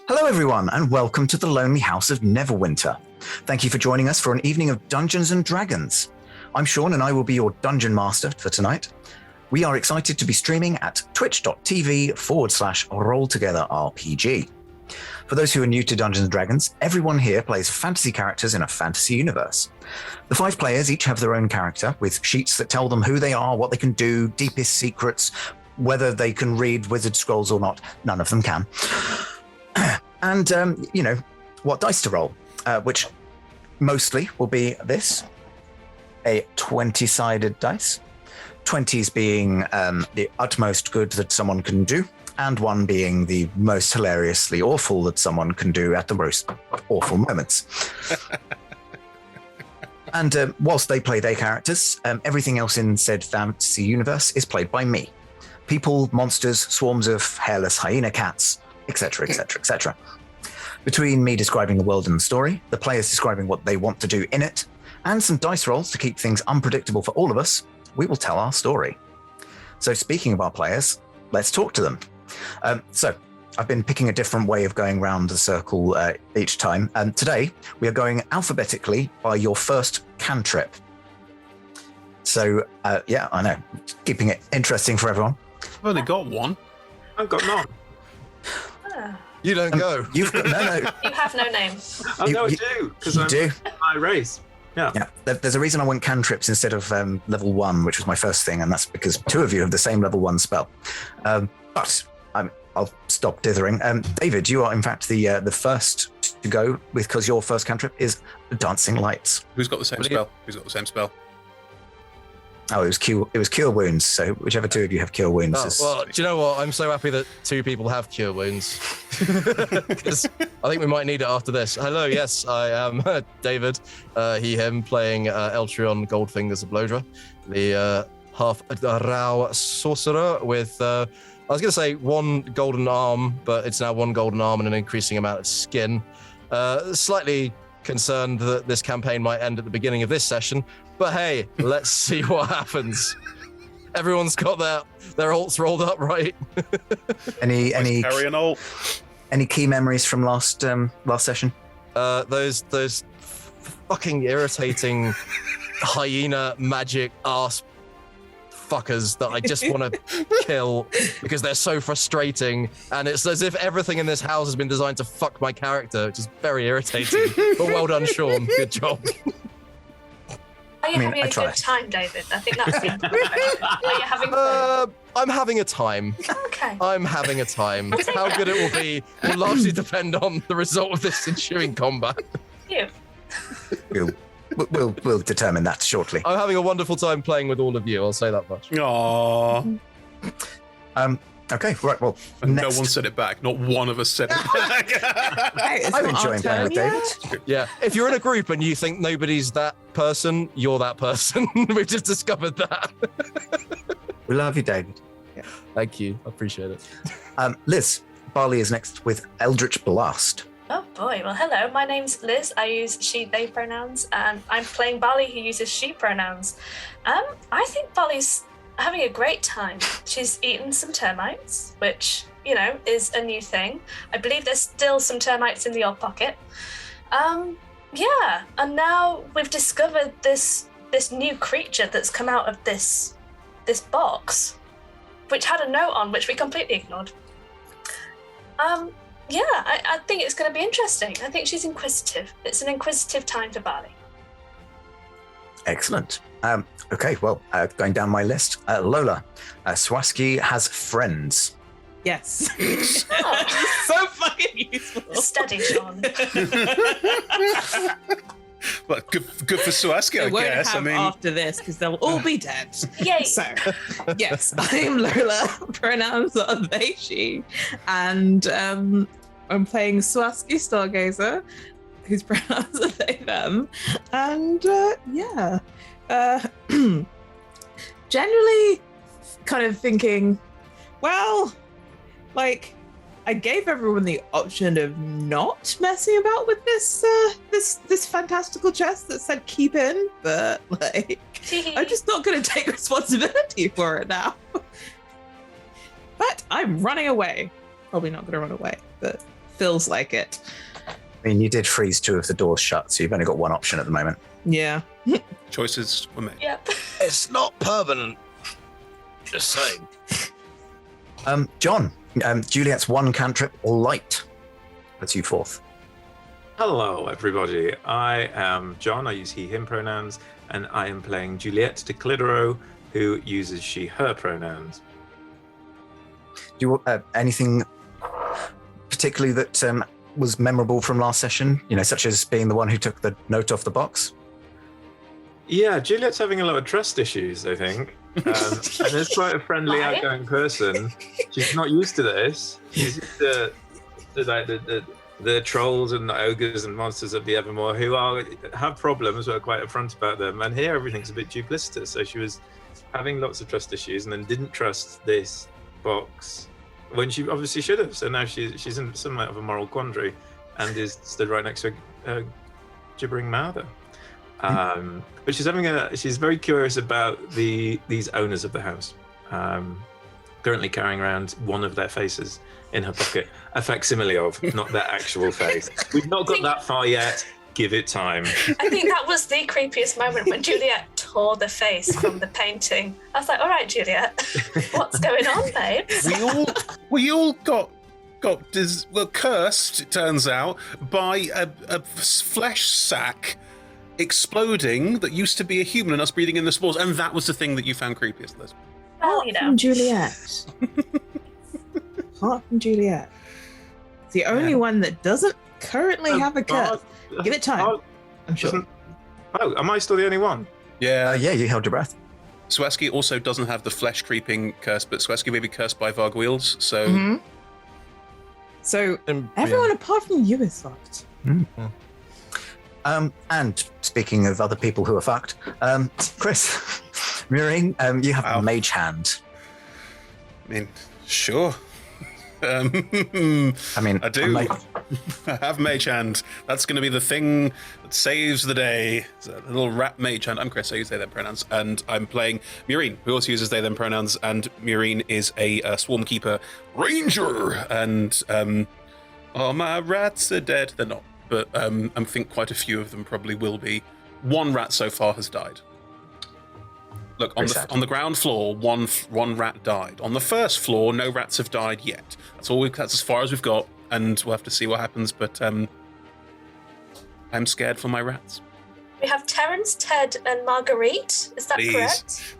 Hello everyone, and welcome to the Lonely House of Neverwinter. Thank you for joining us for an evening of Dungeons and Dragons. I'm Sean and I will be your Dungeon Master for tonight. We are excited to be streaming at twitch.tv/RollTogetherRPG. For those who are new to Dungeons & Dragons, everyone here plays fantasy characters in a fantasy universe. The 5 players each have their own character, with sheets that tell them who they are, what they can do, deepest secrets, whether they can read wizard scrolls or not. None of them can. And, what dice to roll, which mostly will be this, a 20-sided dice. 20s being the utmost good that someone can do, and 1 being the most hilariously awful that someone can do at the most awful moments. And whilst they play their characters, everything else in said fantasy universe is played by me. People, monsters, swarms of hairless hyena cats, etc., etc., etc. Between me describing the world and the story, the players describing what they want to do in it, and some dice rolls to keep things unpredictable for all of us, we will tell our story. So speaking of our players, let's talk to them. So I've been picking a different way of going around the circle each time. And today we are going alphabetically by your first cantrip. So yeah, I know, keeping it interesting for everyone. I've only got one. I've got none. You don't go. You've got no. You have no name. Oh, no, I do, because I'm my race. Yeah. There's a reason I went cantrips instead of level 1, which was my first thing, and that's because 2 of you have the same level 1 spell. But I'll stop dithering. David, you are in fact the first to go because your first cantrip is Dancing Lights. Who's got the same spell? Who's got the same spell? Oh, it was Cure Wounds. So whichever 2 of you have Cure Wounds. Well, do you know what? I'm so happy that 2 people have Cure Wounds. Because I think we might need it after this. Hello, yes, I am David, he, him, playing Eltrion Goldfingers of Blodra, the half-Rao sorcerer with, I was going to say 1 golden arm, but it's now 1 golden arm and an increasing amount of skin. Slightly concerned that this campaign might end at the beginning of this session, but hey, let's see what happens. Everyone's got their alts rolled up, right? Any carry an ult? Any key memories from last session? Those fucking irritating hyena magic ass fuckers that I just want to kill because they're so frustrating, and it's as if everything in this house has been designed to fuck my character, which is very irritating. But well done, Sean. Good job. Are you having a good time, David? I think that's the important question. Are you having fun? I'm having a time. Okay. I'm having a time. How good it will be will largely depend on the result of this ensuing combat. You. We'll determine that shortly. I'm having a wonderful time playing with all of you, I'll say that much. Aww. Okay, right, well, no one said it back. Not one of us said it back. I'm enjoying playing with David. Yeah, if you're in a group and you think nobody's that person, you're that person. We've just discovered that. We love you, David. Yeah. Thank you, I appreciate it. Liz, Barley is next with Eldritch Blast. Oh boy, well hello, my name's Liz, I use she, they pronouns, and I'm playing Barley who uses she pronouns. I think Barley's having a great time. She's eaten some termites, which, is a new thing. I believe there's still some termites in the old pocket. Yeah, and now we've discovered this new creature that's come out of this box, which had a note on which we completely ignored. Yeah, I think it's going to be interesting. I think she's inquisitive. It's an inquisitive time for Barley. Excellent. Okay, well, going down my list, Lola, Swaski has friends. Yes. Oh. So fucking useful. Steady, Sean. Well, good for Swaski, I guess. After this, because they'll all be dead. Yay. So, yes, I'm Lola. Pronouns are they, she, and I'm playing Swaski Stargazer, whose pronouns are they, them, and yeah. Generally, kind of thinking, well, like, I gave everyone the option of not messing about with this fantastical chest that said keep in, but like I'm just not going to take responsibility for it now. But I'm running away. Probably not going to run away, but feels like it. I mean, you did freeze 2 of the doors shut, so you've only got one option at the moment. Yeah. Choices were made. Yep. It's not permanent. Just saying. John, Juliet's one cantrip, light. Puts you forth. Hello, everybody. I am John. I use he, him pronouns, and I am playing Juliet de Clidero, who uses she, her pronouns. Do you anything particularly that was memorable from last session? You know, such as being the one who took the note off the box? Yeah, Juliet's having a lot of trust issues, I think. And is quite a friendly, Why? outgoing person. She's not used to this. She's used to the trolls and the ogres and monsters of the Evermore who have problems, but are quite upfront about them. And here everything's a bit duplicitous. So she was having lots of trust issues and then didn't trust this box when she obviously should have. So now she's in somewhat of a moral quandary and is stood right next to a gibbering mouther. But she's very curious about these owners of the house, currently carrying around one of their faces in her pocket, a facsimile of, not their actual face. We've not got that far yet. Give it time. I think that was the creepiest moment when Juliet tore the face from the painting. I was like, all right, Juliet, what's going on, babe? We all got cursed, it turns out, by a flesh sack exploding that used to be a human and us breathing in the spores, and that was the thing that you found creepiest, Liz. Well, you know. From Juliet. Apart from Juliet. It's the only one that doesn't currently have a curse. Give it time. I'm sure. Oh, am I still the only one? Yeah. Yeah, you held your breath. Swaski also doesn't have the flesh creeping curse, but Swaski may be cursed by Vargwheels, so... Mhm. So, everyone apart from you is fucked. And speaking of other people who are fucked, Chris, Murray, you have a mage hand. I mean, sure. I mean, I do. I have mage hand. That's going to be the thing that saves the day. It's a little rat mage hand. I'm Chris, I use they, them pronouns. And I'm playing Murine, who also uses they, them pronouns. And Murine is a swarm keeper ranger. And, my rats are dead. They're not. But I think quite a few of them probably will be. One rat so far has died. Look, on the ground floor, one rat died. On the first floor, no rats have died yet. That's as far as we've got, and we'll have to see what happens. But I'm scared for my rats. We have Terence, Ted, and Marguerite. Is that correct?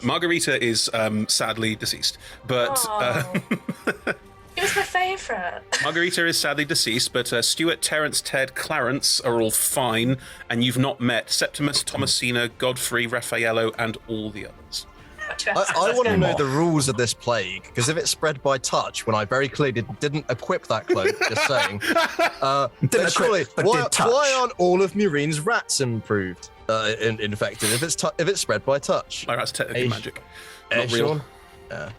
Margarita is sadly deceased, but He was my favourite. Margarita is sadly deceased, but Stuart, Terence, Ted, Clarence are all fine, and you've not met Septimus, Thomasina, Godfrey, Raffaello, and all the others. I want to know the rules of this plague, because if it's spread by touch, when I very clearly didn't equip that cloak, just saying, then surely, why aren't all of Murine's rats improved, infected, if it's spread by touch? My rat's technically magic, not real. Yeah.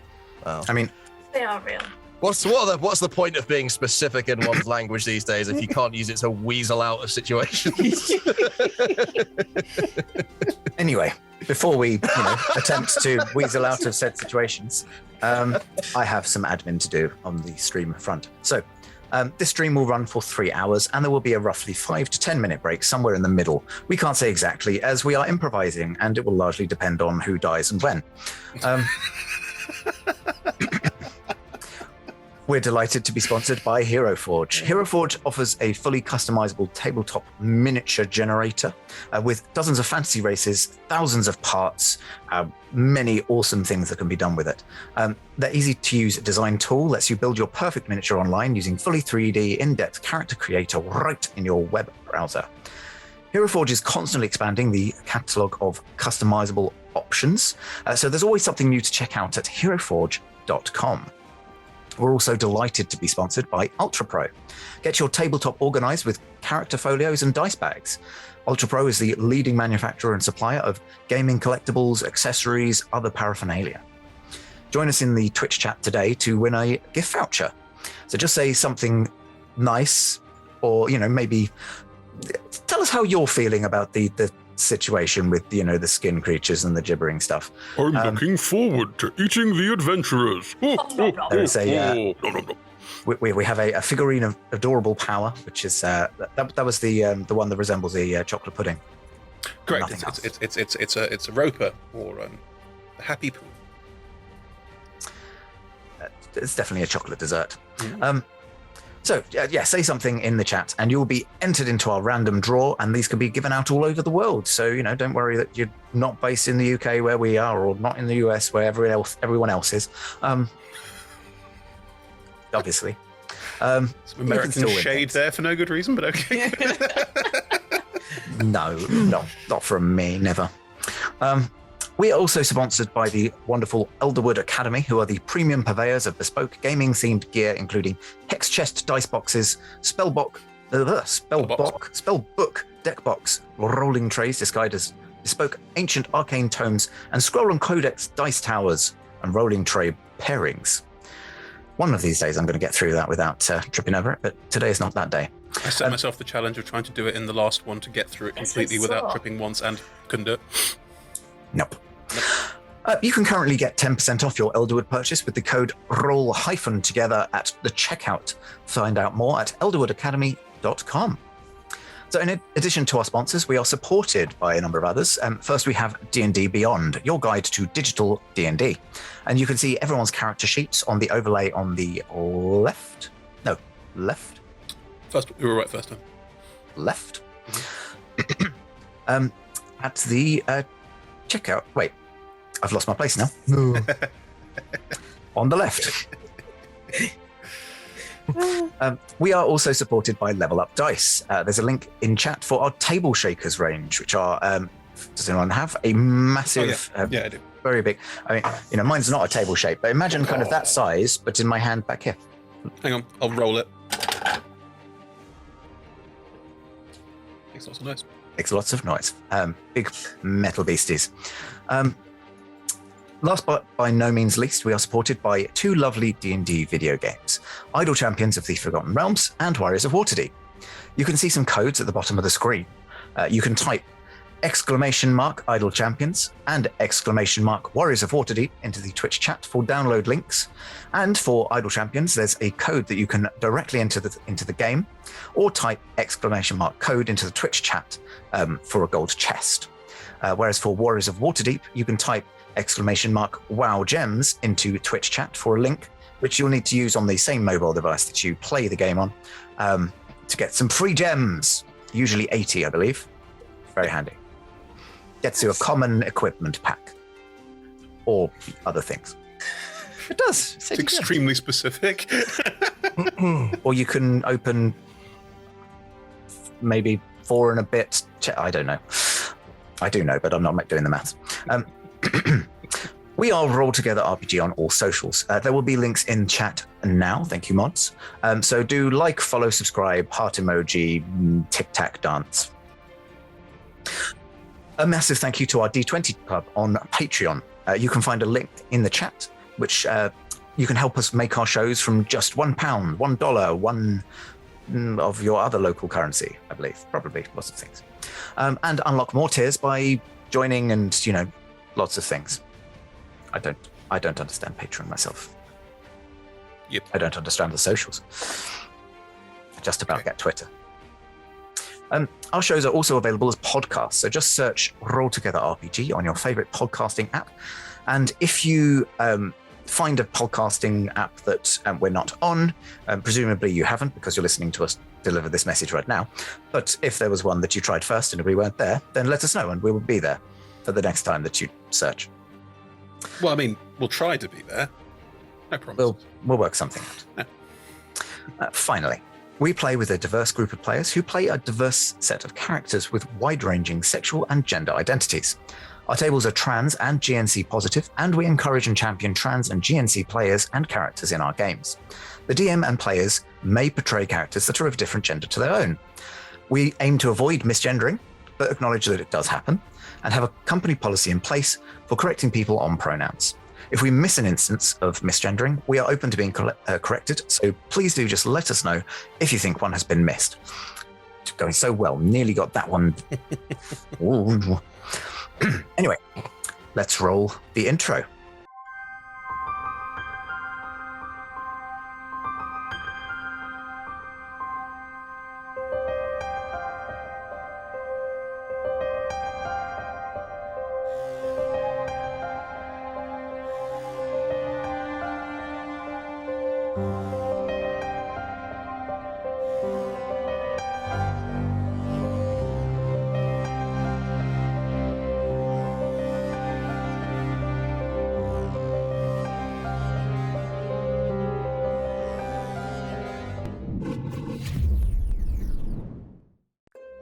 Well. I mean, they are real. What's the point of being specific in one's language these days if you can't use it to weasel out of situations? Anyway, before we attempt to weasel out of said situations, I have some admin to do on the stream front. So this stream will run for 3 hours, and there will be a roughly 5 to 10 minute break somewhere in the middle. We can't say exactly, as we are improvising, and it will largely depend on who dies and when. We're delighted to be sponsored by Hero Forge. Hero Forge offers a fully customizable tabletop miniature generator with dozens of fantasy races, thousands of parts, many awesome things that can be done with it. Their easy-to-use design tool lets you build your perfect miniature online using fully 3D, in-depth character creator right in your web browser. Hero Forge is constantly expanding the catalogue of customizable options, so there's always something new to check out at heroforge.com. We're also delighted to be sponsored by Ultra Pro. Get your tabletop organized with character folios and dice bags. Ultra Pro is the leading manufacturer and supplier of gaming collectibles, accessories, other paraphernalia. Join us in the Twitch chat today to win a gift voucher. So just say something nice, or maybe tell us how you're feeling about the situation with the skin creatures and the gibbering stuff. I'm looking forward to eating the adventurers. There's a We have a figurine of adorable power, which is that was the one that resembles the chocolate pudding. Correct. Nothing else. It's a roper or a happy poo. It's definitely a chocolate dessert. So say something in the chat, and you'll be entered into our random draw, and these can be given out all over the world. So don't worry that you're not based in the UK where we are, or not in the US where everyone else is. Obviously, some American shade there for no good reason, but okay. No, not from me, never. We are also sponsored by the wonderful Elderwood Academy, who are the premium purveyors of bespoke gaming-themed gear, including hex chest dice boxes, spellbook, deck box, rolling trays disguised as bespoke ancient arcane tomes, and scroll and codex dice towers and rolling tray pairings. One of these days I'm going to get through that without tripping over it, but today is not that day. I set myself the challenge of trying to do it in the last one to get through it completely without tripping once, and couldn't do it. Nope. You can currently get 10% off your Elderwood purchase with the code ROLL-together at the checkout. Find out more at elderwoodacademy.com. So in addition to our sponsors, we are supported by a number of others. First, we have D&D Beyond, your guide to digital D&D. And you can see everyone's character sheets on the overlay on the left. No, left? First, we were right first time. Left. At the checkout. Wait, I've lost my place now. On the left. We are also supported by Level Up Dice. There's a link in chat for our Table Shakers range, which are, does anyone have a massive, yeah, I do. Very big. I mean, mine's not a table shape, but imagine kind of that size, but in my hand back here. Hang on, I'll roll it. Makes lots of noise. Makes lots of noise. Big metal beasties. Last but by no means least, we are supported by two lovely D&D video games, Idle Champions of the Forgotten Realms and Warriors of Waterdeep. You can see some codes at the bottom of the screen. You can type !Idle Champions and !Warriors of Waterdeep into the Twitch chat for download links. And for Idle Champions, there's a code that you can directly enter into the game, or type !code into the Twitch chat for a gold chest. Whereas for Warriors of Waterdeep, you can type !wow gems into Twitch chat for a link, which you'll need to use on the same mobile device that you play the game on, to get some free gems, usually 80, I believe. Very handy. Gets you a common equipment pack, or other things. It does. It's extremely specific. Or you can open maybe 4 and a bit. I don't know. I do know, but I'm not doing the maths. We are Roll Together RPG on all socials. There will be links in chat now. Thank you, mods. So do like, follow, subscribe, heart emoji, tic-tac dance. A massive thank you to our D20 Club on Patreon. You can find a link in the chat, which you can help us make our shows from just £1, $1, one of your other local currency, I believe. Probably lots of things. And unlock more tiers by joining and, lots of things. I don't understand Patreon myself. Yep. I don't understand the socials. I just about get Twitter. Our shows are also available as podcasts, so just search Roll Together RPG on your favorite podcasting app. And if you find a podcasting app that we're not on, presumably you haven't because you're listening to us deliver this message right now. But if there was one that you tried first and we weren't there, then let us know and we will be there for the next time that you search. Well, I mean, we'll try to be there. No promise. We'll work something out. Yeah. Finally, we play with a diverse group of players who play a diverse set of characters with wide-ranging sexual and gender identities. Our tables are trans and GNC positive, and we encourage and champion trans and GNC players and characters in our games. The DM and players may portray characters that are of different gender to their own. We aim to avoid misgendering, but acknowledge that it does happen, and have a company policy in place for correcting people on pronouns. If we miss an instance of misgendering, we are open to being corrected, so please do just let us know if you think one has been missed. It's going so well, nearly got that one. Anyway, let's roll the intro.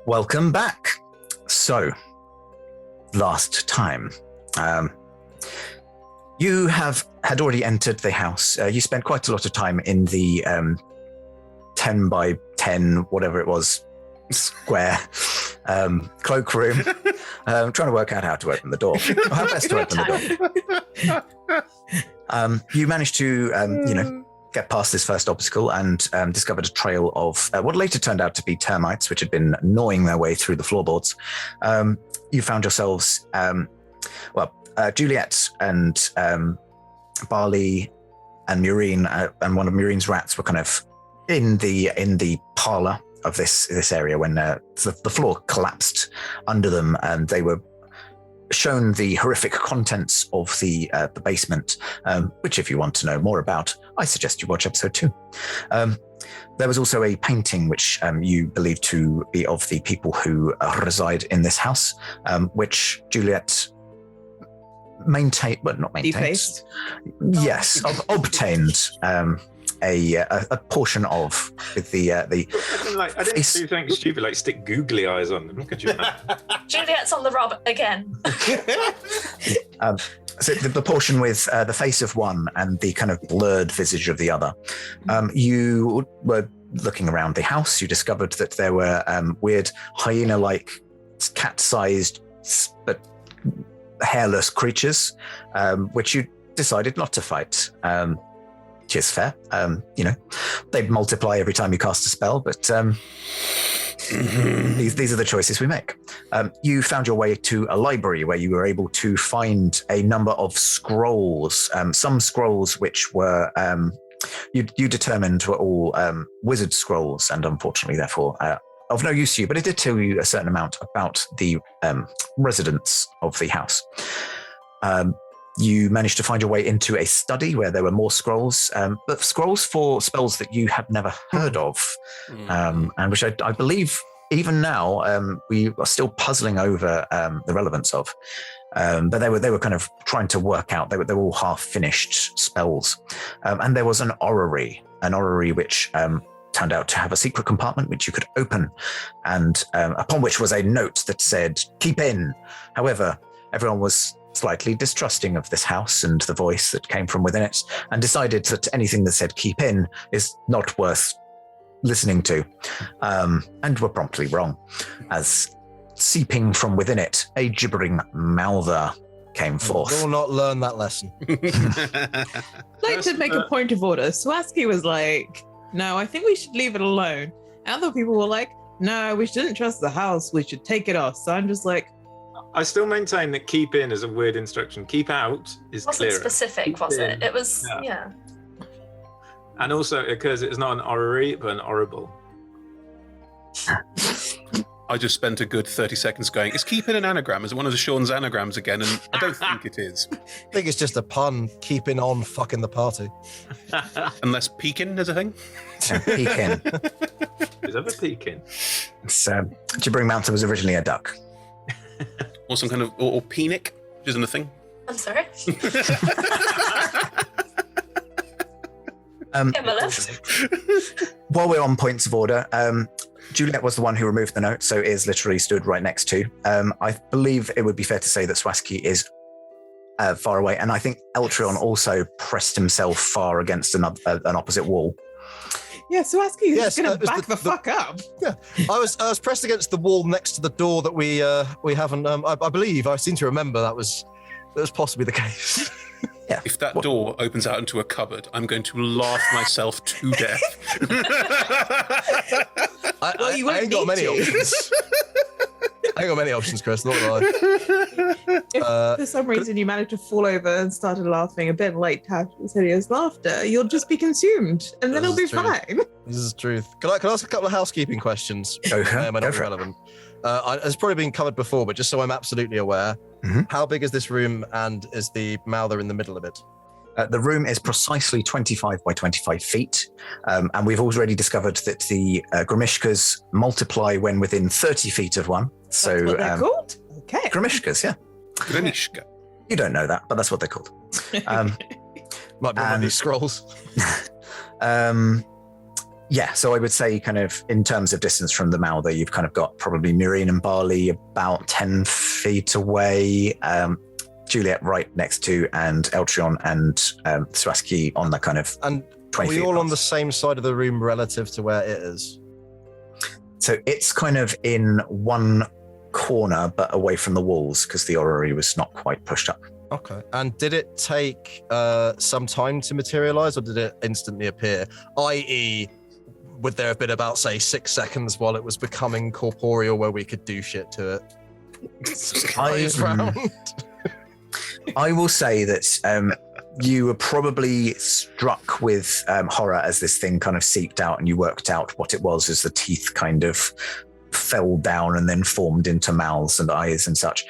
Welcome back. So, last time, you had already entered the house. You spent quite a lot of time in the 10 by 10, whatever it was, square cloakroom, trying to work out how to open the door, or how best to open the door. You managed to, get past this first obstacle and discovered a trail of what later turned out to be termites, which had been gnawing their way through the floorboards. You found yourselves, Juliet and Barley and Murine and one of Murine's rats were kind of in the parlor of this area when the floor collapsed under them, and they were shown the horrific contents of the basement, which if you want to know more about, I suggest you watch episode 2. There was also a painting which you believe to be of the people who reside in this house, which Juliet Defaced? Yes, obtained a portion of with the I didn't do something stupid like stick googly eyes on them. Could you imagine? Juliet's on the rob again. So the portion with the face of one and the kind of blurred visage of the other. You were looking around the house. You discovered that there were weird hyena-like, cat-sized but hairless creatures, which you decided not to fight. Which is fair. They multiply every time you cast a spell, but these are the choices we make. You found your way to a library where you were able to find a number of scrolls, some scrolls which were you determined were all wizard scrolls, and unfortunately, therefore, of no use to you, but it did tell you a certain amount about the residents of the house. You managed to find your way into a study where there were more scrolls, but scrolls for spells that you had never heard of, and which I believe even now we are still puzzling over the relevance of. But they were kind of trying to work out. They were all half finished spells, and there was an orrery which turned out to have a secret compartment which you could open, and upon which was a note that said "Keep in." However, everyone was slightly distrusting of this house and the voice that came from within it, and decided that anything that said "keep in" is not worth listening to, and were promptly wrong, as seeping from within it, a gibbering mouther came forth. We will not learn that lesson. I'd like to make a point of order. Swaski was like, no, I think we should leave it alone. And other people were like, no, we shouldn't trust the house. We should take it off. So I'm just like, I still maintain that keep in is a weird instruction. Keep out is Wasn't clearer. specific, was it? It was, yeah. And also it occurs it's not an orrery, but an horrible. I just spent a good 30 seconds going, is keep in an anagram? Is it one of the Sean's anagrams again? And I don't think it is. I think it's just a pun, keeping on fucking the party. Unless peeking is a thing. Pekin. Is that a pekin? So, gibbering mouther was originally a duck. Or some kind of, or peanic, which isn't a thing. I'm sorry. While we're on points of order, Juliet was the one who removed the note, so is literally stood right next to. I believe it would be fair to say that Swaski is far away, and I think Eltrion also pressed himself far against an opposite wall. yeah, Swaski is just going to back the fuck up. Yeah, I was pressed against the wall next to the door that we haven't. I believe I seem to remember that was possibly the case. Yeah. If that door opens out into a cupboard, I'm going to laugh myself to death. Well, you I ain't got many options. I ain't got many options, Chris. Not gonna lie. If for some reason you managed to fall over and started laughing a bit like Tash's hideous laughter, you'll just be consumed, and then it'll be fine. This is the truth. Can I ask a couple of housekeeping questions? Okay, Am I not relevant? It's probably been covered before, but just so I'm absolutely aware, how big is this room, and is the mouther in the middle of it? The room is precisely 25 by 25 feet, and we've already discovered that the Grimishkas multiply when within 30 feet of one. So That's what they're called? Okay. Grimishkas, yeah. Grimishka. You don't know that, but that's what they're called. Might be one of these scrolls. Yeah, so I would say kind of in terms of distance from the Malther, you've kind of got probably Murine and Barley about 10 feet away, Juliet right next to, and Eltrion and Swaski on the kind of And 20 are feet we all on apart. the same side of the room relative to where it is? So it's kind of in one corner, but away from the walls because the orrery was not quite pushed up. Okay. And did it take some time to materialize, or did it instantly appear? I.e., would there have been about, say, 6 seconds while it was becoming corporeal where we could do shit to it? Surprise round. I will say that you were probably struck with horror as this thing kind of seeped out and you worked out what it was as the teeth kind of fell down and then formed into mouths and eyes and such.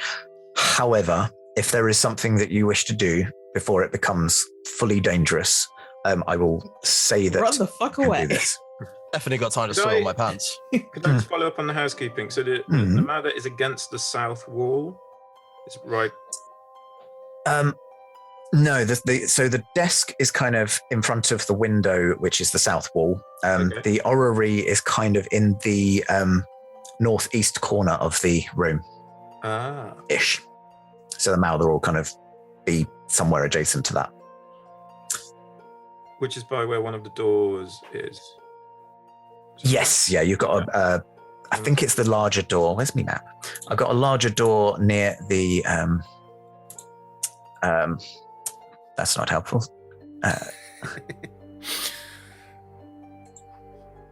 However, if there is something that you wish to do before it becomes fully dangerous, I will say that Run the fuck you can away. do this. Definitely got time to Could soil I- my pants. Could I just follow up on the housekeeping? So the Malther is against the south wall. It's right. No, so the desk is kind of in front of the window, which is the south wall. Okay. The orrery is kind of in the northeast corner of the room. Ah. Ish. So the Malther will kind of be somewhere adjacent to that. Which is by where one of the doors is. Yes, yeah, you've got I think it's the larger door. Where's me map? I've got a larger door near the that's not helpful.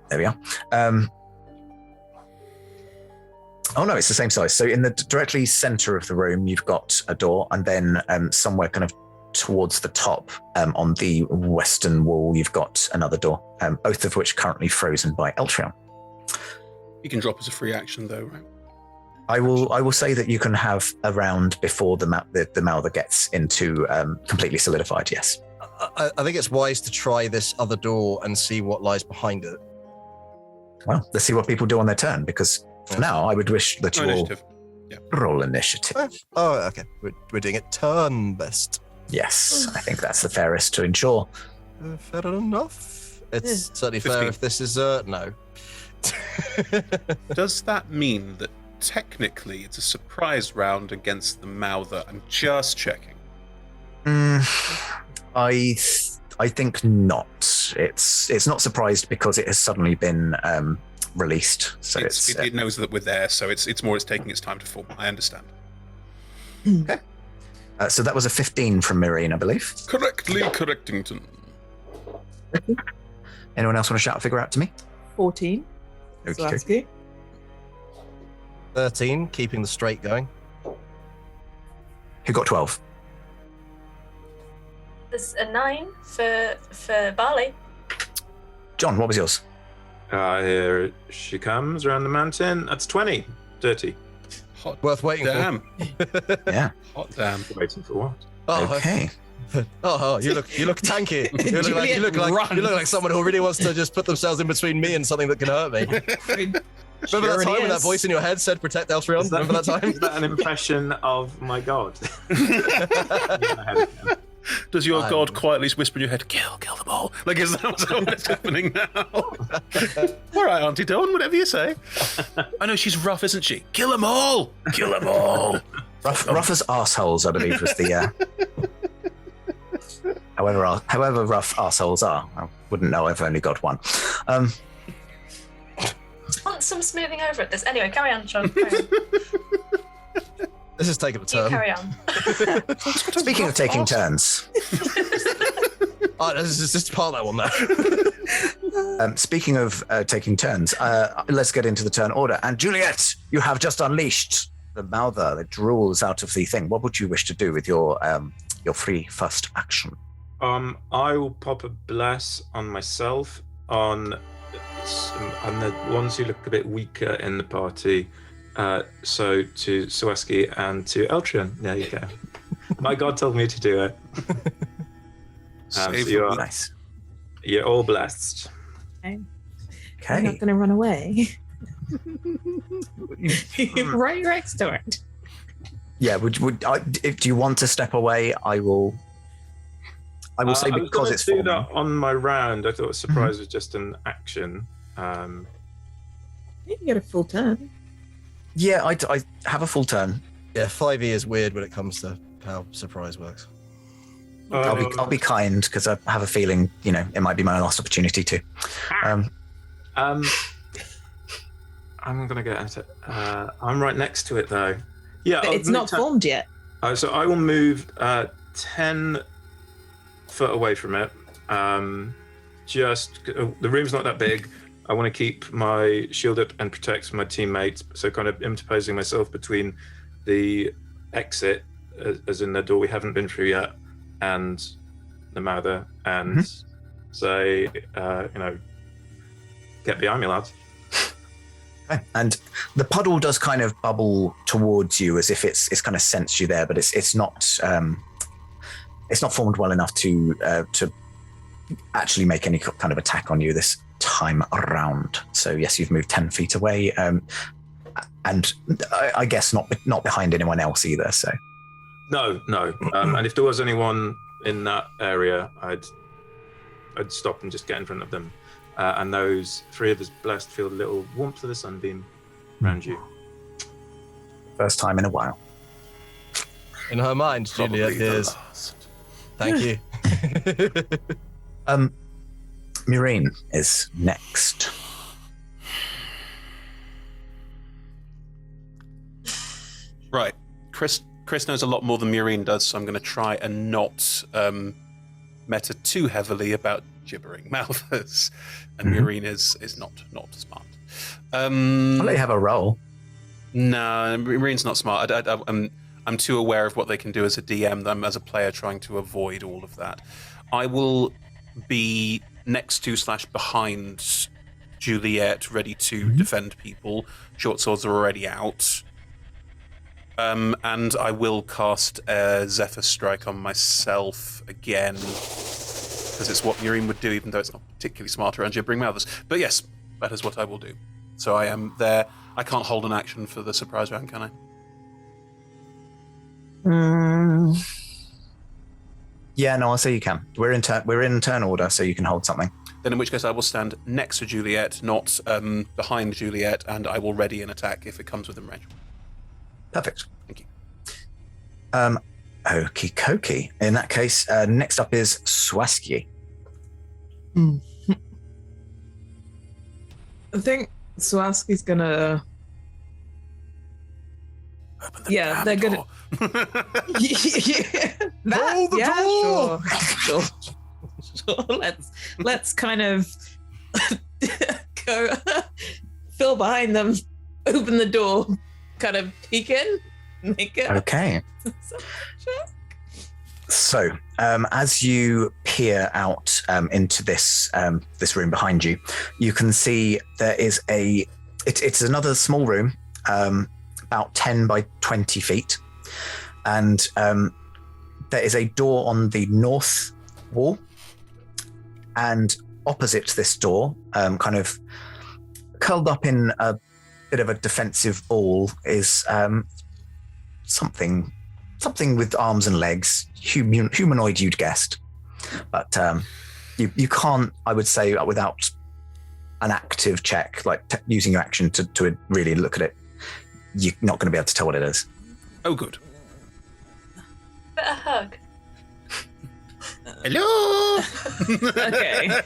There we are. Oh no, it's the same size. So in the directly center of the room, you've got a door, and then somewhere kind of towards the top on the western wall, you've got another door, both of which currently frozen by Eltrion. You can drop as a free action, though, right? I will say that you can have a round before the Malther gets into completely solidified. Yes. I think it's wise to try this other door and see what lies behind it. Well, let's see what people do on their turn, because for now, I would wish that No you all initiative. roll initiative. Oh, okay. We're doing it turn best. Yes, I think that's the fairest to ensure. Fair enough. It's certainly 15. fair if this is no. Does that mean that technically it's a surprise round against the Malther? I'm just checking. I think not. It's not surprised because it has suddenly been released. So It knows that we're there, so it's taking its time to form. I understand. okay. So that was a 15 from Myrene, I believe. Correctly, Correctington. Anyone else want to shout a figure out to me? 14. Okey-dokey. Swansky. 13, keeping the straight going. Who got 12? There's a 9 for Barley. John, what was yours? Here she comes around the mountain. That's 20. Dirty. Hot Worth waiting damn. for. Yeah. Hot damn. Waiting for what? Oh, Okay. Oh, you look tanky. You look like someone who really wants to just put themselves in between me and something that can hurt me. Remember that time when that voice in your head said "Protect Eltrion"? Remember that time? Is that an impression of my god? Does your god quietly whisper in your head, kill them all? Like, is that what's happening now? All right, Auntie Dawn, whatever you say. I know she's rough, isn't she? Kill them all! Kill them all! Rough as arseholes, I believe, was the. However rough arseholes are, I wouldn't know. I've only got one. Want some smoothing over at this? Anyway, carry on, Sean. Carry on. This is taking a You turn. carry on. Speaking of taking turns, Oh, this is just part of that one there. speaking of taking turns, let's get into the turn order. And Juliet, you have just unleashed the Malther that drools out of the thing. What would you wish to do with your free first action? I will pop a bless on myself on the ones who look a bit weaker in the party. So to Swaski and to Eltrion. There you go. My god told me to do it. So Save you're, Nice. you're all blessed. I'm Okay. not going to run away. Right next to it. Yeah. Do you want to step away? I will I will say I was because gonna it's do forming. that on my round. I thought surprise was just an action. You can get a full turn. Yeah, I have a full turn. Yeah, 5e is weird when it comes to how surprise works. I'll be kind because I have a feeling, it might be my last opportunity too. I'm gonna get at it. I'm right next to it though. Yeah, But it's not formed yet. So I will move 10 foot away from it. The room's not that big. I want to keep my shield up and protect my teammates. So kind of interposing myself between the exit, as in the door we haven't been through yet, and the Mather, and say, get behind me, lads. Okay. And the puddle does kind of bubble towards you as if it's kind of sensed you there, but it's not formed well enough to actually make any kind of attack on you this time around. So yes, you've moved 10 feet away, and I guess not behind anyone else either. So No. And if there was anyone in that area, I'd stop and just get in front of them. And those 3 of us blessed feel a little warmth of the sunbeam around you. first time in a while. In her mind, Juliet hears. Thank you. Maureen is next. Right. Chris knows a lot more than Maureen does, so I'm going to try and not meta too heavily about gibbering mouthers. And Maureen is not smart. I'll let you have a roll. No, Maureen's not smart. I'm too aware of what they can do as a DM than as a player trying to avoid all of that. I will be next to / behind Juliet, ready to defend people. Short swords are already out. And I will cast a Zephyr Strike on myself again, because it's what Maureen would do, even though it's not particularly smart around gibbering mouthers. But yes, that is what I will do. So I am there. I can't hold an action for the surprise round, can I? Yeah, no, I'll say you can. We're in turn order, so you can hold something. Then in which case I will stand next to Juliet, not behind Juliet, and I will ready an attack if it comes within range. Perfect. Thank you. Okie dokie. In that case, next up is Swaski. I think Swaski's gonna. Open the Yeah, damn they're door. gonna. Hold the door! Sure. Let's kind of go Phil behind them, open the door, kind of peek in, make it. Okay. So, as you peer out into this room behind you, you can see there is it's another small room, about 10 by 20 feet, and there is a door on the north wall, and opposite this door, kind of curled up in a bit of a defensive ball, is something with arms and legs, humanoid you'd guessed, but you can't, I would say, without an active check, like using your action to really look at it, you're not going to be able to tell what it is. Oh, good. But a hug. Hello. Okay.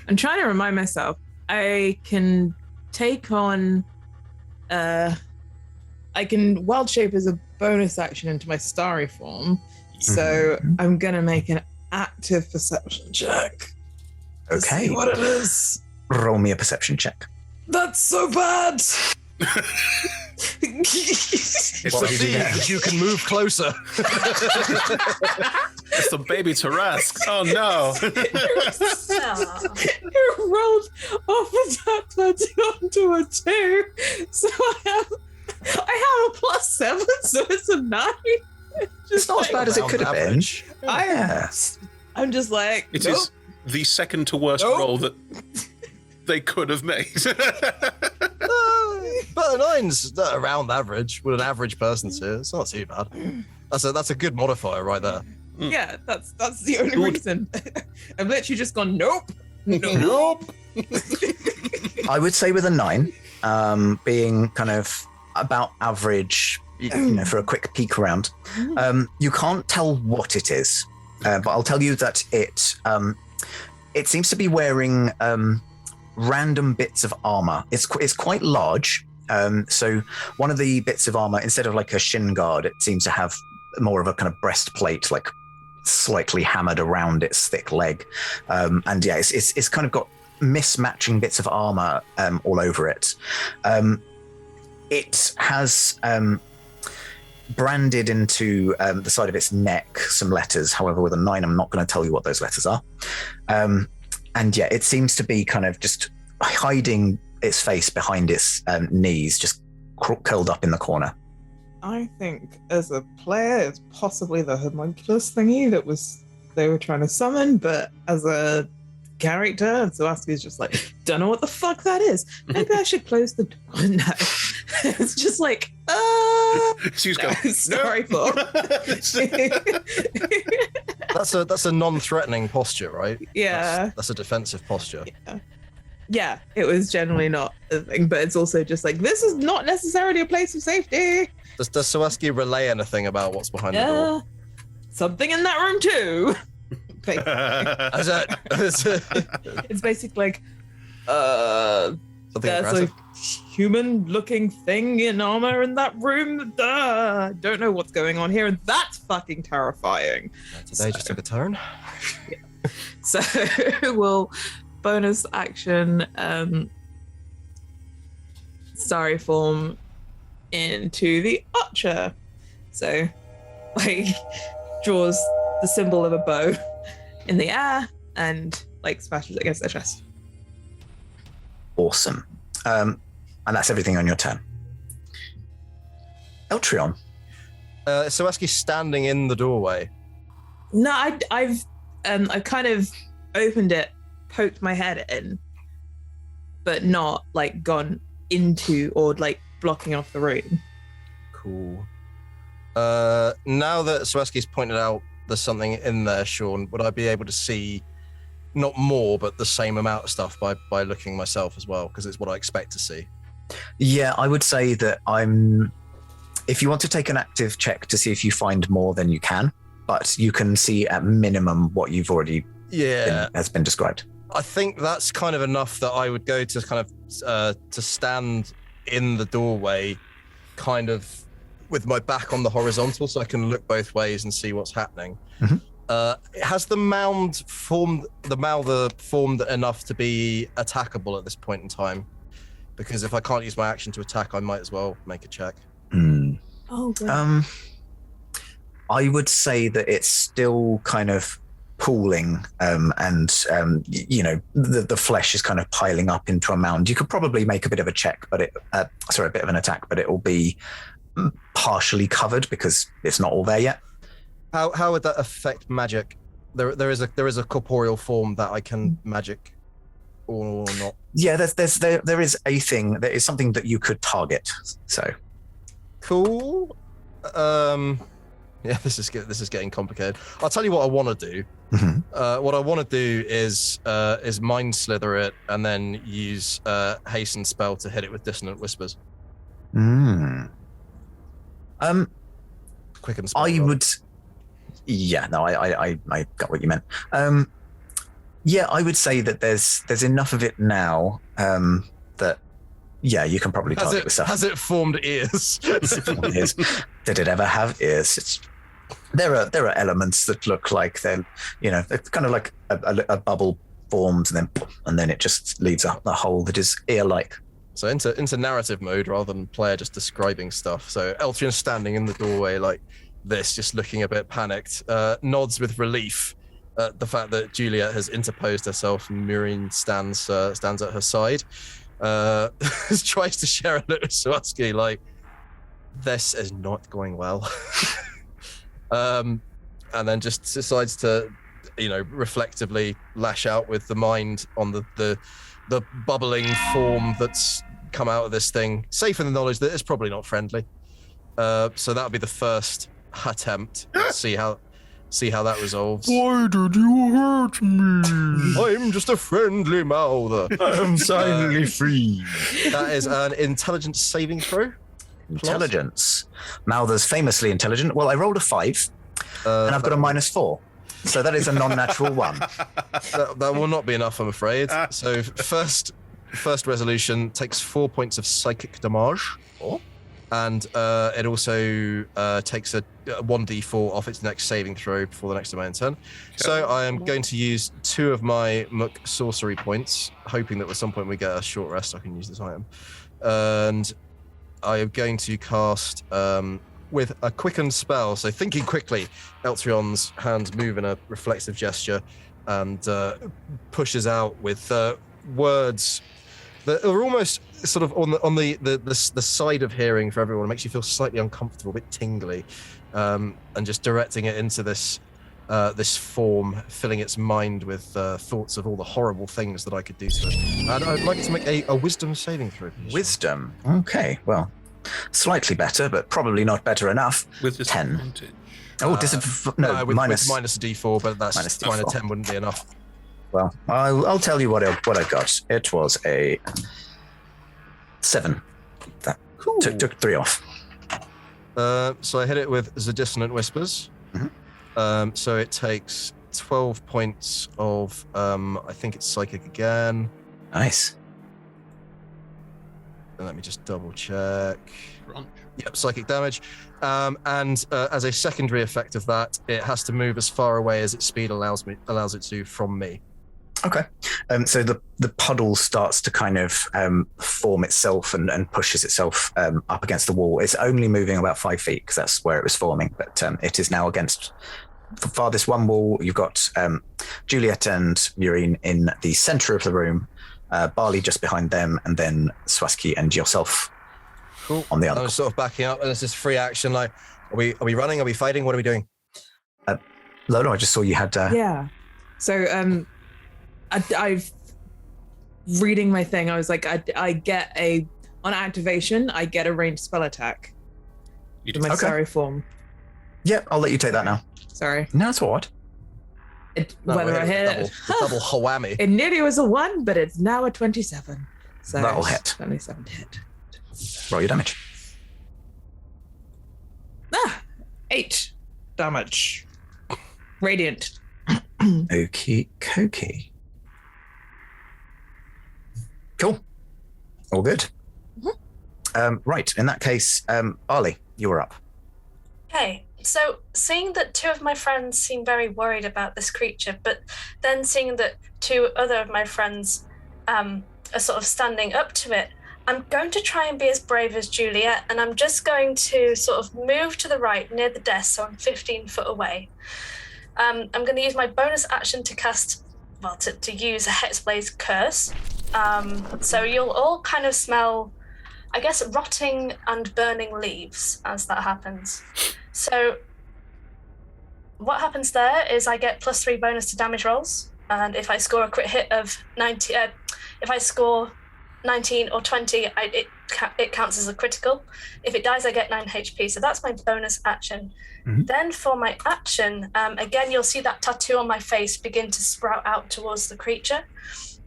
I'm trying to remind myself. I can take on. I can wild shape as a bonus action into my starry form. So I'm gonna make an active perception check. to Okay. see what it is. Roll me a perception check. That's so bad. It's What the did you thing. get? You can move closer. It's the baby Tarask. Oh no. It rolled off a top 20 onto a 2. So I have a +7, so it's a 9. It's not as bad as it could have been. Average. I'm just like, It nope. is the second to worst Nope. roll that they could have made. But a 9's around average. What an average person says. It's not too bad. That's a good modifier right there. Yeah, that's the only reason. I've literally just gone, nope. I would say with a 9, being kind of about average, for a quick peek around. You can't tell what it is, but I'll tell you that it seems to be wearing random bits of armor. It's quite large. So one of the bits of armor, instead of like a shin guard, it seems to have more of a kind of breastplate, like slightly hammered around its thick leg. And yeah, it's kind of got mismatching bits of armor all over it. It has branded into the side of its neck some letters. However, with a 9, I'm not going to tell you what those letters are. And yeah, it seems to be kind of just hiding its face behind its knees, just curled up in the corner. I think as a player, it's possibly the homunculus thingy that they were trying to summon, but as a character, Zawaski's just like, don't know what the fuck that is. Maybe I should close the door. No. It's just like, She's no, going, sorry, Bob. That's a non-threatening posture, right? Yeah. That's a defensive posture. Yeah, it was generally not a thing, but it's also just like, this is not necessarily a place of safety. Does Zawaski relay anything about what's behind the door? Something in that room too. It's basically like, Something there's aggressive? a human-looking thing in armor in that room. Don't know what's going on here, and that's fucking terrifying. Today just took a turn. So we'll bonus action starry form into the archer. So like draws the symbol of a bow in the air and like smashes it against their chest. Awesome. And that's everything on your turn. Eltrion. Zawaski's standing in the doorway. No, I've kind of opened it, poked my head in, but not like gone into or like blocking off the room. Cool. Now that Zawaski's pointed out there's something in there, Sean, would I be able to see not more, but the same amount of stuff by looking myself as well? Because it's what I expect to see. Yeah, I would say that if you want to take an active check to see if you find more, then you can, but you can see at minimum what you've already has been described. I think that's kind of enough that I would go to kind of to stand in the doorway, kind of with my back on the horizontal, so I can look both ways and see what's happening. Mm-hmm. Has the mound formed enough to be attackable at this point in time? Because if I can't use my action to attack, I might as well make a check. Oh, good. I would say that it's still kind of pooling, and the flesh is kind of piling up into a mound. You could probably make a bit of a check, but a bit of an attack, but it will be partially covered because it's not all there yet. How would that affect magic? There is a corporeal form that I can magic, or not. Yeah, there is a thing. There is something that you could target. So cool. Yeah, this is getting complicated. I'll tell you what I want to do. Mm-hmm. What I want to do is mind slither it and then use hasten spell to hit it with dissonant whispers. Quicken spell. I would. Yeah, no, I got what you meant. Yeah, I would say that there's enough of it now that you can probably target with stuff. Has it formed ears? Did it ever have ears? There are elements that look like they're kind of like a bubble forms and then it just leaves a hole that is ear-like. So into narrative mode rather than player just describing stuff. So Eltrion's standing in the doorway like this, just looking a bit panicked, nods with relief at the fact that Juliet has interposed herself and Murine stands at her side. Tries to share a little Zawaski like, this is not going well. And then just decides to, reflectively lash out with the mind on the bubbling form that's come out of this thing, safe in the knowledge that it's probably not friendly. So that'll be the first attempt. See how see how that resolves. Why did you hurt me? I'm just a friendly mouther. I'm silently free. That is an intelligence saving throw. Intelligence. Mouthers famously intelligent. Well, I rolled a 5, and I've got a -4. So that is a non-natural 1. That will not be enough, I'm afraid. So first resolution takes 4 points of psychic damage. And it also takes a 1d4 off its next saving throw before the next of my turn. So I am going to use 2 of my Mook sorcery points, hoping that at some point we get a short rest, I can use this item. And I am going to cast with a quickened spell. So thinking quickly, Eltrion's hands move in a reflexive gesture and pushes out with words that are almost sort of on the side of hearing for everyone. It makes you feel slightly uncomfortable, a bit tingly, and just directing it into this form, filling its mind with thoughts of all the horrible things that I could do to it. And I'd like to make a wisdom saving throw. Wisdom. Okay, well, slightly better, but probably not better enough. With 10. disadvantage. Oh, with minus. minus a d4, but that's Minus minus D4. 10 wouldn't be enough. Well, I'll tell you what I got. It was a 7. That took 3 off. So I hit it with the Dissonant Whispers. So it takes 12 points of, I think it's psychic again. Nice. And let me just double check. Crunch. Yep, psychic damage. And as a secondary effect of that, it has to move as far away as its speed allows it to from me. Okay. So the puddle starts to kind of form itself and pushes itself up against the wall. It's only moving about 5 feet because that's where it was forming, but it is now against the farthest one wall. You've got Juliet and Murine in the center of the room, Barley just behind them, and then Swaski and yourself on the other. I'm sort of backing up, and it's just free action. Like, are we running? Are we fighting? What are we doing? Lola, I just saw you had. Yeah. So I've reading my thing. I was like, I get on activation, I get a ranged spell attack. You In my Okay. sorry form. Yeah, I'll let you take that now. Sorry. No, it's all right. Whether I hit it. Double whammy. It nearly was a 1, but it's now a 27. So That'll hit. 27 to hit. Roll your damage. 8 damage. Radiant. Okie dokie. Cool. All good. Right. In that case, Barley, you were up. Okay, so seeing that 2 of my friends seem very worried about this creature, but then seeing that 2 other of my friends are sort of standing up to it, I'm going to try and be as brave as Juliet, and I'm just going to sort of move to the right near the desk, so I'm 15 foot away. I'm going to use my bonus action to cast, well, to use a Hexblade's Curse. So you'll all kind of smell, I guess, rotting and burning leaves as that happens. So what happens there is I get +3 bonus to damage rolls, and if I score a crit hit of 90, if I score 19 or 20, it counts as a critical. If it dies, I get 9 HP. So that's my bonus action. Mhm. Then for my action, again, you'll see that tattoo on my face begin to sprout out towards the creature.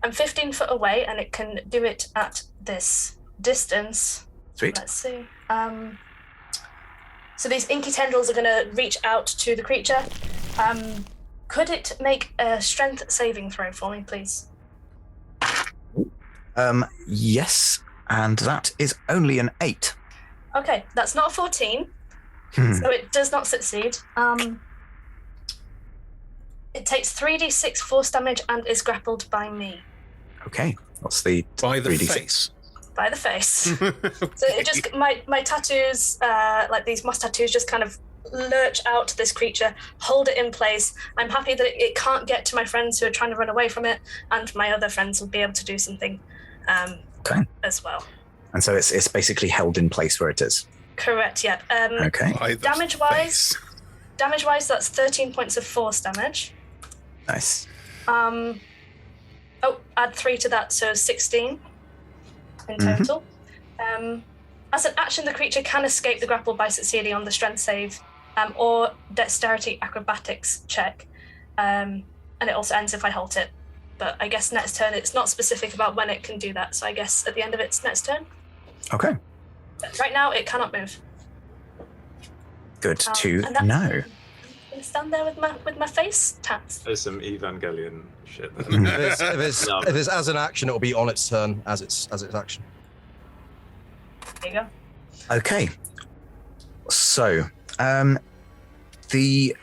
I'm 15 foot away, and it can do it at this distance. Sweet. Let's see. So these inky tendrils are going to reach out to the creature. Could it make a strength saving throw for me, please? Yes, and that is only an 8. Okay, that's not a 14, so it does not succeed. It takes 3d6 force damage and is grappled by me. Okay, what's the By the 3d6? face. By the face. So it just my tattoos, like these moss tattoos, just kind of lurch out to this creature, hold it in place. I'm happy that it can't get to my friends who are trying to run away from it, and my other friends will be able to do something as well. And so it's basically held in place where it is. Correct, yeah. Okay, By the Damage-wise? face. Damage-wise, that's 13 points of force damage. nice. Add 3 to that, so 16 in total. As an action, the creature can escape the grapple by succeeding on the strength save or dexterity acrobatics check. And it also ends if I halt it. But I guess next turn, it's not specific about when it can do that. So I guess at the end of its next turn. Okay. But right now, it cannot move. Good to and that's- know. I'm gonna stand there with my face tapped. There's some Evangelion shit. If it's as an action, it'll be on its turn as its action. There you go. Okay. So, the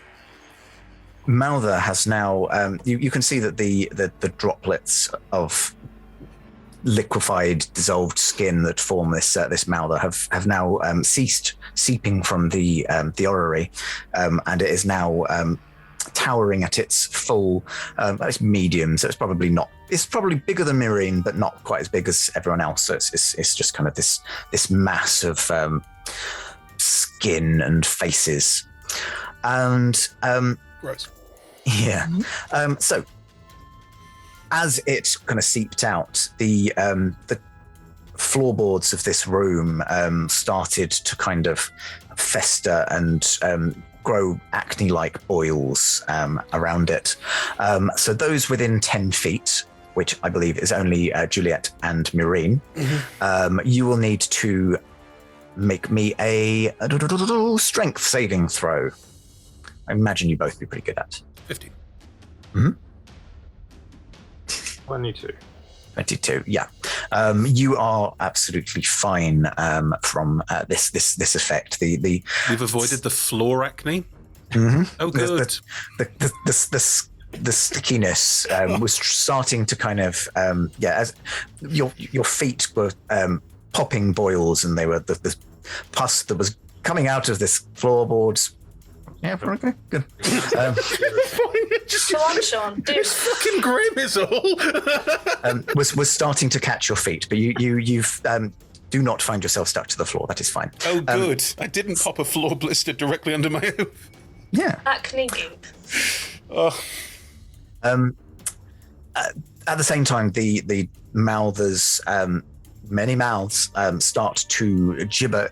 Mouther has now. You can see that the droplets of liquefied, dissolved skin that form this Mouther have now ceased seeping from the orrery, and it is now towering at its full. It's medium, so it's probably not. It's probably bigger than Meereen, but not quite as big as everyone else. So it's just kind of this mass of skin and faces, and Gross. yeah. So as it kind of seeped out, the floorboards of this room started to kind of fester and grow acne-like boils around it. So those within 10 feet, which I believe is only Juliet and Meereen, you will need to make me a strength saving throw. I imagine you both be pretty good at. 15. 22. 22, yeah. You are absolutely fine from this effect. We've avoided the floor acne. Oh, good. The stickiness was starting to kind of as your feet were popping boils, and they were the pus that was coming out of this floorboards. Yeah, okay, good. Go on, Sean. Do It's fucking grim, is all. Was starting to catch your feet, but you've do not find yourself stuck to the floor. That is fine. Oh, good. I didn't pop a floor blister directly under my hoof. Yeah. acne goop. Oh. At the same time, the mouthers, many mouths, start to gibber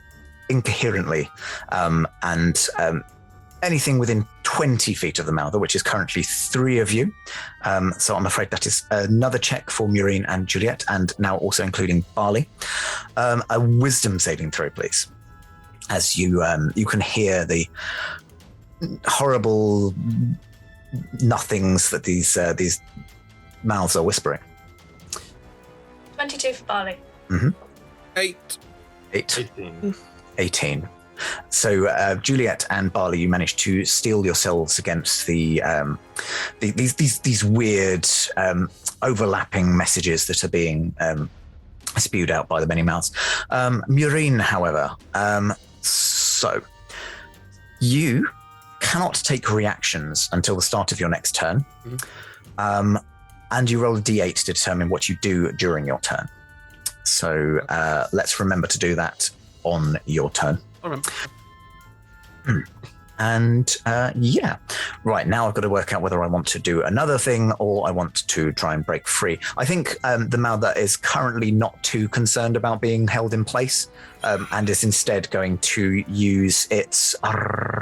incoherently, and anything within 20 feet of the Mouther, which is currently 3 of you. So I'm afraid that is another check for Meereen and Juliet, and now also including Barley. A wisdom saving throw, please. As you can hear the horrible nothings that these mouths are whispering. 22 for Barley. 8. 18. So Juliet and Barley, you managed to steel yourselves against these weird overlapping messages that are being spewed out by the many mouths. Meereen, however, so you cannot take reactions until the start of your next turn, and you roll a d8 to determine what you do during your turn. So let's remember to do that on your turn. All right. And right now I've got to work out whether I want to do another thing or I want to try and break free. I think the Mouther is currently not too concerned about being held in place, and is instead going to use its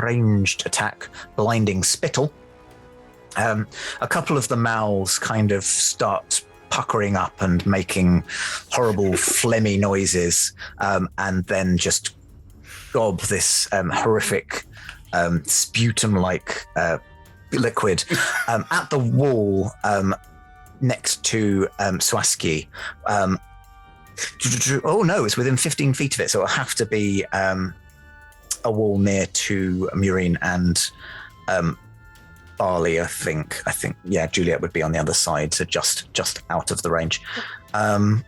ranged attack, Blinding Spittle. A couple of the mouths kind of start puckering up and making horrible phlegmy noises, and then just gob this horrific sputum-like liquid at the wall next to Swaski. Oh no, it's within 15 feet of it, so it'll have to be a wall near to Meereen and Barley, I think. Yeah, Juliet would be on the other side, so just out of the range. Oh,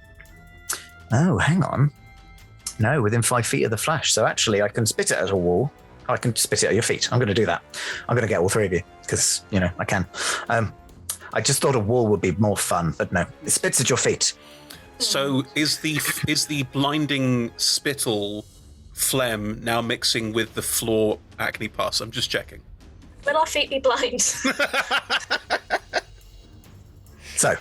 hang on. No, within 5 feet of the flash. So actually, I can spit it at a wall. I can spit it at your feet. I'm going to do that. I'm going to get all 3 of you because, I can. I just thought a wall would be more fun, but no. It spits at your feet. So is the blinding spittle phlegm now mixing with the floor acne pus? I'm just checking. Will our feet be blind? So,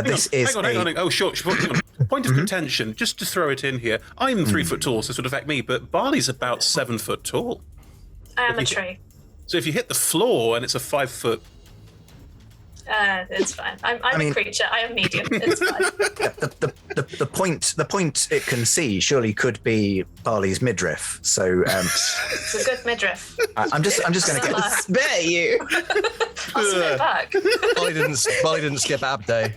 this is Hang on. Oh, sure. Hang on. Point of contention, just to throw it in here. I'm 3 foot tall, so this would affect me, but Barley's about 7 foot tall. I am a If you- tree. So if you hit the floor and it's a 5 foot, It's fine. I'm I mean- a creature. I am medium. It's fine. The point it can see surely could be Barley's midriff. So It's a good midriff. I'm just going to get. Spare you. I'll submit back. Barley didn't skip ab day.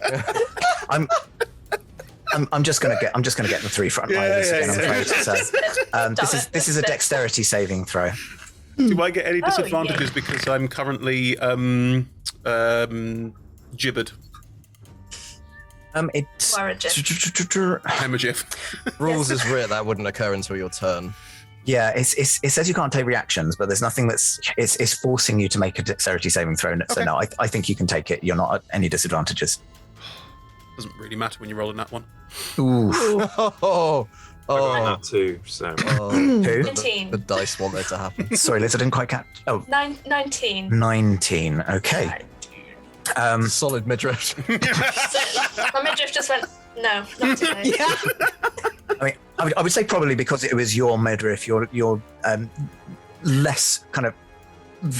I'm just going to get the 3 front liners again. I'm afraid. So, this is a dexterity saving throw. do I get any Oh, disadvantages because I'm currently gibbered? It's You are a gif. I'm a gif. Rules is writ that wouldn't occur until your turn. yeah. It says you can't take reactions, but there's nothing it's forcing you to make a dexterity saving throw. So Okay. no, I think you can take it. You're not at any disadvantages. Doesn't really matter when you're rolling that one. Ooh. I got Oh, that too, so. Who? 19. the dice want it to happen. Sorry, Liz, I didn't quite catch. Oh, 19. 19. Okay. Solid midriff. So my midriff just went, no, not today. I mean, I would say probably because it was your midriff, you're less kind of,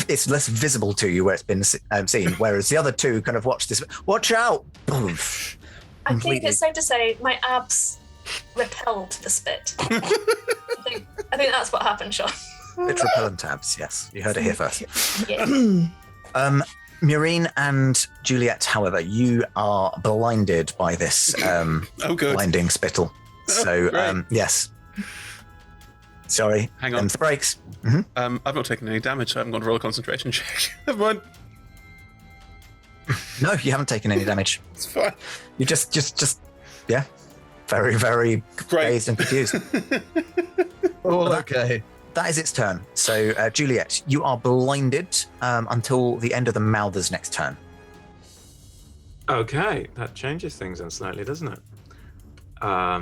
it's less visible to you where it's been seen, whereas the other two kind of watch this. Watch out! Poof. I think Completely. it's safe to say my abs repelled the spit. I think that's what happened, Sean. Bit repellent tabs. Yes, you heard it here first. Yeah. Murine and Juliet, however, you are blinded by this Oh, good. blinding spittle. So great. yes. Sorry. Hang on. The brakes. I've not taken any damage, so I haven't got to roll a concentration check. Never mind. No, you haven't taken any damage. It's fine. You just yeah. Very, very Great. dazed and confused. All okay. That is its turn. So, Juliet, you are blinded until the end of the Mouther's next turn. Okay, that changes things then slightly, doesn't it? I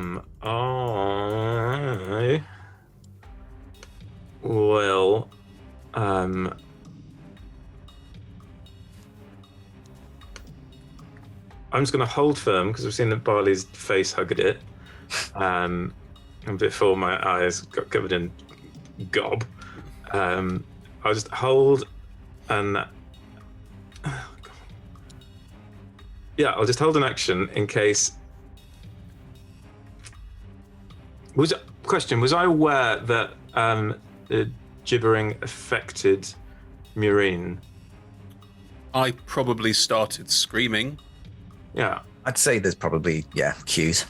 will I'm just going to hold firm because I've seen that Barley's face hugged it, and before my eyes got covered in gob, I'll just hold and yeah, I'll just hold an action in case. Was I aware that the gibbering affected Murine? I probably started screaming. Yeah, I'd say there's probably, cues.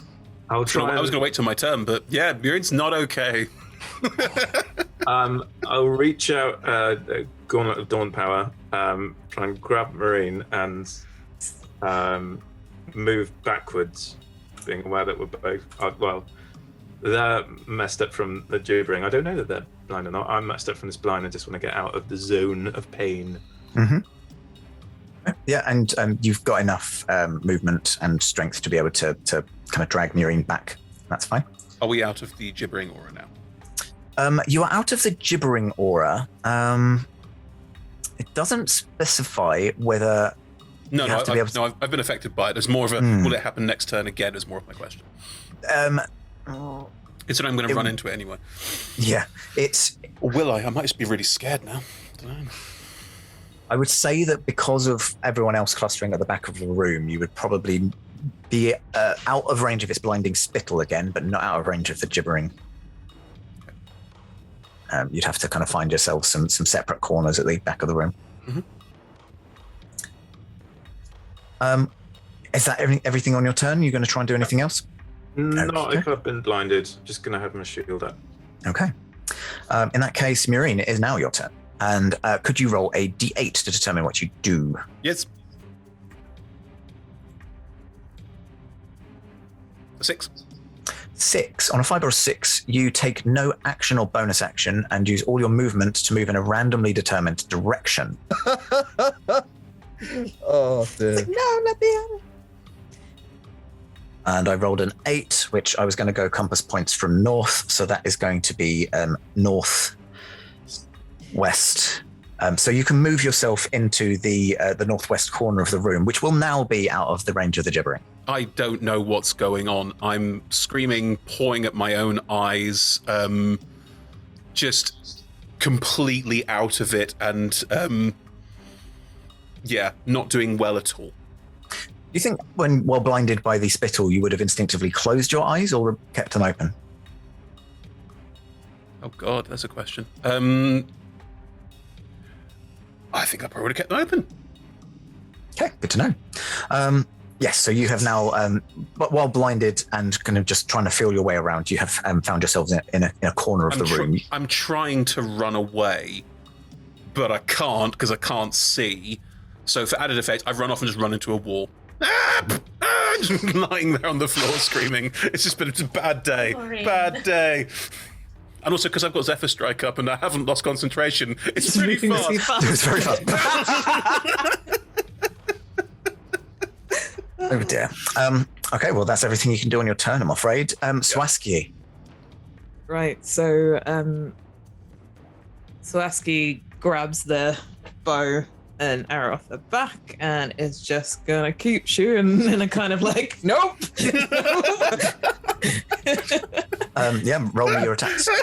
I'll try. I was going to wait till my turn, but yeah, Murine's not okay. I'll reach out, Gauntlet of Dawn Power, try and grab Marine and move backwards, being aware that we're both, they're messed up from the gibbering. I don't know that they're blind or not. I'm messed up from this blind and just want to get out of the zone of pain. Mm-hmm. Yeah, and you've got enough movement and strength to be able to kind of drag Murine back. That's fine. Are we out of the gibbering aura now? You are out of the gibbering aura. It doesn't specify whether No, You have to be able to- I've been affected by it. There's more of a, will it happen next turn again is more of my question. It's that I'm going to run into it anyway. Yeah, it's. Or will I? I might just be really scared now. I don't know. I would say that because of everyone else clustering at the back of the room, you would probably be out of range of its blinding spittle again, but not out of range of the gibbering. You'd have to kind of find yourself some separate corners at the back of the room. Mm-hmm. Is that everything on your turn? You're going to try and do anything else? Not Okay. if I've been blinded. Just going to have my shield up. Okay. In that case, Murine, it is now your turn. And could you roll a d8 to determine what you do? Yes. 6. 6. On a 5 or a 6, you take no action or bonus action and use all your movement to move in a randomly determined direction. Oh dear. No, let me have it. And I rolled an 8, which I was going to go compass points from north. So that is going to be north west. So you can move yourself into the northwest corner of the room, which will now be out of the range of the gibbering. I don't know what's going on. I'm screaming, pawing at my own eyes, just completely out of it and not doing well at all. Do you think while blinded by the spittle, you would have instinctively closed your eyes or kept them open? Oh God, that's a question. I think I probably would have kept them open. Okay, good to know. Yes, so you have now, but while blinded and kind of just trying to feel your way around, you have found yourselves in a corner of the room. I'm trying to run away, but I can't because I can't see. So for added effect, I've run off and just run into a wall. Just lying there on the floor screaming. It's just been a bad day. Sorry. Bad day. And also because I've got Zephyr Strike up and I haven't lost concentration. It's really fast. It's very fast. Oh dear. Okay, well that's everything you can do on your turn, I'm afraid. Swaski. Right, so Swaski grabs the bow and arrow off the back and is just gonna keep shooting in a kind of like, nope. Yeah, roll me your attacks. Okay.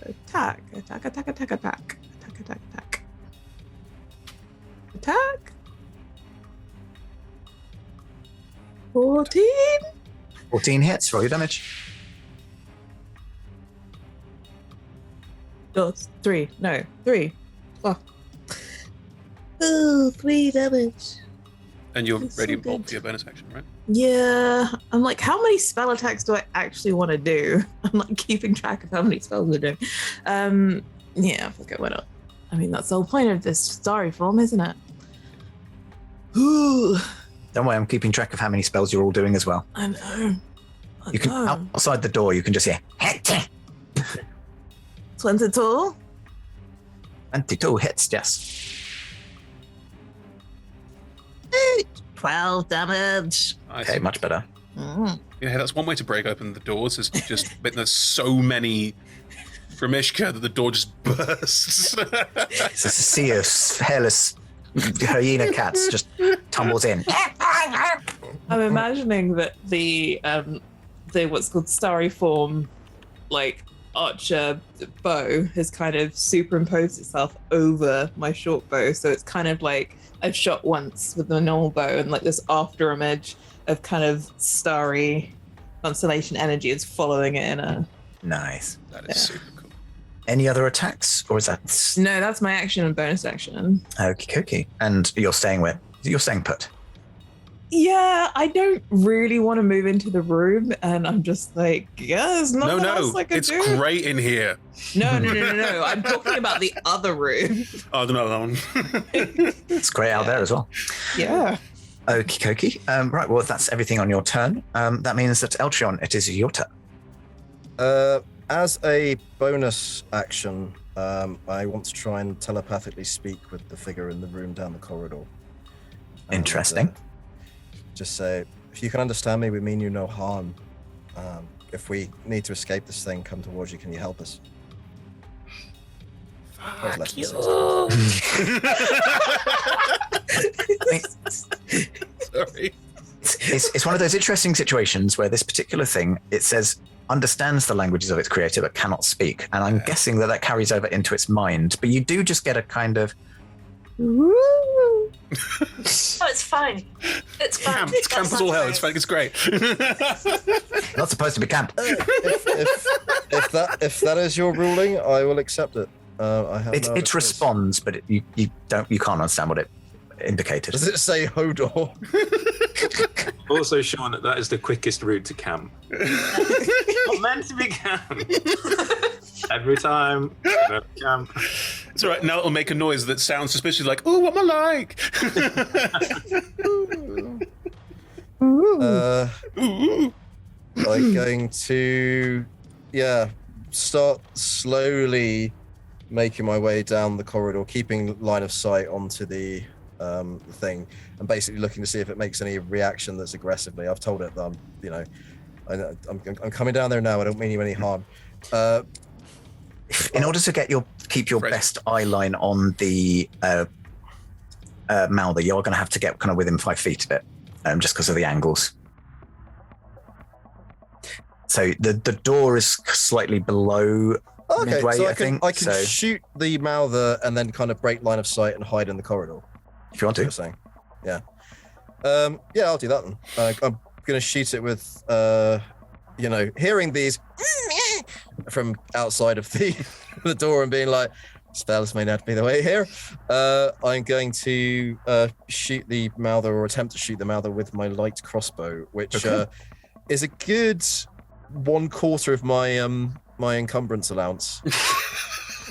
Attack. Attack. 14. 14 hits, roll your damage. Oh, 3. No, 3. Oh. Ooh, 3 damage. And you're That's Radiant so Bolt good. for your bonus action, right? Yeah, I'm like, how many spell attacks do I actually want to do? I'm like keeping track of how many spells we're doing. Yeah, fuck it, why not? I mean, that's the whole point of this starry form, isn't it? Ooh, Don't worry, I'm keeping track of how many spells you're all doing as well. I know. You can outside the door, you can just hear 22. 22 hits, yes. 12 damage. Nice. Okay, much better. Yeah, that's one way to break open the doors, is just there's so many from Ishka that the door just bursts. It's a sea of hairless hyena cats just tumbles in. I'm imagining that the what's called starry form, like archer bow, has kind of superimposed itself over my short bow, so it's kind of like I've shot once with the normal bow, and like this after image of kind of starry constellation energy is following it in a. Nice. That is super cool. Any other attacks, or is that No, that's my action and bonus action. okie dokie? And you're staying put. Yeah, I don't really want to move into the room, and I'm just like, yeah, there's nothing else I can it's do. great in here. No. I'm talking about the other room. Oh, no, that one. It's great out there as well. Yeah. Okie dokie. Right, well, if that's everything on your turn, that means that Eltrion, it is your turn. As a bonus action, I want to try and telepathically speak with the figure in the room down the corridor. And, Interesting. Just say, if you can understand me, we mean you no harm. If we need to escape this thing, come towards you. Can you help us? Fuck you. Sorry. It's one of those interesting situations where this particular thing, it says, understands the languages of its creator but cannot speak. And I'm guessing that carries over into its mind. But you do just get a kind of... Oh, it's fine. It's fine. Camp. It's camp as all hell. It's fine. It's great. Not supposed to be camp. If that is your ruling, I will accept it. I have no other It choice. responds, but you can't understand what it indicated. Does it say Hodor? Also, Sean, that is the quickest route to camp. Not meant to be camp. Every time. Camp. It's all right. Now it'll make a noise that sounds suspiciously like, "Ooh, what am I like?" I'm going to, start slowly making my way down the corridor, keeping line of sight onto the thing, and basically looking to see if it makes any reaction that's aggressively. I've told it that I'm coming down there now. I don't mean you any harm. In order to keep your best eye line on the Mouther, you're going to have to get kind of within 5 feet of it, just because of the angles. So the door is slightly below Okay, midway, so I think. I can So shoot the Mouther and then kind of break line of sight and hide in the corridor. if you want You're to. saying, yeah, yeah, I'll do that then. I'm gonna shoot it with, hearing these from outside of the door and being like, spells may not be the way here. I'm going to shoot the Mouther or attempt to shoot the Mouther with my light crossbow, which is a good 1/4 of my encumbrance allowance.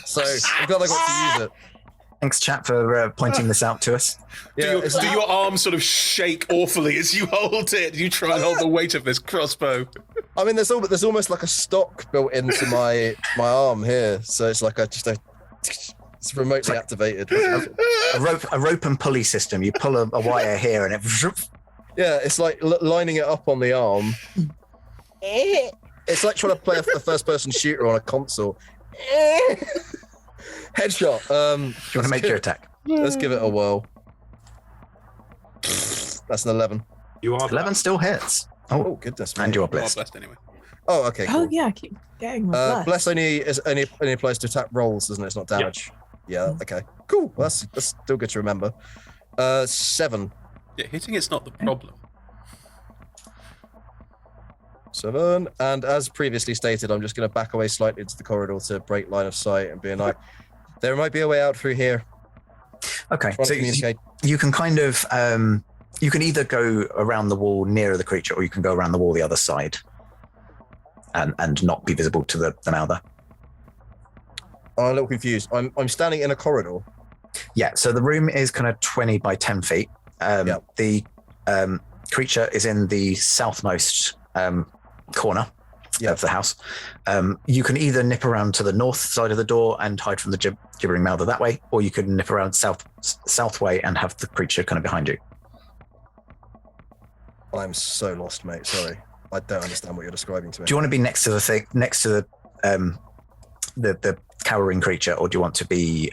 So I'm glad I got to use it. Thanks, chat, for pointing this out to us. Yeah, Do your arms sort of shake awfully as you hold it? You try and hold the weight of this crossbow. I mean, there's almost like a stock built into my arm here, so it's like it's remotely activated. A rope and pulley system. You pull a wire here and it. Yeah, it's like lining it up on the arm. It's like trying to play a first-person shooter on a console. Headshot. Do you want to make your attack? Let's give it a whirl. That's an 11. You are 11 still hits. Oh goodness, man. And you are You are blessed. blessed anyway. Oh, okay. Cool. Oh yeah, I keep getting my Bless only applies to attack rolls, doesn't it? It's not damage. Yeah. Okay. Cool. Well, that's still good to remember. 7. Yeah, hitting it's not the problem. 7. And as previously stated, I'm just going to back away slightly into the corridor to break line of sight and being like, there might be a way out through here. Okay, Trying so to communicate. you can kind of you can either go around the wall nearer the creature, or you can go around the wall the other side, and not be visible to the Mouther. I'm a little confused. I'm standing in a corridor. Yeah, so the room is kind of 20 by 10 feet. The creature is in the southmost corner of the house. You can either nip around to the north side of the door and hide from the gibbering Mouther that way, or you can nip around south way and have the creature kind of behind you. I'm so lost, mate. Sorry. I don't understand what you're describing to me. Do you want to be next to the thing, next to the cowering creature, or do you want to be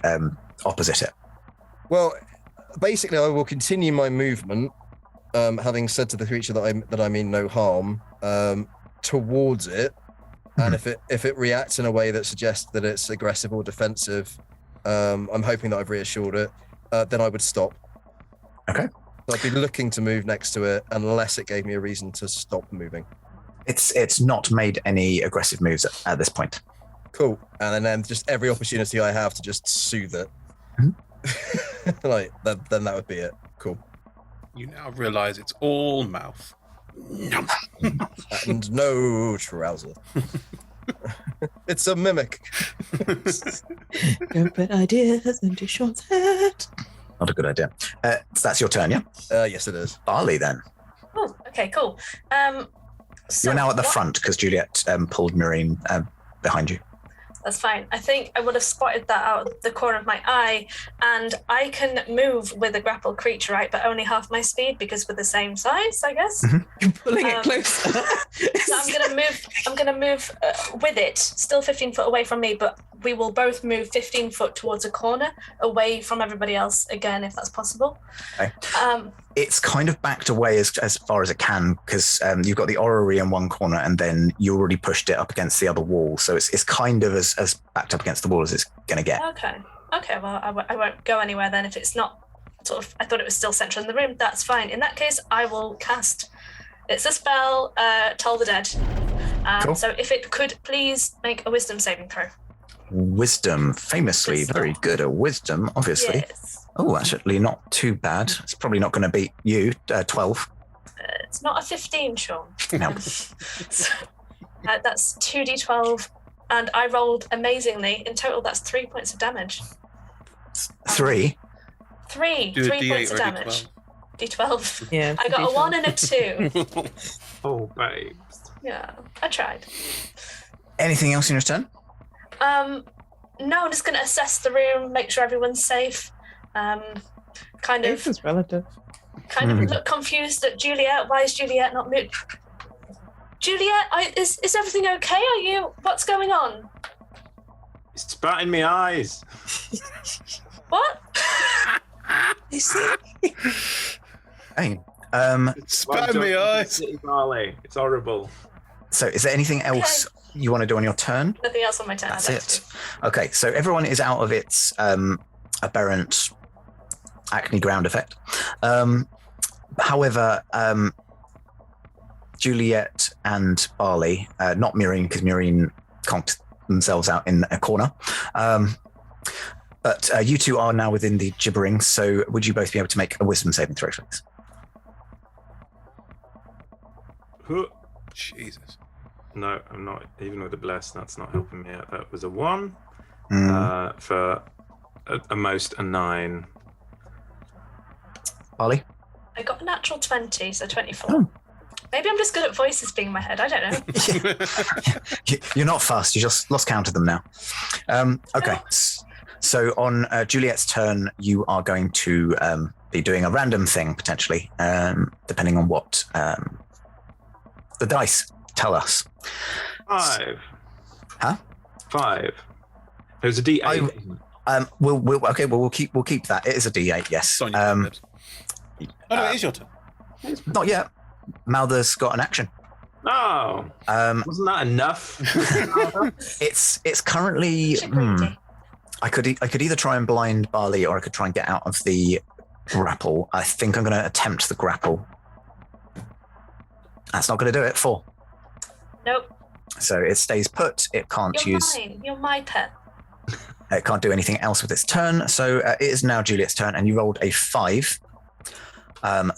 opposite it? Well, basically, I will continue my movement, having said to the creature that I mean no harm, towards it, and if it reacts in a way that suggests that it's aggressive or defensive, I'm hoping that I've reassured it. Then I would stop. Okay. So I'd be looking to move next to it unless it gave me a reason to stop moving. It's not made any aggressive moves at this point. Cool. And then just every opportunity I have to just soothe it. Like then that would be it. Cool. You now realise it's all mouth. Nom. And no trouser. It's a mimic. Don't put ideas into Sean's head. Not a good idea. So that's your turn, yeah? Yes, it is. Barley, then. Oh, okay, cool. So You're now at the what- front because Juliet pulled Marine behind you. That's fine. I think I would have spotted that out of the corner of my eye, and I can move with a grappled creature, right? But only half my speed because we're the same size, I guess. You're pulling it Um, closer. So I'm gonna move with it, still 15 foot away from me, but we will both move 15 foot towards a corner, away from everybody else again, if that's possible. Okay. Um, It's kind of backed away as far as it can because you've got the orrery in one corner and then you already pushed it up against the other wall. So it's kind of as backed up against the wall as it's going to get. okay. Well, I won't go anywhere then if it's not sort of. I thought it was still central in the room. That's fine. In that case, I will cast. It's a spell. Toll the Dead. Cool. So if it could please make a Wisdom saving throw. Wisdom, famously very good at wisdom, obviously. Yes. Oh, actually not too bad. It's probably not going to beat you, 12. It's not a 15, Sean. No. So, that's 2d12, and I rolled amazingly. In total, that's 3 points of damage. 3. Three Do a D8 points or of a damage. D12. Yeah. I got a 1 and a 2. Oh, babes. Yeah, I tried. Anything else in your turn? No, I'm just going to assess the room, make sure everyone's safe. Kind This of is relative. look confused at Juliet. Why is Juliet not moved? Juliet, is everything okay? Are you? What's going on? It's spat in my eyes. What? You see? Hey, Spat in my eyes. City Barley. It's horrible. So is there anything else you want to do on your turn? Nothing else on my turn. That's it. Okay, so everyone is out of its aberrant acne ground effect. However, Juliet and Barley, not Murine, because Murine conked themselves out in a corner. But you two are now within the gibbering, so would you both be able to make a wisdom saving throw, please? Jesus. No, I'm not. Even with the bless, that's not helping me out. That was a 1 for a most a 9. Barley? I got a natural 20, so 24. Oh. Maybe I'm just good at voices being in my head. I don't know. You're not fast. You just lost count of them now. Okay. So on Juliet's turn, you are going to be doing a random thing, potentially, depending on what the dice tell us. 5. Huh? 5. It was a D8. We'll keep that. It is a D8, yes. It's on your turn, no, it is your turn. Not yet. Malther's got an action. Oh, wasn't that enough? It's currently. I could either try and blind Barley, or I could try and get out of the grapple. I think I'm going to attempt the grapple. That's not going to do it. 4. Nope. So it stays put. It can't You're use. mine. You're my pet. It can't do anything else with its turn. So it is now Juliet's turn, and you rolled a 5.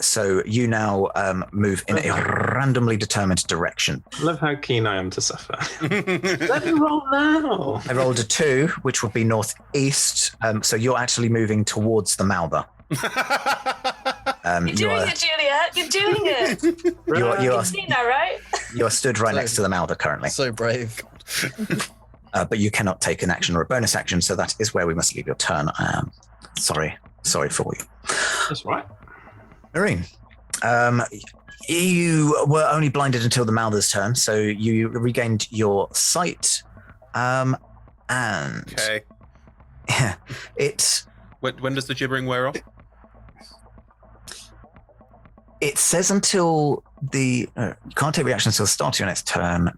So you now move in a randomly determined direction. I love how keen I am to suffer. Let me roll now. I rolled a 2, which would be northeast. So you're actually moving towards the Malther. You're doing it, Juliet. You're doing it. You are See now, right? you are stood right next to the Malther currently. So brave. But you cannot take an action or a bonus action, so that is where we must leave your turn. Sorry for you. That's right. Marine, you were only blinded until the Malther's turn, so you regained your sight. And Okay. it When does the gibbering wear off? it says until the you can't take reaction until the start of your next turn.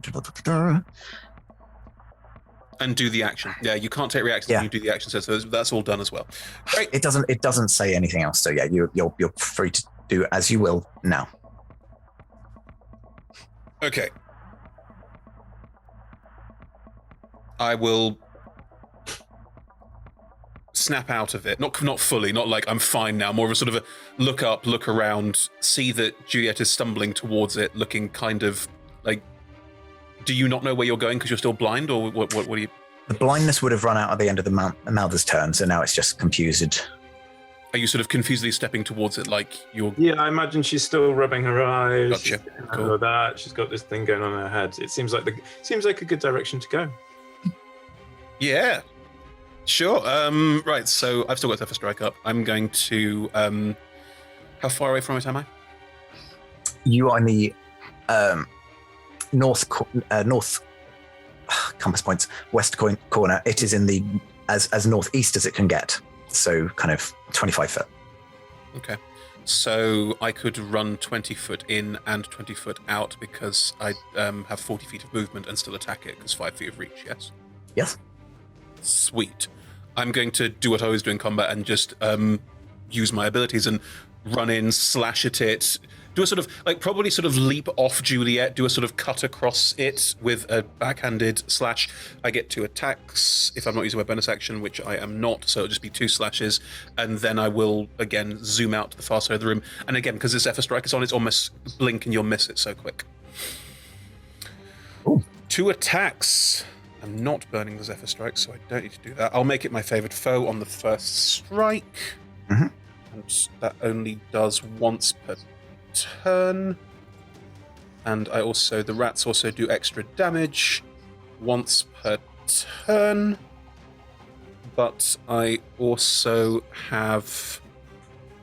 And do the action. Yeah, you can't take reactions when you do the action, so that's all done as well. Great. It doesn't say anything else. So yeah, you're free to do as you will now. Okay. I will snap out of it. Not fully, not like I'm fine now, more of a sort of a look up, look around, see that Juliet is stumbling towards it, looking kind of like, do you not know where you're going because you're still blind, or what do you... The blindness would have run out at the end of the Malther's turn, so now it's just confused. Are you sort of confusedly stepping towards it like you're... Yeah, I imagine she's still rubbing her eyes. Gotcha. Cool. That. She's got this thing going on in her head. It seems like a good direction to go. Yeah. Sure. Right, so I've still got Zephyr Strike up. I'm going to... how far away from it am I? You are in the north compass points west corner. It is in the as northeast as it can get, so kind of 25 foot. Okay, so I could run 20 foot in and 20 foot out because I have 40 feet of movement and still attack it because 5 feet of reach. Yes. Sweet. I'm going to do what I always do in combat and just use my abilities and run in, slash at it, do a sort of, like, probably sort of leap off Juliet, do a sort of cut across it with a backhanded slash. I get 2 attacks if I'm not using my bonus action, which I am not, so it'll just be 2 slashes, and then I will, again, zoom out to the far side of the room. And again, because the Zephyr Strike is on, it's almost blink and you'll miss it so quick. Ooh. 2 attacks. I'm not burning the Zephyr Strike, so I don't need to do that. I'll make it my favored foe on the first strike. Mm-hmm. And that only does once per turn. And the rats also do extra damage once per turn. But I also have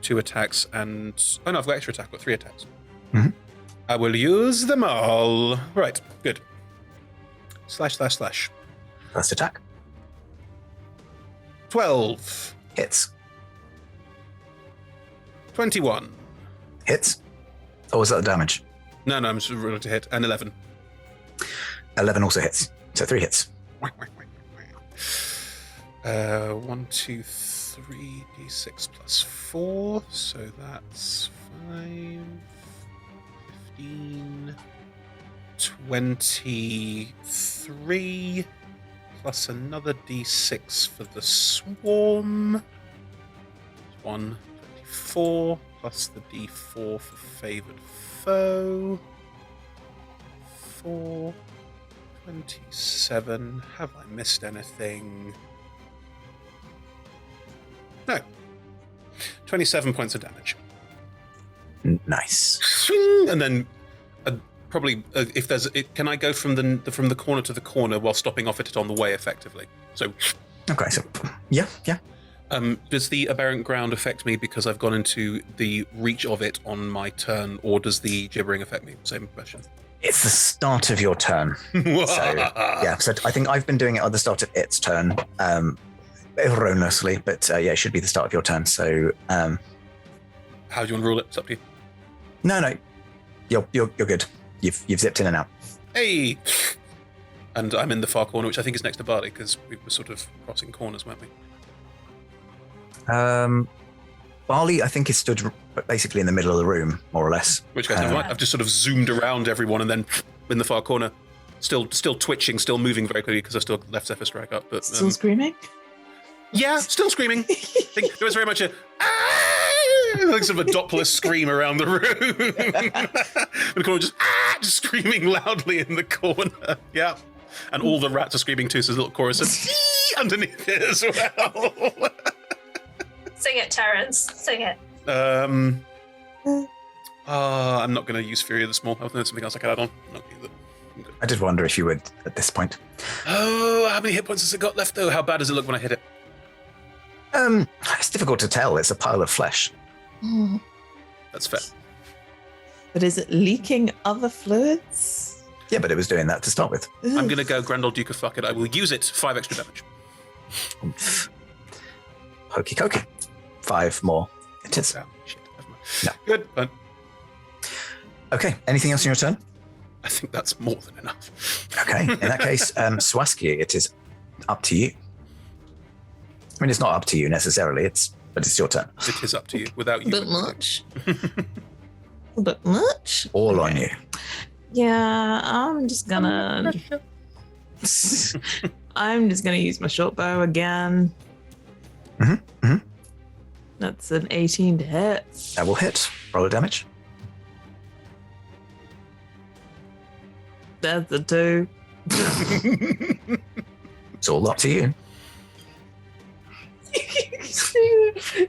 2 attacks and... Oh no, I've got extra attack, I've got 3 attacks. Mm-hmm. I will use them all. Right, good. Slash. First attack 12. hits. 21. Hits. Or was that the damage? No, I'm just rolling to hit. And 11. 11 also hits. So 3 hits. 1, 2, 3, d6 plus 4. So that's 5, 15, 23, plus another d6 for the swarm. 1, 24, plus the d4 for favored foe. 4, 27. Have I missed anything? No. 27 points of damage. Nice. And then probably if there's can I go from the corner to the corner while stopping off at it on the way effectively? So Okay, so yeah. does the aberrant ground affect me because I've gone into the reach of it on my turn, or does the gibbering affect me? Same question. It's the start of your turn. So I think I've been doing it at the start of its turn, erroneously, but it should be the start of your turn. So how do you want to rule it? It's up to you. no, you're good. You've zipped in and out. Hey, and I'm in the far corner, which I think is next to Barley because we were sort of crossing corners, weren't we? Barley, I think, is stood basically in the middle of the room, more or less. Which case, never mind. I've just sort of zoomed around everyone and then in the far corner, still twitching, still moving very quickly because I still left Zephyr Strike up. But Still screaming? yeah, still screaming. I think there was very much a like sort of a Doppler scream around the room. The corner just screaming loudly in the corner. Yeah, and all the rats are screaming too. So there's a little chorus of underneath it as well. Sing it, Terrence. Sing it. I'm not going to use Fury of the Small. I think there's something else I can add on. I'm not gonna use it. I did wonder if you would at this point. Oh, how many hit points has it got left though? How bad does it look when I hit it? It's difficult to tell. It's a pile of flesh. That's fair. But is it leaking other fluids? Yeah, but it was doing that to start with. I'm going to go Grand Old Duke of Fuck It. I will use it. 5 extra damage. Hokey cokey. 5 more. It is. Oh, shit. Never mind. No. Good. Fine. Okay, anything else in your turn? I think that's more than enough. Okay, in that case, Swaski, it is up to you. I mean, it's not up to you necessarily, but it's your turn. It is up to you. Without you. A bit much. A bit much? All on you. Yeah, I'm just gonna use my short bow again. That's an 18 to hit. That will hit. Roll a damage. That's a 2. It's all up to you.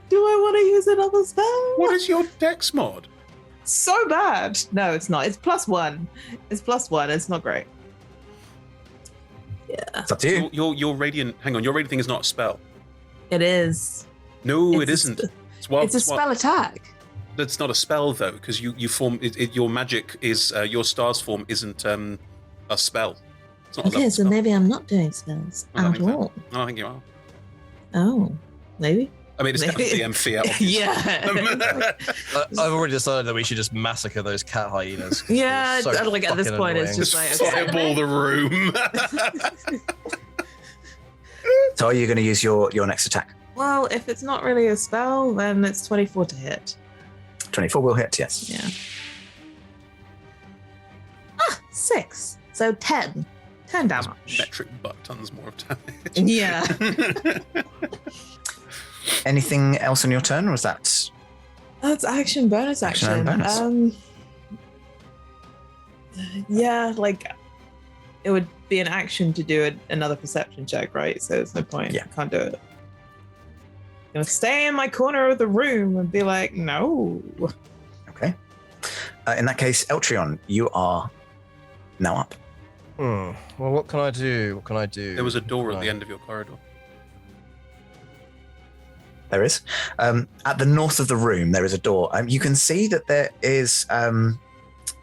Do I want to use another spell? What is your dex mod? So bad. No, it's not. It's +1. It's +1. It's not great. Yeah. It's up to you. Your radiant. Hang on. Your radiant thing is not a spell. It is. No, It's it a isn't. It's a spell attack. That's not a spell though, because you form your magic is your stars form isn't a spell. It's not a Okay, level so spell. maybe I'm not doing spells I don't at think so. all. No, I think you are. Oh, maybe. I mean, it's kind of Maybe. DM fear. Obviously. Yeah. I've already decided that we should just massacre those cat hyenas. Yeah, They're so like at this fucking point, it's annoying. just like, Just okay. fireball the room. So are you going to use your next attack? Well, if it's not really a spell, then it's 24 to hit. 24 will hit, yes. Yeah. 6. So 10. 10 damage. Metric butt tons more of damage. Yeah. Anything else on your turn, or was that... That's action, bonus action. Action and bonus. Yeah, like it would be an action to do another perception check, right? So there's no point. Yeah. I can't do it. I'm gonna stay in my corner of the room and be like, no. Okay. In that case, Eltrion, you are now up. Well, what can I do? What can I do? There was a door at Right. the end of your corridor. There is. At the north of the room, there is a door. You can see that there is a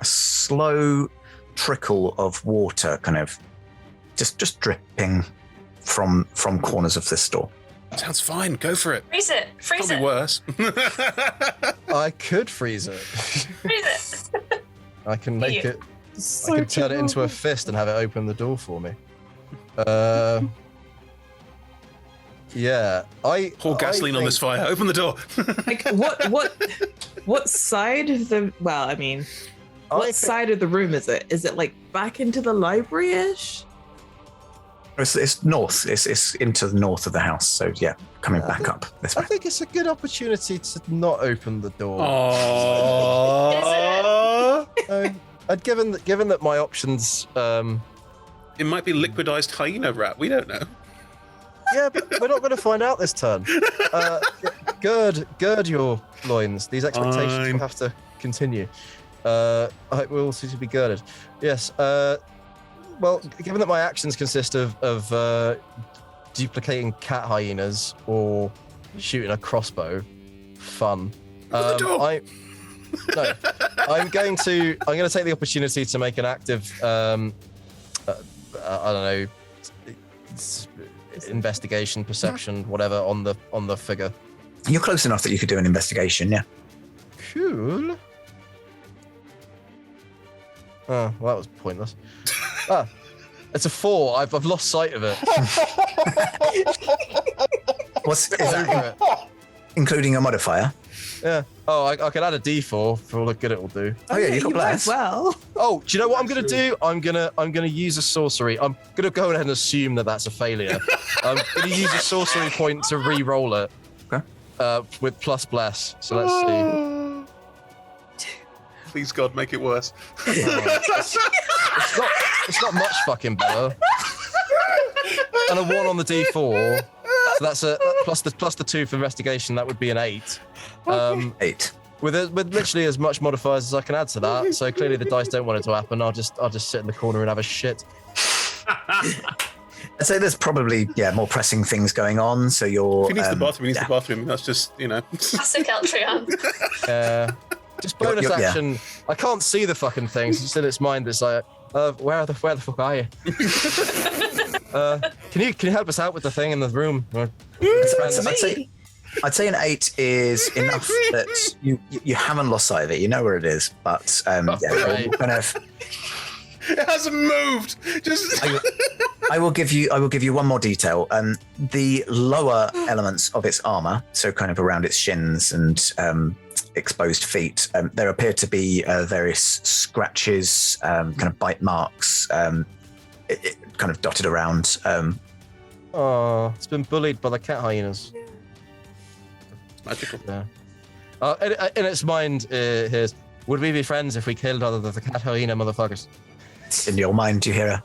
slow trickle of water kind of just dripping from corners of this door. Sounds fine. Go for it. Freeze it. Freeze Probably it. worse. I could freeze it. Freeze it. I can make You. it So I could turn it into a terrible. fist and have it open the door for me. Yeah, Pour gasoline on this fire. Open the door. Like what side of the? Well, I mean, what side of the room is it? Is it like back into the library-ish? It's north. It's into the north of the house. So yeah, coming back up this I way. think it's a good opportunity to not open the door. Aww. And given that my options, It might be liquidized hyena rat. We don't know. yeah, but we're not going to find out this turn. Gird your loins. These expectations Fine. will have to continue. I will seem to be girded. Yes. Well, given that my actions consist of duplicating cat hyenas or shooting a crossbow, fun. the door. I'm going to take the opportunity to make an active, I don't know, investigation, perception, whatever on the figure. You're close enough that you could do an investigation. Yeah. Cool. Oh, well, that was pointless. It's a 4. I've lost sight of it. Is that including a modifier? Yeah. Oh, I could add a D4 for all the good it will do. Oh yeah, you've got you might as bless. well. Oh, do you know what I'm gonna do? I'm gonna use a sorcery. I'm gonna go ahead and assume that that's a failure. I'm gonna use a sorcery point to re-roll it. Okay. With plus bless. So let's see. Please God, make it worse. It's not much fucking better. And a 1 on the D4. So that's a plus the 2 for investigation. That would be an 8. 8. With literally as much modifiers as I can add to that. So clearly the dice don't want it to happen. I'll just sit in the corner and have a shit. I'd say there's probably more pressing things going on. So you're. If he needs the bathroom, he needs the bathroom. That's just, Classic Eltrion. Just bonus You're- yeah. action. I can't see the fucking things. It's in its mind. It's like, where the fuck are you? Can you help us out with the thing in the room? I'd say an 8 is enough that you haven't lost sight of it. You know where it is, but Right. kind of. it hasn't moved. Just I will give you one more detail. The lower elements of its armor, so kind of around its shins and exposed feet, there appear to be various scratches, kind of bite marks, it kind of dotted around. Oh, it's been bullied by the cat hyenas. magical. Yeah. In its mind, here's, would we be friends if we killed other than the cat hyena motherfuckers? In your mind, you hear a.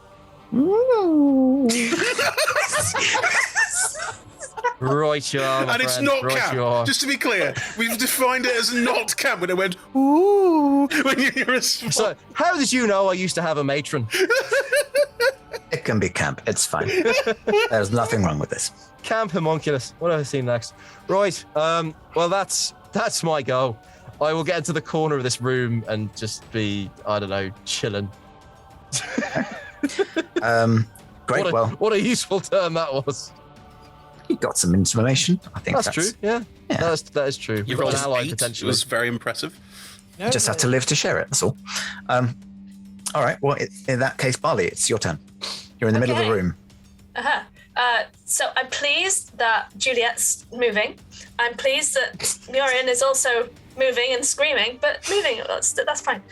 Right, you are, my And it's friend. not Right, camp. you are. Just to be clear, we've defined it as not camp when it went ooh when you hear a small. So, how did you know I used to have a matron? It can be camp. It's fine. There's nothing wrong with this. Camp homunculus. What have I seen next? Right. Well, that's my go. I will get into the corner of this room and just be, I don't know, chilling. Great. What a useful term that was. You got some information. I think That's true. Yeah. Yeah. That is true. You We've got rolled an ally an 8. It potentially. was very impressive. You just have to live to share it. That's all. All right. Well, in that case, Barley, it's your turn. You're in the middle of the Okay. room. So I'm pleased that Juliet's moving. I'm pleased that Muriel is also moving and screaming, but moving, that's fine.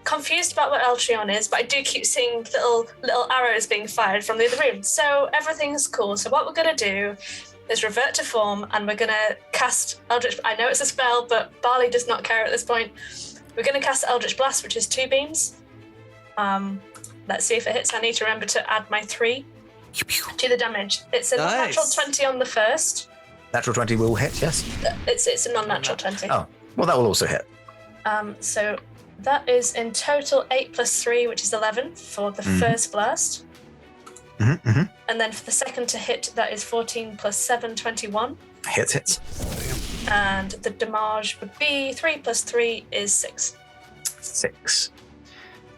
Confused about what Eltrion is, but I do keep seeing little arrows being fired from the other room. So everything's cool. So what we're going to do is revert to form, and we're going to cast Eldritch. I know it's a spell, but Barley does not care at this point. We're going to cast Eldritch Blast, which is 2 beams. Let's see if it hits. I need to remember to add my 3 to the damage. It's a Nice. natural 20 on the first. Natural 20 will hit. Yes. It's a non-natural 20. Oh, well, that will also hit. So that is in total 8 plus 3, which is 11 for the first blast. Mm-hmm. And then for the second to hit, that is 14 plus 7, 21. Hits. And the damage would be 3 plus 3 is 6. 6.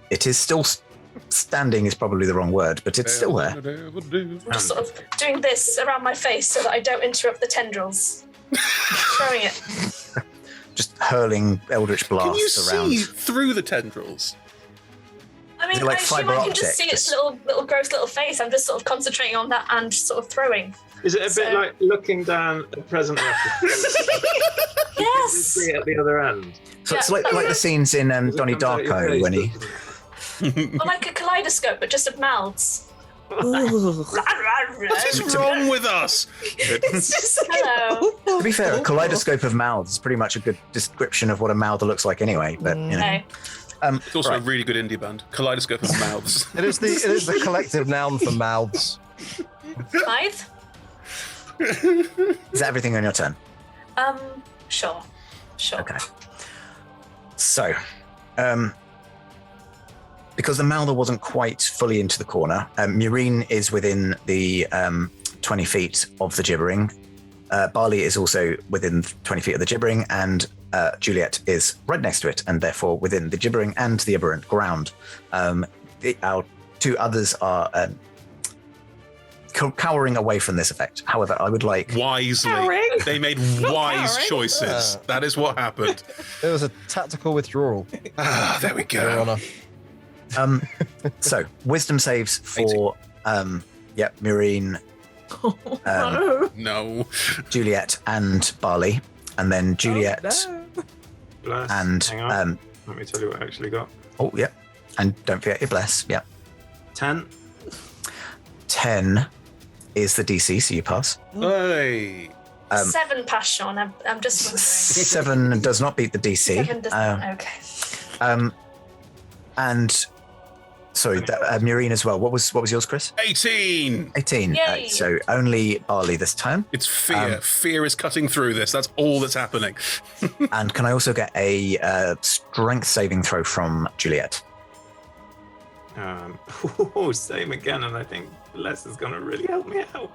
It is still standing. Is probably the wrong word, but it's still there. I'm just sort of doing this around my face so that I don't interrupt the tendrils. Throwing it. Just hurling eldritch Can you blasts around. see through the tendrils? I mean, it like I assume fiber I can just see optic? its little gross little face. I'm just sort of concentrating on that and sort of throwing. Is it a So- bit like looking down at present reference? Yes. See it at the other end. So it's Yeah. like the scenes in Does it Donnie come out your Darko face, when he. doesn't it? Or like a kaleidoscope, but just of mouths. Ooh. What is wrong with us? It's just like, Hello. To be fair, a kaleidoscope of mouths is pretty much a good description of what a mouth looks like anyway. But you know, Okay. It's also right. a really good indie band. Kaleidoscope of Mouths. It is the collective noun for mouths. 5? Is that everything on your turn? Sure. Okay. So, because the Mouther wasn't quite fully into the corner, Murine is within the 20 feet of the gibbering. Barley is also within 20 feet of the gibbering, and Juliet is right next to it, and therefore within the gibbering and the aberrant ground. Our two others are cowering away from this effect. However, I would like... Wisely. Cowering? They made Not wise cowering. choices. That is what happened. It was a tactical withdrawal, Ah, there we Your go. Honor. So, wisdom saves for... Murine, no. No. Juliet, and Barley. And then Juliet Oh, no. Bless. and... Hang on. Let me tell you what I actually got. And don't forget your bless. 10. 10 is the DC, so you pass. Hey. 7 past Sean. I'm just wondering. 7 does not beat the DC. 7 doesn't. Okay. And sorry, Murine as well. What was yours, Chris? 18. 18. Yay. So only Barley this time. It's fear. Fear is cutting through this. That's all that's happening. And can I also get a strength saving throw from Juliet? Same again, and I think Bless is going to really help me out.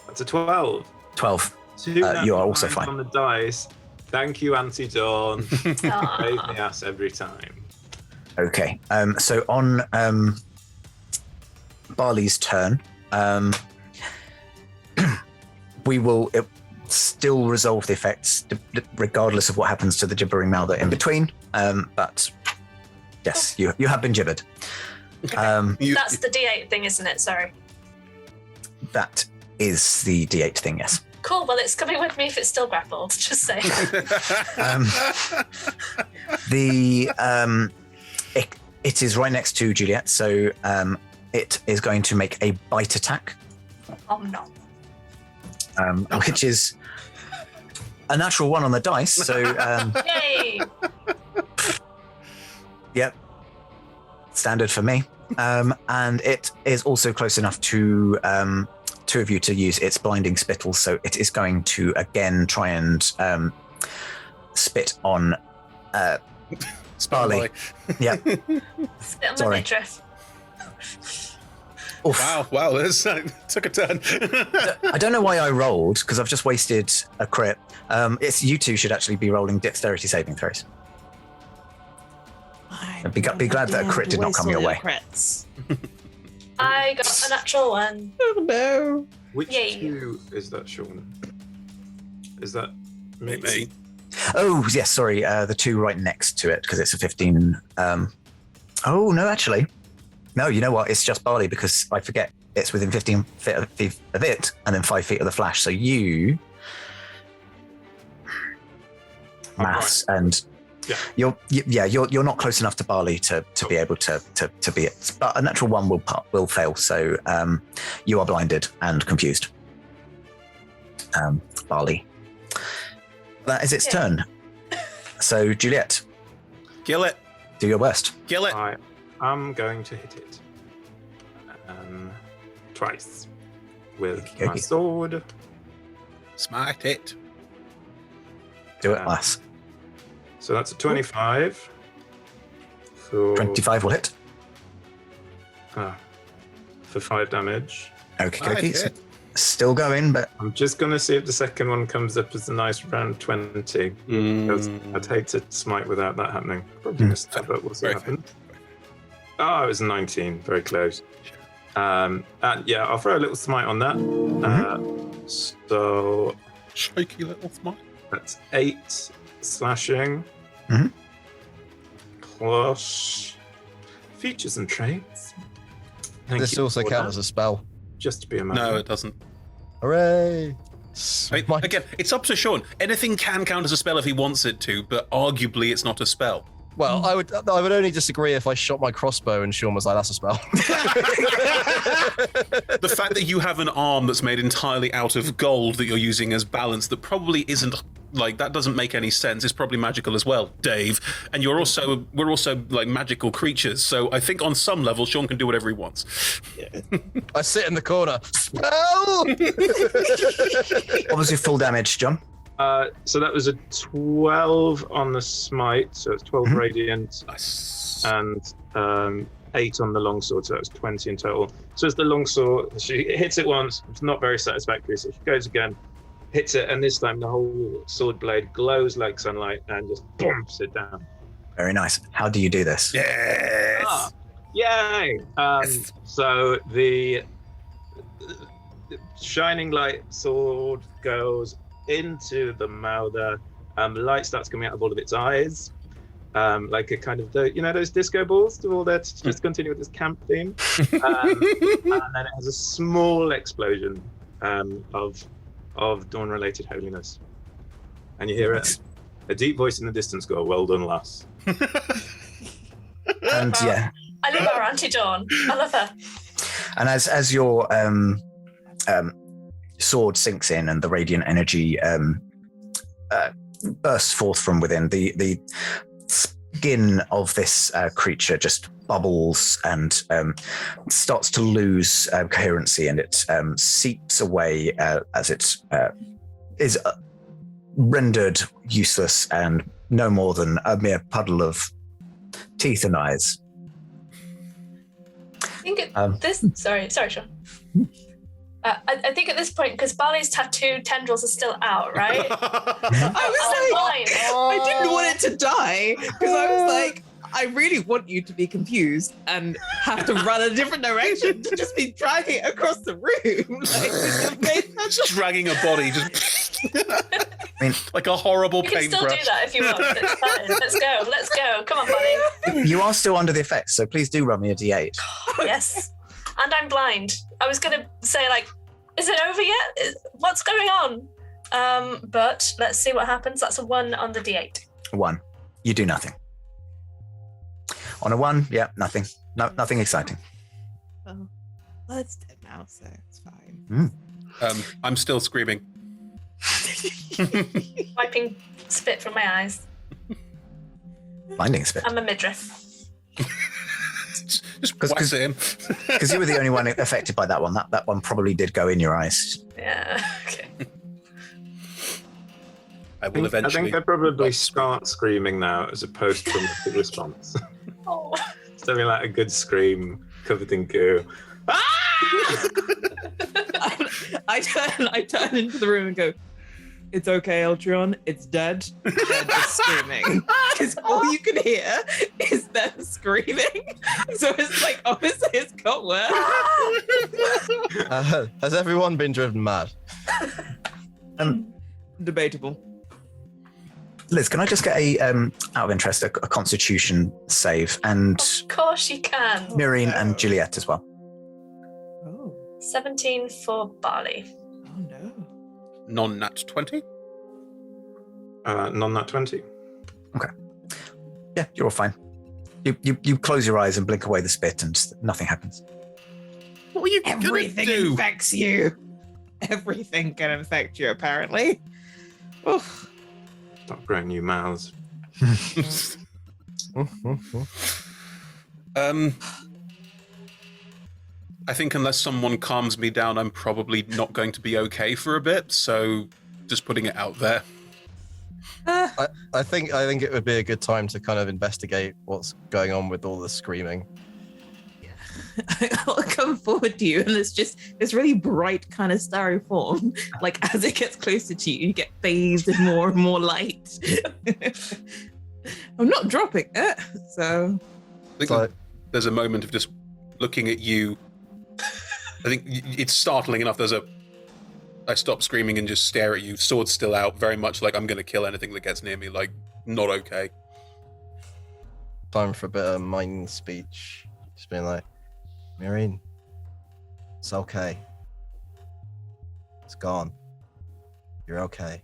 That's a 12. 12. Two You are natural also nines fine. on the dice. Thank you, Auntie Dawn. Save me Aw. ass every time. Okay. So on Barley's turn, we will still resolve the effects regardless of what happens to the gibbering Mouther in between. But yes, you have been gibbered. That's the D8 thing, isn't it? Sorry. That is the D8 thing, yes. Cool. Well, it's coming with me if it's still grappled. Just say. It is right next to Juliet, so it is going to make a bite attack, Oh no. which is a natural 1 on the dice. So Yay. yep, standard for me. And it is also close enough to two of you to use its blinding spittle, so it is going to again try and spit on Barley. Yeah. Spit on my Sorry. midriff. Oof. Wow, this took a turn. I don't know why I rolled, because I've just wasted a crit. It's you two should actually be rolling dexterity saving throws. Be glad that a crit did not come your way. Crits. I got a natural 1. Oh no. Which Yay. 2 is that, Sean? Is that me? Me. Oh, yes, sorry. The 2 right next to it, because it's a 15. Oh, no, actually. No, you know what? It's just Barley, because I forget it's within 15 feet of it, and then 5 feet of the flash. So you... Maths, and Yeah. you're not close enough to Barley to be able to be it. But a natural 1 will fail, so you are blinded and confused. Barley. That is its Yeah. turn. So Juliet, Kill it. do your worst. Kill it. I am going to hit it. Twice. With my Okay. sword. Smite it. Do it, lass. So that's a 25. So 25 will hit. For 5 damage. Okay, Nice okay. hit. Still going, but I'm just going to see if the second one comes up as a nice round 20. Because I'd hate to smite without that happening. Probably missed that, but we'll see what Very happens. Oh, it was 19. Very close. And yeah, I'll throw a little smite on that. So Shaky little smite. that's 8 slashing. Mhm. plus features and traits. Thank This you also for counts that. as a spell. Just to be a No, moment. it doesn't. Hooray! Again, it's up to Sean. Anything can count as a spell if he wants it to, but arguably it's not a spell. Well, I would only disagree if I shot my crossbow and Sean was like, "That's a spell." The fact that you have an arm that's made entirely out of gold that you're using as balance, that probably isn't, like, that doesn't make any sense. It's probably magical as well, Dave. And we're also like magical creatures, so I think on some level Sean can do whatever he wants. I sit in the corner. Spell. What was your full damage, John? So that was a 12 on the smite, so it's 12 radiant, Nice. and 8 on the longsword, so that's 20 in total. So it's the longsword. She hits it once, it's not very satisfactory, so she goes again, hits it, and this time the whole sword blade glows like sunlight and just bumps it down. Very nice. How do you do this? Yes. Ah, yay! So the shining light sword goes into the Mouther. Light starts coming out of all of its eyes, like a kind of those disco balls do all that to just continue with this camp theme. And then it has a small explosion of dawn-related holiness, and you hear a deep voice in the distance go, "Well done, lass." And yeah, I love our Auntie Dawn. I love her. and as your sword sinks in and the radiant energy bursts forth from within, the skin of this creature just bubbles and starts to lose coherency, and it seeps away as it is rendered useless and no more than a mere puddle of teeth and eyes. I think sorry, Sean. I think at this point, because Barley's tattoo tendrils are still out, right? I didn't want it to die because I was like, I really want you to be confused and have to run a different direction to just be dragging it across the room. Just dragging a body, just I mean, like a horrible You can still do paintbrush. that if you want. It's fine. Let's go. Come on, buddy. you are still under the effects, so please do roll me a d8. Yes. And I'm blind. I was going to say, like, is it over yet? What's going on? But let's see what happens. That's a 1 on the D8. 1. You do nothing. On a 1, yeah, nothing. No, nothing exciting. Well, it's dead now, so it's fine. I'm still screaming. Wiping spit from my eyes. Finding a spit. I'm a midriff. Just 'Cause- wax it in. Because you were the only one affected by that one. That one probably did go in your eyes. Yeah. Okay. I will I eventually. think I probably start screaming now as opposed to a response. Oh. Something like a good scream covered in goo. I turn into the room and go, "It's okay, Eltron. It's dead." They're just screaming because all you can hear is them screaming. So it's like, obviously, it's got worse. Has everyone been driven mad? Debatable. Liz, can I just get a out of interest a Constitution save, and Of course you can. Noreen and Juliet as well? Oh, 17 for Barley. oh no. Non-nat 20? Non-nat 20. Yeah, you're all fine. You close your eyes and blink away the spit, and nothing happens. What were you going to Everything do? infects you. Everything can infect you, apparently. Oof. Stop growing new mouths. I think unless someone calms me down, I'm probably not going to be okay for a bit. So, just putting it out there. I think it would be a good time to kind of investigate what's going on with all the screaming. I'll come forward to you, and it's just this really bright kind of styrofoam. Like as it gets closer to you, you get bathed in more and more light. I'm not dropping it, so I think So- there's a moment of just looking at you. I think it's startling enough. I stop screaming and just stare at you, sword still out, very much like I'm going to kill anything that gets near me, like, not okay. time for a bit of mind speech. Just being like, Miorine, it's okay. It's gone. You're okay.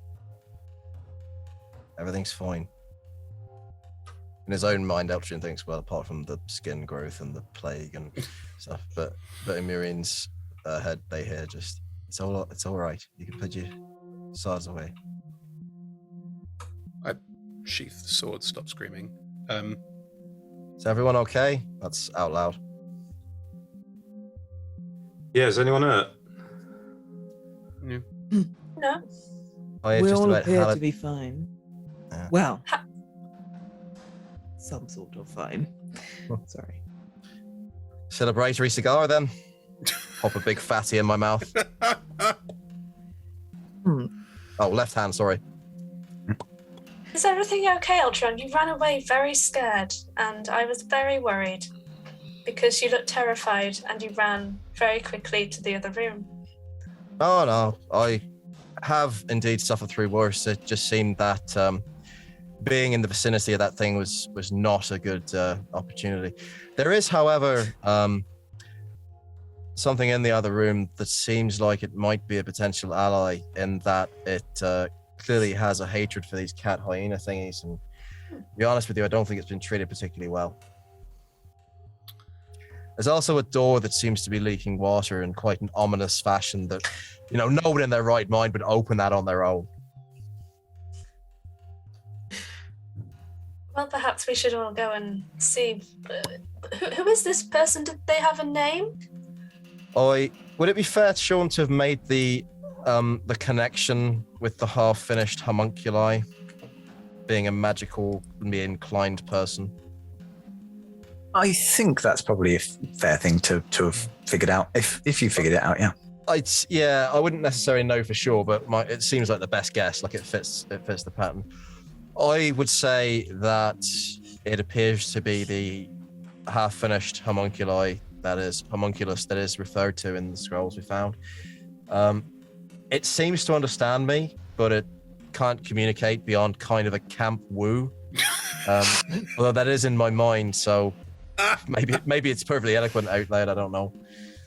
Everything's fine. In his own mind, Eltrian thinks, well, apart from the skin growth and the plague and stuff, but in Miorine's head, they hear just, it's all right. You can put your swords away. I sheath the sword, stop screaming. Is everyone okay? That's out loud. Yeah, is anyone hurt? No. No. We all appear to be fine. Yeah. Well, some sort of fine. Sorry. Celebratory cigar, then. Pop a big fatty in my mouth. Oh, left hand, sorry. Is everything okay, Ultron? You ran away very scared, and I was very worried because you looked terrified and you ran very quickly to the other room. Oh, no. I have indeed suffered through worse. It just seemed that being in the vicinity of that thing was not a good opportunity. There is, however, something in the other room that seems like it might be a potential ally in that it clearly has a hatred for these cat hyena thingies. And to be honest with you, I don't think it's been treated particularly well. There's also a door that seems to be leaking water in quite an ominous fashion that, no one in their right mind would open that on their own. Well, perhaps we should all go and see. Who is this person? Did they have a name? Would it be fair, Sean, to have made the connection with the half-finished homunculi, being a magically inclined person? I think that's probably a fair thing to have figured out, if you figured it out, yeah. I wouldn't necessarily know for sure, but it seems like the best guess. Like it fits the pattern. I would say that it appears to be the half-finished homunculus that is referred to in the scrolls we found. It seems to understand me, but it can't communicate beyond kind of a camp woo. Although that is in my mind, so maybe it's perfectly eloquent out loud. I don't know.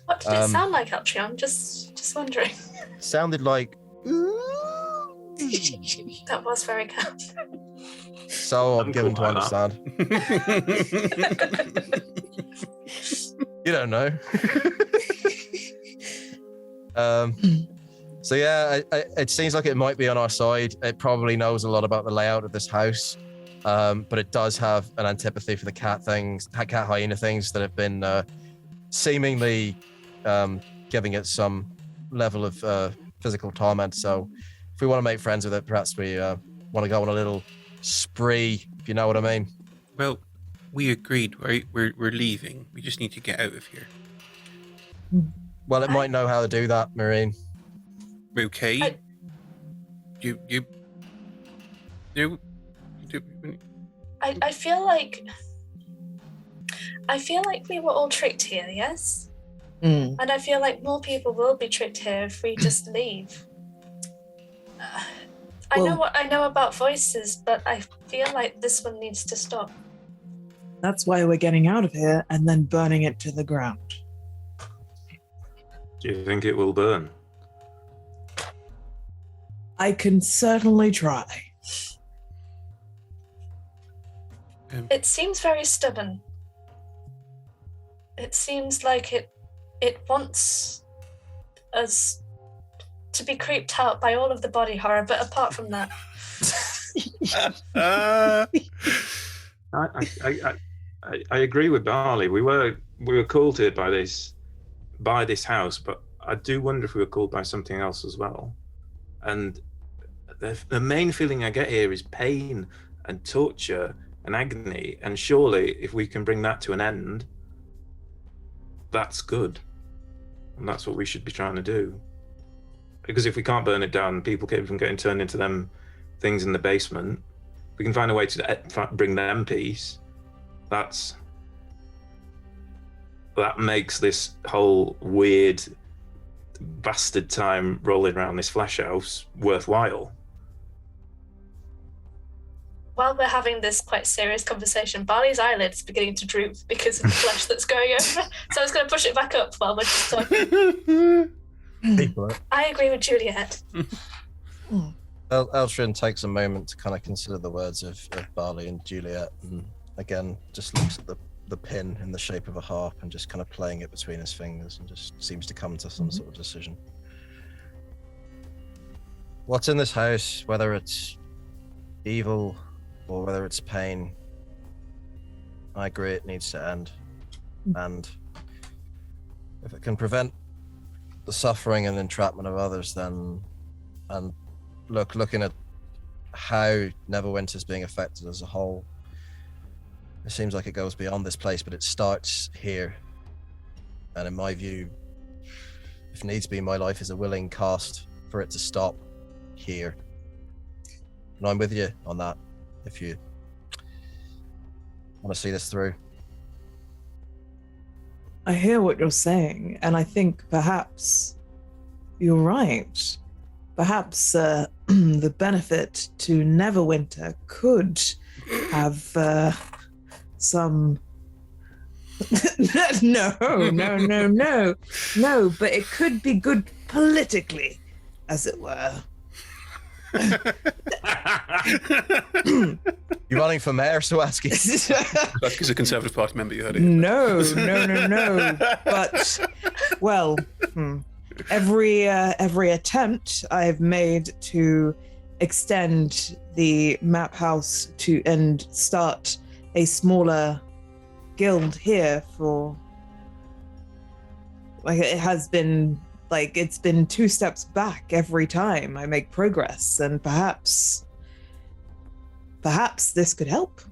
What did it sound like, Eltrion? Just wondering. Sounded like. That was very kind. So I'm given to understand. You don't know. So yeah, it seems like it might be on our side. It probably knows a lot about the layout of this house, but it does have an antipathy for the cat hyena things that have been seemingly giving it some level of physical torment. So if we want to make friends with it, perhaps we want to go on a little spree, if you know what I mean. Well, we agreed, right? We're leaving. We just need to get out of here. Well, it might know how to do that, Marine. Okay. I feel like we were all tricked here, yes? And I feel like more people will be tricked here if we just leave. I know what I know about voices, but I feel like this one needs to stop. That's why we're getting out of here and then burning it to the ground. Do you think it will burn? I can certainly try. It seems very stubborn. It seems like it wants us to be creeped out by all of the body horror, but apart from that. I agree with Barley. We were called here by this house, but I do wonder if we were called by something else as well. And the main feeling I get here is pain and torture and agony. And surely, if we can bring that to an end, that's good. And that's what we should be trying to do. Because if we can't burn it down, people keep from getting turned into them things in the basement. We can find a way to bring them peace. That makes this whole weird bastard time rolling around this flash house worthwhile. while we're having this quite serious conversation, Barley's eyelids beginning to droop because of the flesh that's going over. So I was going to push it back up while we're just talking. I agree with Juliet. Eltrin takes a moment to kind of consider the words of Barley and Juliet, and again just looks at the pin in the shape of a harp and just kind of playing it between his fingers and just seems to come to some sort of decision. What's in this house, whether it's evil or whether it's pain, I agree it needs to end. And if it can prevent the suffering and entrapment of others, then, and looking at how Neverwinter is being affected as a whole, it seems like it goes beyond this place, but it starts here. And in my view, if needs be, my life is a willing cast for it to stop here. And I'm with you on that, if you want to see this through. I hear what you're saying, and I think perhaps you're right. Perhaps the benefit to Neverwinter could have some... No, but it could be good politically, as it were. You running for mayor, Sawatsky? That's because a Conservative Party member, you heard it. No. But, well, every attempt I've made to extend the map house to and start a smaller guild here for, like, it has been, like, it's been 2 steps back every time I make progress, and perhaps this could help.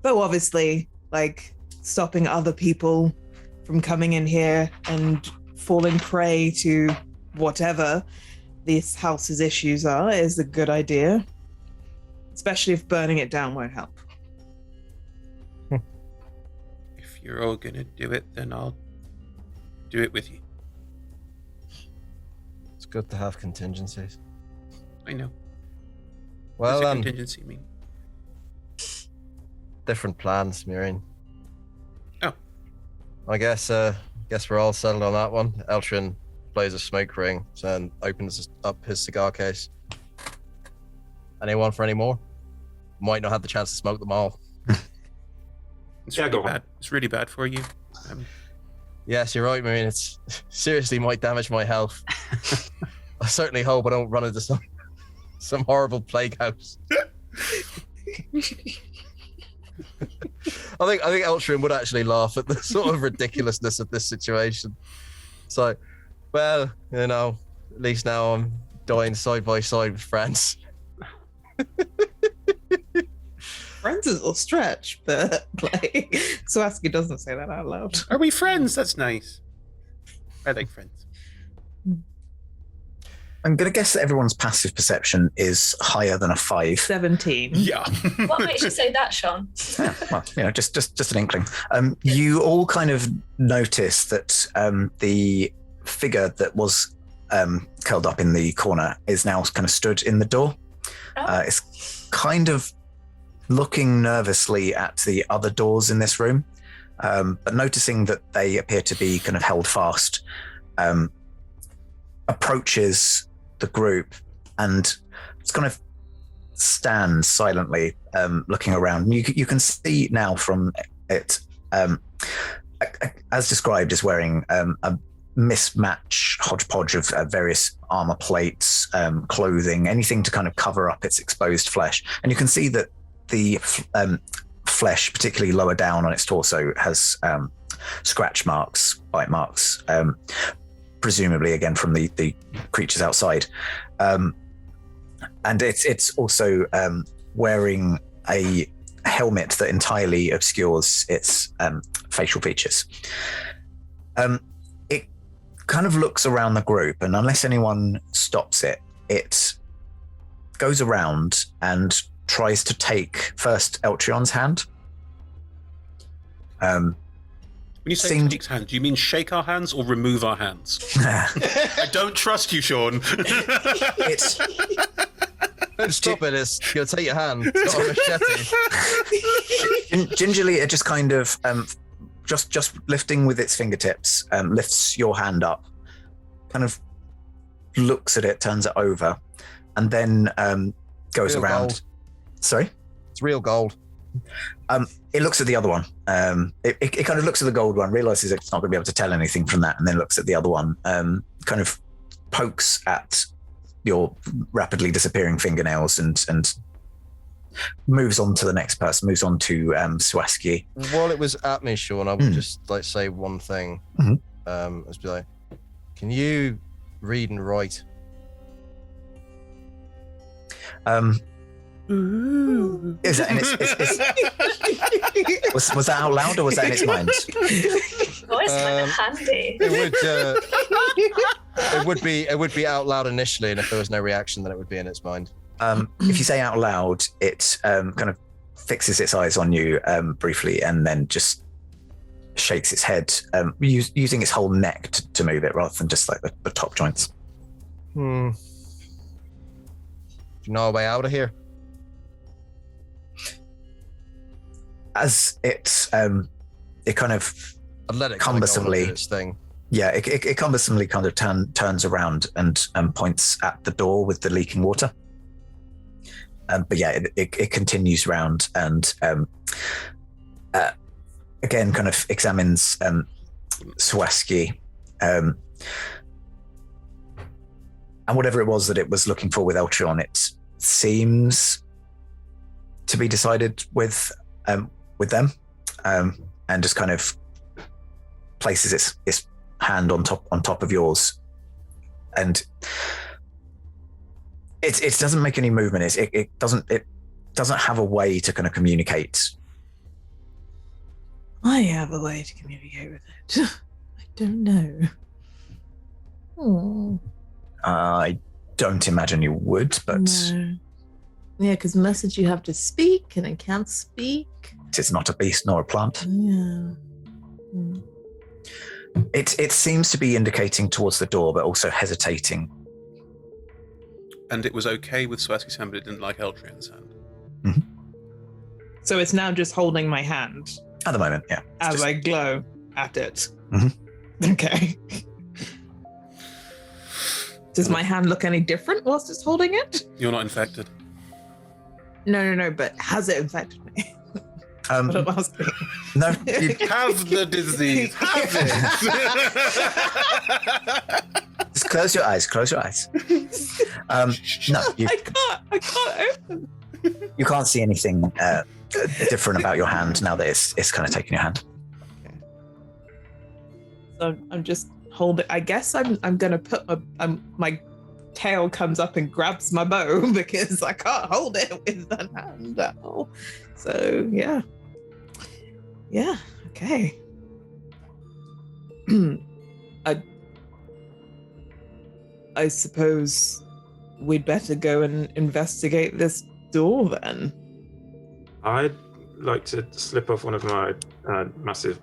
Though obviously, like, stopping other people from coming in here and falling prey to whatever this house's issues are is a good idea. Especially if burning it down won't help. If you're all gonna do it, then I'll do it with you. It's good to have contingencies. I know. Well, What's a contingency mean? different plans, Murine. Oh. I guess we're all settled on that one. Eltrin plays a smoke ring and opens up his cigar case. Anyone for any more? Might not have the chance to smoke them all. It's Yeah, really go on. bad. It's really bad for you. Yes, you're right, Marine. It's seriously might damage my health. I certainly hope I don't run into some horrible plague house. I think Eltrin would actually laugh at the sort of ridiculousness of this situation. So, well, you know, at least now I'm dying side by side with friends. Friends is a stretch, but like Swatsky doesn't say that out loud. Are we friends? That's nice. I like friends. I'm going to guess that everyone's passive perception is higher than a 5. 17. Yeah. What makes you say that, Sean? Yeah, well, you know, just an inkling. You all kind of notice that the figure that was curled up in the corner is now kind of stood in the door. Oh. It's kind of looking nervously at the other doors in this room, but noticing that they appear to be kind of held fast, approaches the group and it's kind of stands silently, looking around. You can see now from it, as described, is wearing a mismatch hodgepodge of various armor plates, clothing, anything to kind of cover up its exposed flesh. And you can see that the flesh, particularly lower down on its torso, has scratch marks, bite marks, presumably again from the creatures outside. And it's also wearing a helmet that entirely obscures its facial features. It kind of looks around the group, and unless anyone stops it, it goes around and tries to take first Eltrion's hand. When you say take hands, do you mean shake our hands or remove our hands? I don't trust you, Sean. Don't stop it. It's gonna take your hand. It's got a machete. Gingerly, it just kind of just lifting with its fingertips, lifts your hand up, kind of looks at it, turns it over, and then goes Real around. gold. Sorry? It's real gold. It looks at the other one. It kind of looks at the gold one, realizes it's not going to be able to tell anything from that, and then looks at the other one, kind of pokes at your rapidly disappearing fingernails and moves on to the next person, moves on to Swaski. While it was at me, Sean, I would just like say one thing. Let's be like, can you read and write? Is that in its, was that out loud or was that in its mind? Voice kind of handy. It would be out loud initially, and if there was no reaction, then it would be in its mind. If you say out loud, it kind of fixes its eyes on you briefly and then just shakes its head, using its whole neck to move it rather than just like the top joints. Do you know a way out of here? As it kind of I'd let it cumbersomely do its thing. Yeah, it cumbersomely kind of turns around and points at the door with the leaking water. But yeah, it continues round and again kind of examines Swaski and whatever it was that it was looking for with Eltrion, it seems to be decided with them, and just kind of places its hand on top of yours, and it doesn't make any movement. It doesn't have a way to kind of communicate. I have a way to communicate with it. I don't know. I don't imagine you would, but no. Yeah, because message you have to speak, and it can't speak. It's not a beast nor a plant. Yeah. It seems to be indicating towards the door, but also hesitating. And it was okay with Swaski's hand, but it didn't like Eltrion's hand. Mm-hmm. So it's now just holding my hand At the moment, yeah. as I glow at it. Mm-hmm. Okay. Does my hand look any different whilst it's holding it? You're not infected. No, but has it infected me? What I'm asking. No, You have the disease. Have it. just close your eyes. Close your eyes. No, I can't open. you can't see anything different about your hand now that it's kind of taking your hand. Okay. So I'm just holding. I guess I'm gonna put my tail comes up and grabs my bow because I can't hold it with that hand now. So yeah, okay. I suppose we'd better go and investigate this door then. I'd like to slip off one of my massive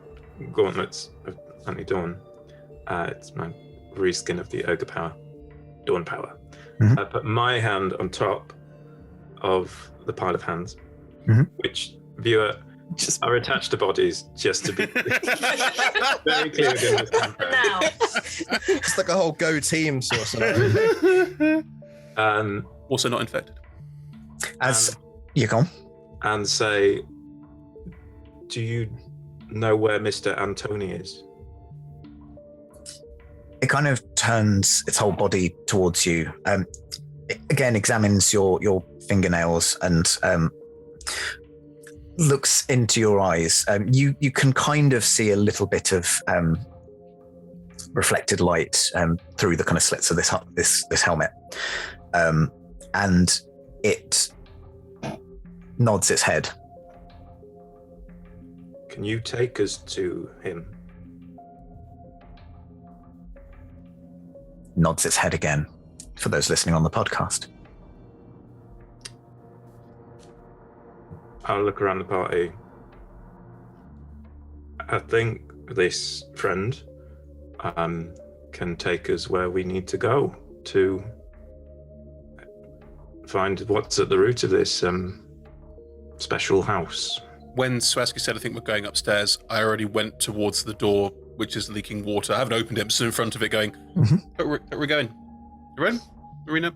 gauntlets of anti-dawn. It's my reskin of the ogre power, dawn power. Mm-hmm. Put my hand on top of the pile of hands, Mm-hmm. which, viewer, Just are attached to bodies, just to be very clear in this campaign. Now, It's like a whole go team sort of scenario. Also not infected. As you go on. And say, do you know where Mr. Antoni is? It kind of turns its whole body towards you. It again examines your fingernails and looks into your eyes. You can kind of see a little bit of reflected light through the kind of slits of this helmet, and it nods its head. Can you take us to him? Nods its head again for those listening on the podcast. I'll look around the party. I think this friend can take us where we need to go to find what's at the root of this special house. When Swaski said, I think we're going upstairs, I already went towards the door, which is leaking water. I haven't opened it, I'm still in front of it going, we're going. You ready, Marina?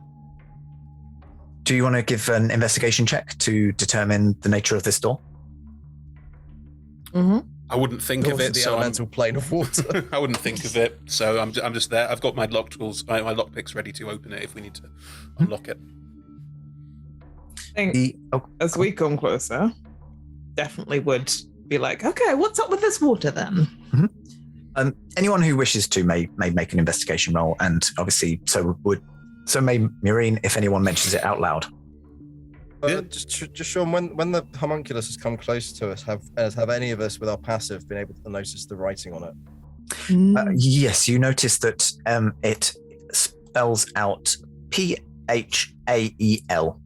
Do you want to give an investigation check to determine the nature of this door? I wouldn't think of it. The So elemental plane of water. I wouldn't think of it. So I'm just there. I've got my lock tools, my lockpicks ready to open it if we need to unlock it. I think as we come closer, definitely would be like, okay, what's up with this water then? Anyone who wishes to may make an investigation roll, and obviously so may Maureen if anyone mentions it out loud. Just Sean, when the homunculus has come close to us, have any of us with our passive been able to notice the writing on it? Yes, you notice that it spells out Phael.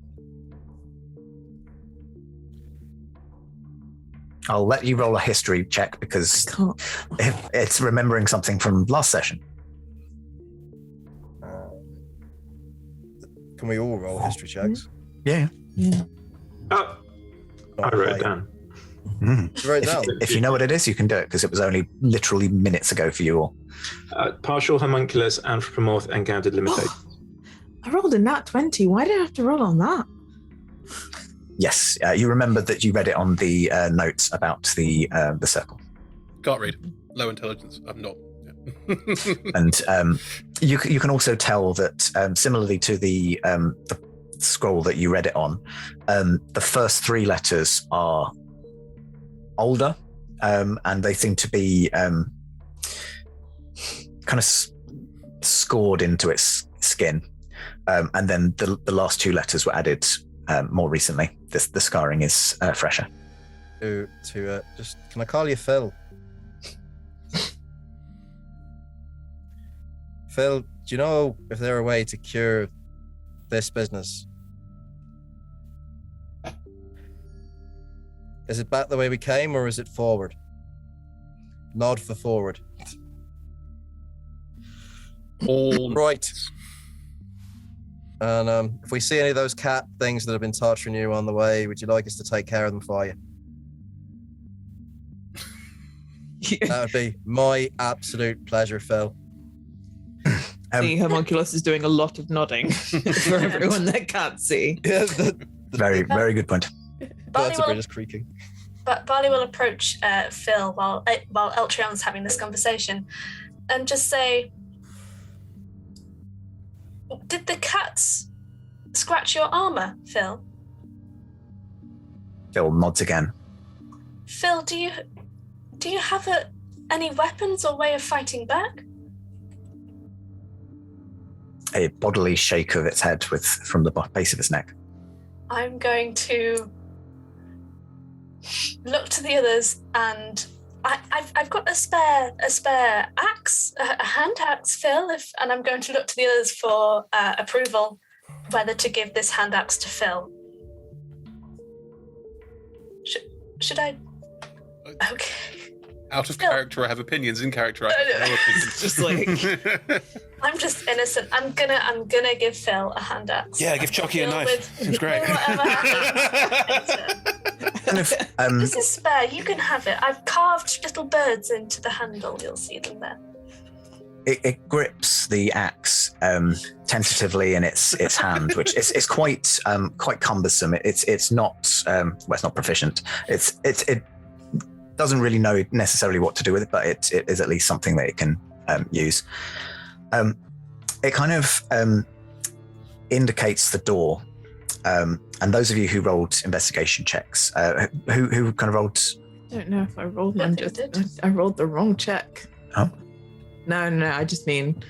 I'll let you roll a history check because it's remembering something from last session. Can we all roll history checks? Yeah. Oh, I wrote it down. You wrote it down? If you know what it is, you can do it because it was only literally minutes ago for you all. Partial homunculus anthropomorph encountered limitations. I rolled a nat 20. Why did I have to roll on that? Yes, you remember that you read it on the notes about the circle. Can't read. Low intelligence. I'm not. And you can also tell that similarly to the scroll that you read it on, the first three letters are older, and they seem to be kind of scored into its skin. And then the last two letters were added more recently. The scarring is fresher. Just can I call you Phil? Phil, do you know if there's a way to cure this business? Is it back the way we came, or is it forward? Nod for forward. All right. And if we see any of those cat things that have been torturing you on the way, would you like us to take care of them for you? That would be my absolute pleasure, Phil. The homunculus is doing a lot of nodding for everyone that can't see. Yeah, very good point. Birds are just creaking. But Barley will approach Phil while Eltrion's having this conversation and just say, did the cats scratch your armor, Phil? Phil nods again. Phil, do you have any weapons or way of fighting back? A bodily shake of its head from the base of its neck. I'm going to look to the others, and I've got a spare axe, a hand axe, Phil, and I'm going to look to the others for approval whether to give this hand axe to Phil. Should I? Okay. Out of character, I have opinions. In character, I have no opinions. Just like I'm just innocent. I'm gonna give Phil a hand axe. Yeah, give Chucky a knife. Seems great. Whatever happens. This is spare. You can have it. I've carved little birds into the handle. You'll see them there. It grips the axe tentatively in its hand, which is quite cumbersome. It's not it's not proficient. It doesn't really know necessarily what to do with it, but it is at least something that it can use. It kind of indicates the door, and those of you who rolled investigation checks, who kind of rolled? I don't know if I rolled one. I rolled the wrong check. Oh. No, I just mean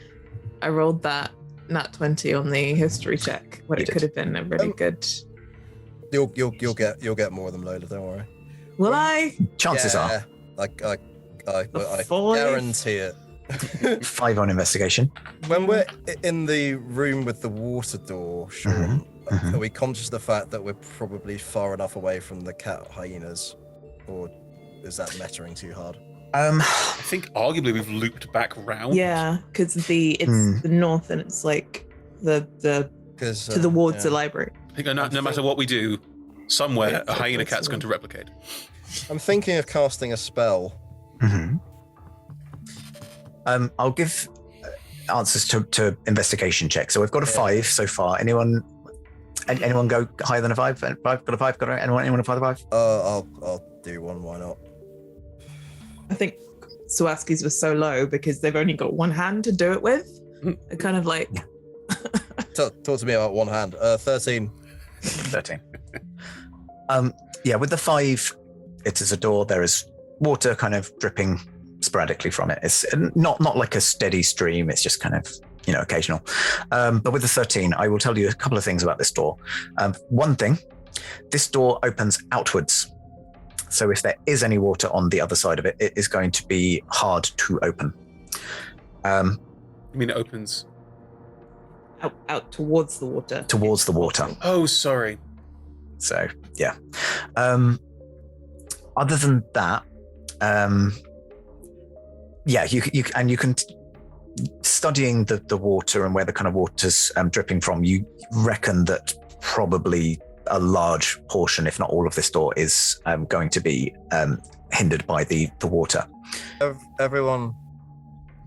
I rolled that nat 20 on the history check. What it could have been a really good. You'll get more of them later. Don't worry. Will I? Chances are. I Five? guarantee it. 5 on investigation. When we're in the room with the water door, Sean, are we conscious of the fact that we're probably far enough away from the cat hyenas, or is that lettering too hard? I think arguably we've looped back round. Yeah, because it's the north and it's like the to the wards the library. I think no matter what we do, somewhere a hyena cat's going to replicate. I'm thinking of casting a spell. Mm-hmm. I'll give answers to investigation checks. So we've got a 5 so far. Anyone go higher than a 5? 5 got a 5. Anyone a 5? I'll do one. Why not? I think Sawaski's was so low because they've only got one hand to do it with. They're kind of like. Talk to me about one hand. 13. 13. With the 5, it is a door. There is water kind of dripping sporadically from it. It's not like a steady stream. It's just kind of, occasional. But with the 13, I will tell you a couple of things about this door. One thing, this door opens outwards. So if there is any water on the other side of it, it is going to be hard to open. You mean it opens? Out towards the water. Towards the water. Oh, sorry. So, yeah. Other than that, you can studying the water and where the kind of water's dripping from, you reckon that probably a large portion, if not all of this door, is going to be hindered by the water. Everyone,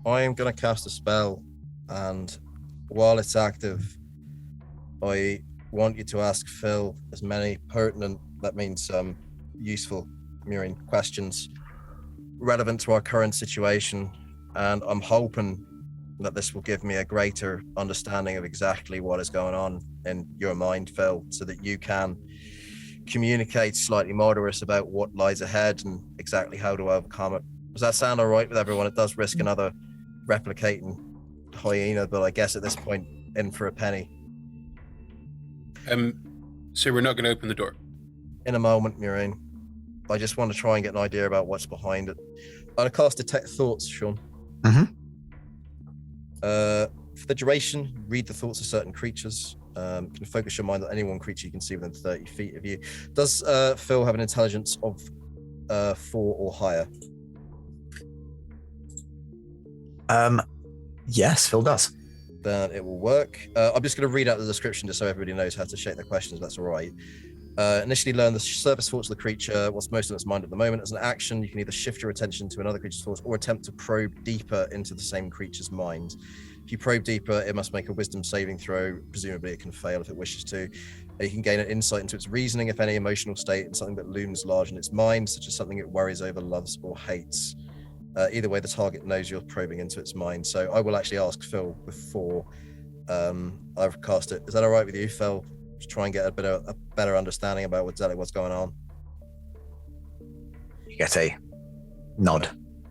I am going to cast a spell, and while it's active, I want you to ask Phil as many pertinent, that means useful, Murine, questions relevant to our current situation, and I'm hoping that this will give me a greater understanding of exactly what is going on in your mind, Phil, so that you can communicate slightly more to us about what lies ahead and exactly how to overcome it. Does that sound all right with everyone? It does risk another replicating hyena, but I guess at this point, in for a penny. So we're not going to open the door? In a moment, Murine. I just want to try and get an idea about what's behind it. I'll cast Detect Thoughts, Sean. Mm-hmm. For the duration, read the thoughts of certain creatures. Can focus your mind on any one creature you can see within 30 feet of you. Does Phil have an intelligence of 4 or higher? Yes, Phil does. Then it will work. I'm just going to read out the description just so everybody knows how to shape their questions. That's all right. Initially learn the surface thoughts of the creature, what's most in its mind at the moment. As an action, you can either shift your attention to another creature's thoughts or attempt to probe deeper into the same creature's mind. If you probe deeper, it must make a wisdom saving throw. Presumably it can fail if it wishes to. You can gain an insight into its reasoning, if any emotional state, and something that looms large in its mind, such as something it worries over, loves, or hates. Either way, the target knows you're probing into its mind. So I will actually ask Phil before I've cast it. Is that all right with you, Phil? To try and get a better understanding about exactly what's going on. You get a nod.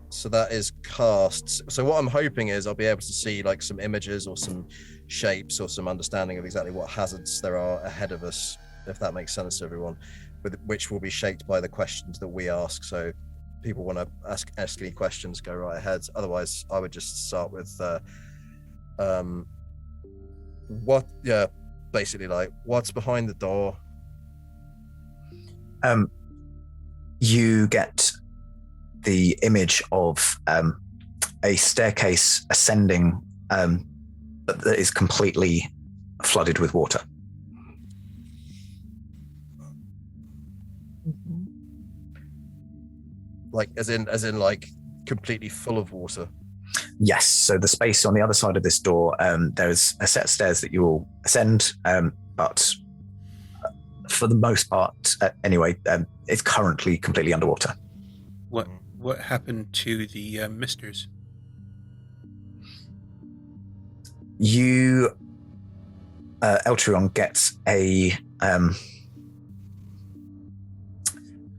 So that is cast. So what I'm hoping is I'll be able to see like some images or some shapes or some understanding of exactly what hazards there are ahead of us, if that makes sense to everyone, which will be shaped by the questions that we ask. So people want to ask any questions, go right ahead. Otherwise, I would just start with basically like what's behind the door. You get the image of a staircase ascending that is completely flooded with water. Like as in like completely full of water. Yes, so the space on the other side of this door, there's a set of stairs that you will ascend, but for the most part, anyway, it's currently completely underwater. What happened to the misters? You, Eltrion gets a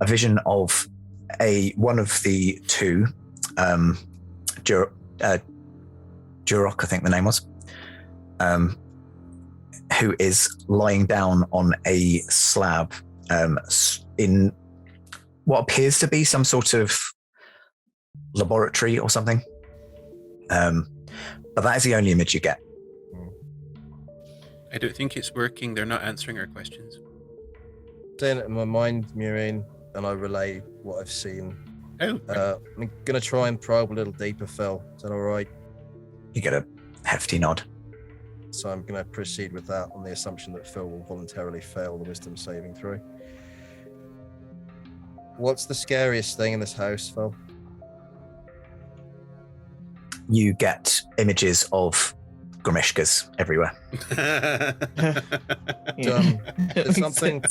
vision of one of the two, Durok, I think the name was, who is lying down on a slab in what appears to be some sort of laboratory or something. But that is the only image you get. I don't think it's working. They're not answering our questions. Saying it in my mind, Murine, and I relay what I've seen. Oh. I'm going to try and probe a little deeper, Phil. Is that all right? You get a hefty nod. so I'm going to proceed with that on the assumption that Phil will voluntarily fail the wisdom saving throw. What's the scariest thing in this house, Phil? You get images of Grimishkas everywhere. Did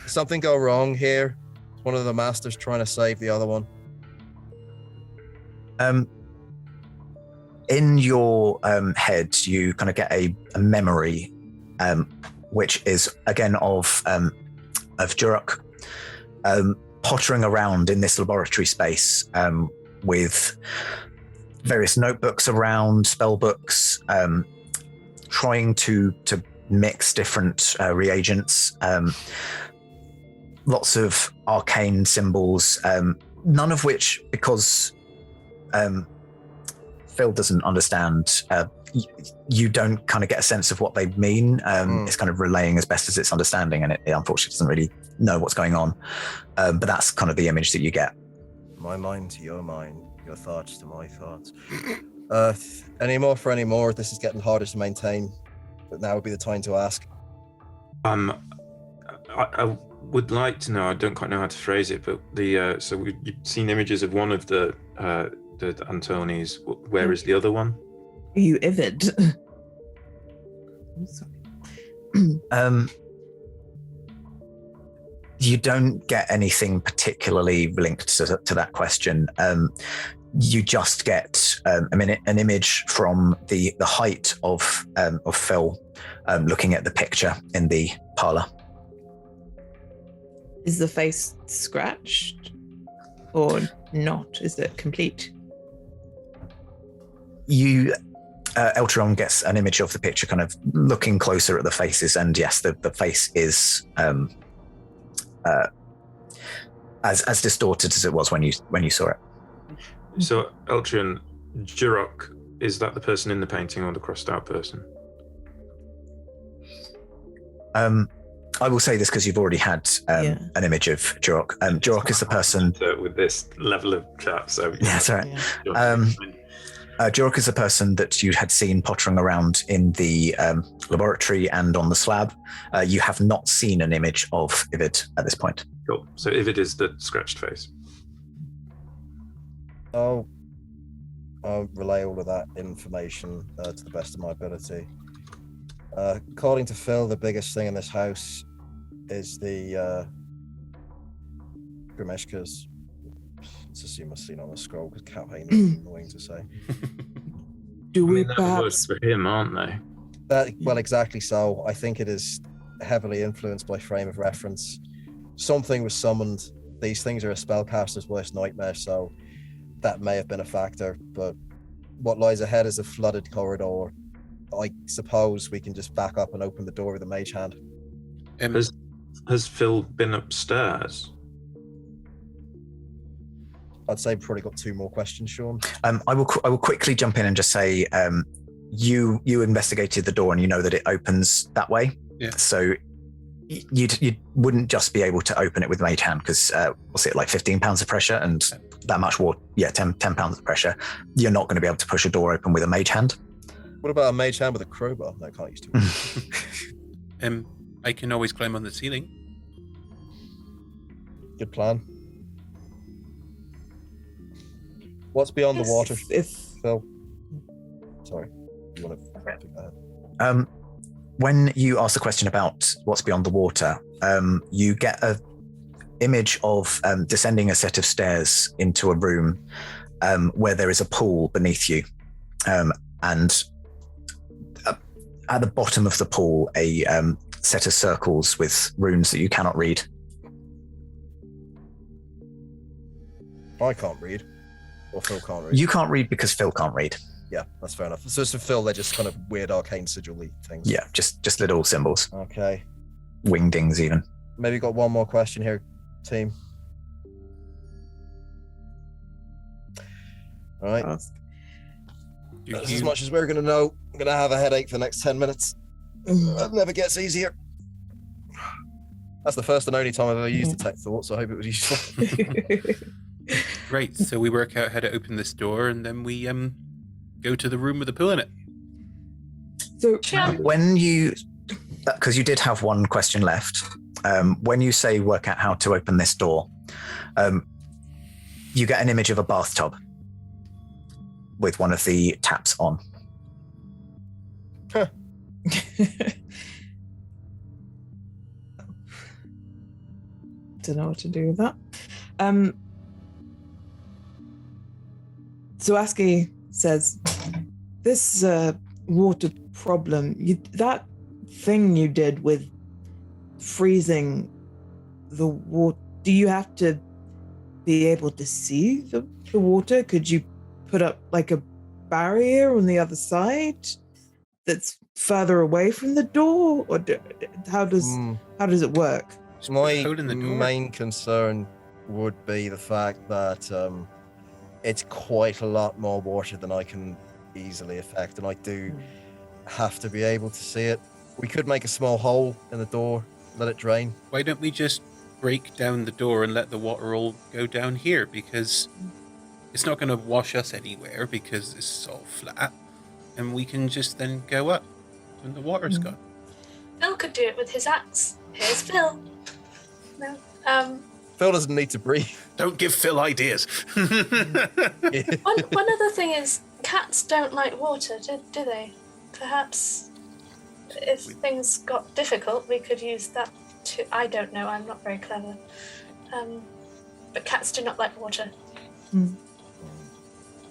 something go wrong here? Is one of the masters trying to save the other one? In your head, you kind of get a memory, which is again of Jurok pottering around in this laboratory space with various notebooks around, spell books, trying to mix different reagents, lots of arcane symbols, none of which, because Phil doesn't understand, you don't kind of get a sense of what they mean. It's kind of relaying as best as it's understanding, and it unfortunately doesn't really know what's going on. But that's kind of the image that you get. My mind to your mind, your thoughts to my thoughts. Any more for any more? This is getting harder to maintain, but now would be the time to ask. I would like to know. I don't quite know how to phrase it, but so you've seen images of one of the Antonis. Where is the other one? Are you Ivid? I'm sorry. You don't get anything particularly linked to that question. You just get an image from the height of Phil looking at the picture in the parlor. Is the face scratched or not? Is it complete? Eltron gets an image of the picture, kind of looking closer at the faces, and yes, the face is as distorted as it was when you saw it. So, Eltron, Jurok, is that the person in the painting or the crossed out person? I will say this because you've already had an image of Jurok. Jurok is the person with this level of chat. So yeah, that's right. Yeah. Jurok is the person that you had seen pottering around in the laboratory and on the slab. You have not seen an image of Ivid at this point. Cool. So Ivid is the scratched face. I'll relay all of that information to the best of my ability. According to Phil, the biggest thing in this house is the Grimishkas. Let's assume I've seen on the scroll because Caphain is annoying to say. Do we They're the words perhaps? for him, aren't they? Well, exactly so. I think it is heavily influenced by frame of reference. Something was summoned. These things are a spellcaster's worst nightmare, so that may have been a factor. But what lies ahead is a flooded corridor. I suppose we can just back up and open the door with a mage hand. Has Phil been upstairs? I'd say we've probably got two more questions, Sean. I will quickly jump in and just say you investigated the door and you know that it opens that way. Yeah. So you wouldn't just be able to open it with mage hand because what's it, like 15 pounds of pressure and that much water? Yeah, 10 pounds of pressure. You're not going to be able to push a door open with a mage hand. What about a mage hand with a crowbar? No, I can't use two. I can always climb on the ceiling. Good plan. What's beyond the water, Phil? Sorry, you want to take that? When you ask the question about what's beyond the water, you get a image of descending a set of stairs into a room where there is a pool beneath you, and at the bottom of the pool, a set of circles with runes that you cannot read. I can't read, or Phil can't read. You can't read because Phil can't read. Yeah, that's fair enough. So for Phil, they're just kind of weird arcane sigil-y things. Yeah, just little symbols. Okay. Wingdings even. Maybe got one more question here, team. All right. That's as much as we're going to know. I'm going to have a headache for the next 10 minutes. That never gets easier. That's the first and only time I've ever used Detect Thought, so I hope it was useful. Right, so we work out how to open this door, and then we go to the room with the pool in it. So When you, because you did have one question left, when you say work out how to open this door, you get an image of a bathtub with one of the taps on. don't know what to do with that. So Aski says, this water problem, that thing you did with freezing the water, do you have to be able to see the water? Could you put up like a barrier on the other side that's further away from the door? Or how does it work? My Hole in the door. main concern would be the fact that it's quite a lot more water than I can easily affect, and I do have to be able to see it. We could make a small hole in the door, let it drain. Why don't we just break down the door and let the water all go down here? Because it's not going to wash us anywhere because it's all flat, and we can just then go up when the water's gone. Phil could do it with his axe. Here's Phil. No. Phil doesn't need to breathe. Don't give Phil ideas. One other thing is, cats don't like water, do they? Perhaps if things got difficult, we could use that to... I don't know, I'm not very clever. But cats do not like water.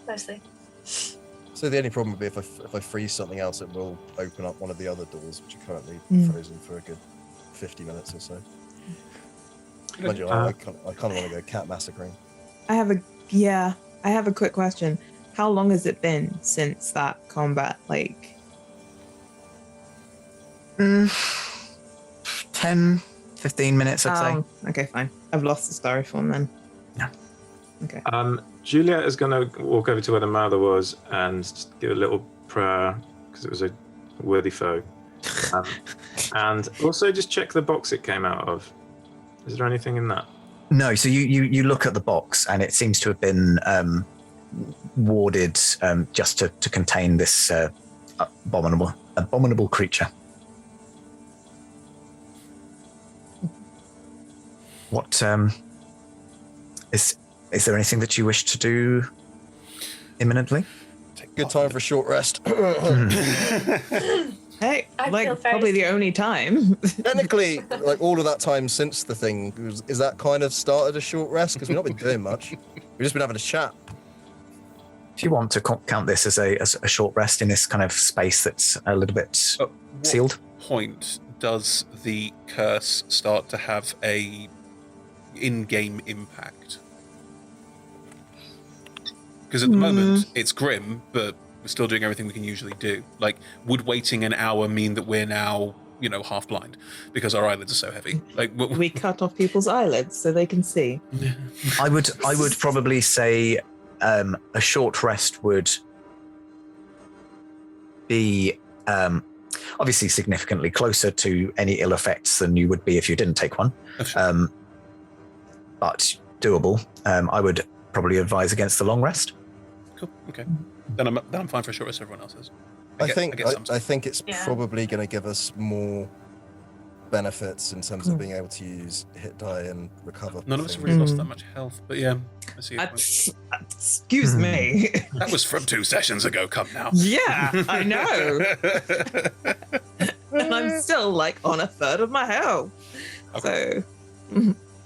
Mostly. So the only problem would be if I freeze something else, it will open up one of the other doors, which are currently frozen for a good 50 minutes or so. Mind you, I kind of want to go cat massacring. I have a quick question. How long has it been since that combat? Like 10, 15 minutes, I'd say. Okay, fine. I've lost the styrofoam then. Yeah. Okay. Juliet is going to walk over to where the mother was and just give a little prayer because it was a worthy foe. And also just check the box it came out of. Is there anything in that? No, so you look at the box and it seems to have been warded just to contain this abominable creature. What is there anything that you wish to do imminently? Good time for a short rest. Hey, I feel like very probably the only time. Technically, like all of that time since the thing, is that kind of started a short rest? Because we've not been doing much. We've just been having a chat. If you want to count this as a short rest in this kind of space that's a little bit sealed. Point does the curse start to have a in-game impact? Because at the moment it's grim, but we're still doing everything we can usually do. Like, would waiting an hour mean that we're now, half blind because our eyelids are so heavy? Like, We cut off people's eyelids so they can see. I would probably say a short rest would be obviously significantly closer to any ill effects than you would be if you didn't take one. Sure. But doable. I would probably advise against the long rest. Cool. Okay. Then I'm fine for a short rest. Everyone else is. I think it's Yeah. probably going to give us more benefits in terms of being able to use hit die and recover. None of us have things. really lost that much health, but yeah, I see your point. Excuse me. That was from 2 sessions ago. Come now. Yeah, I know. And I'm still like on a third of my health. Okay.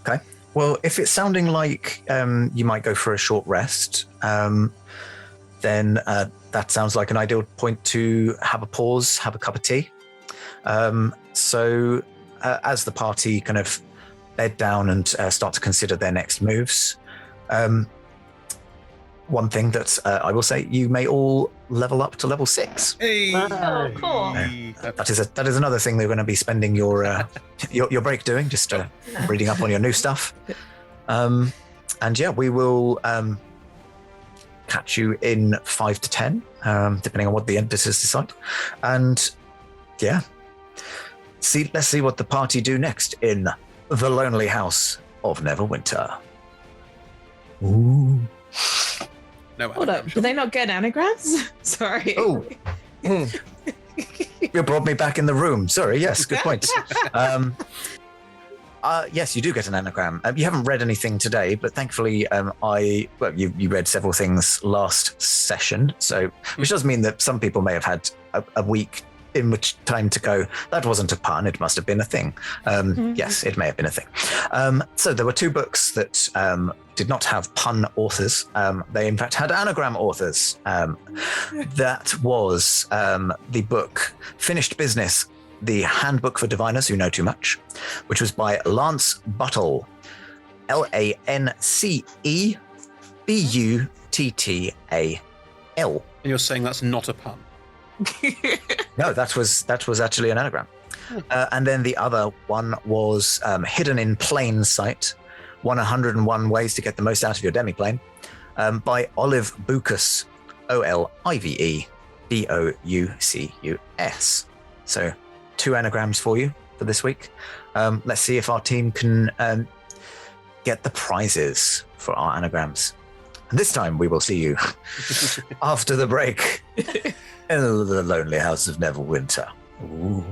So Okay. Well, if it's sounding like you might go for a short rest, then that sounds like an ideal point to have a pause, have a cup of tea. So as the party kind of bed down and start to consider their next moves, one thing that I will say, you may all level up to level 6. Hey. Oh, cool. That is another thing they're going to be spending your break doing, just reading up on your new stuff. And yeah, we will catch you in 5 to 10, depending on what the editors decide. And yeah, let's see what the party do next in the Lonely House of Neverwinter. Ooh. No, hold up, do they not get anagrams? Sorry. Oh. You brought me back in the room. Sorry. Yes, good point. Yes, you do get an anagram. You haven't read anything today, but thankfully, you read several things last session. So, which does mean that some people may have had a week in which time to go, that wasn't a pun, it must have been a thing. Yes, it may have been a thing. So there were 2 books that did not have pun authors. They in fact had anagram authors. That was the book Finished Business, The Handbook for Diviners Who Know Too Much, which was by Lance Buttle, Lancebuttall. And you're saying that's not a pun? No, that was actually an anagram. And then the other one was Hidden in Plain Sight, 101 Ways to Get the Most Out of Your Demiplane, by Olive Boucus, Oliveboucus. So 2 anagrams for you for this week. Let's see if our team can get the prizes for our anagrams. And this time we will see you after the break in the lonely house of Neverwinter. Ooh.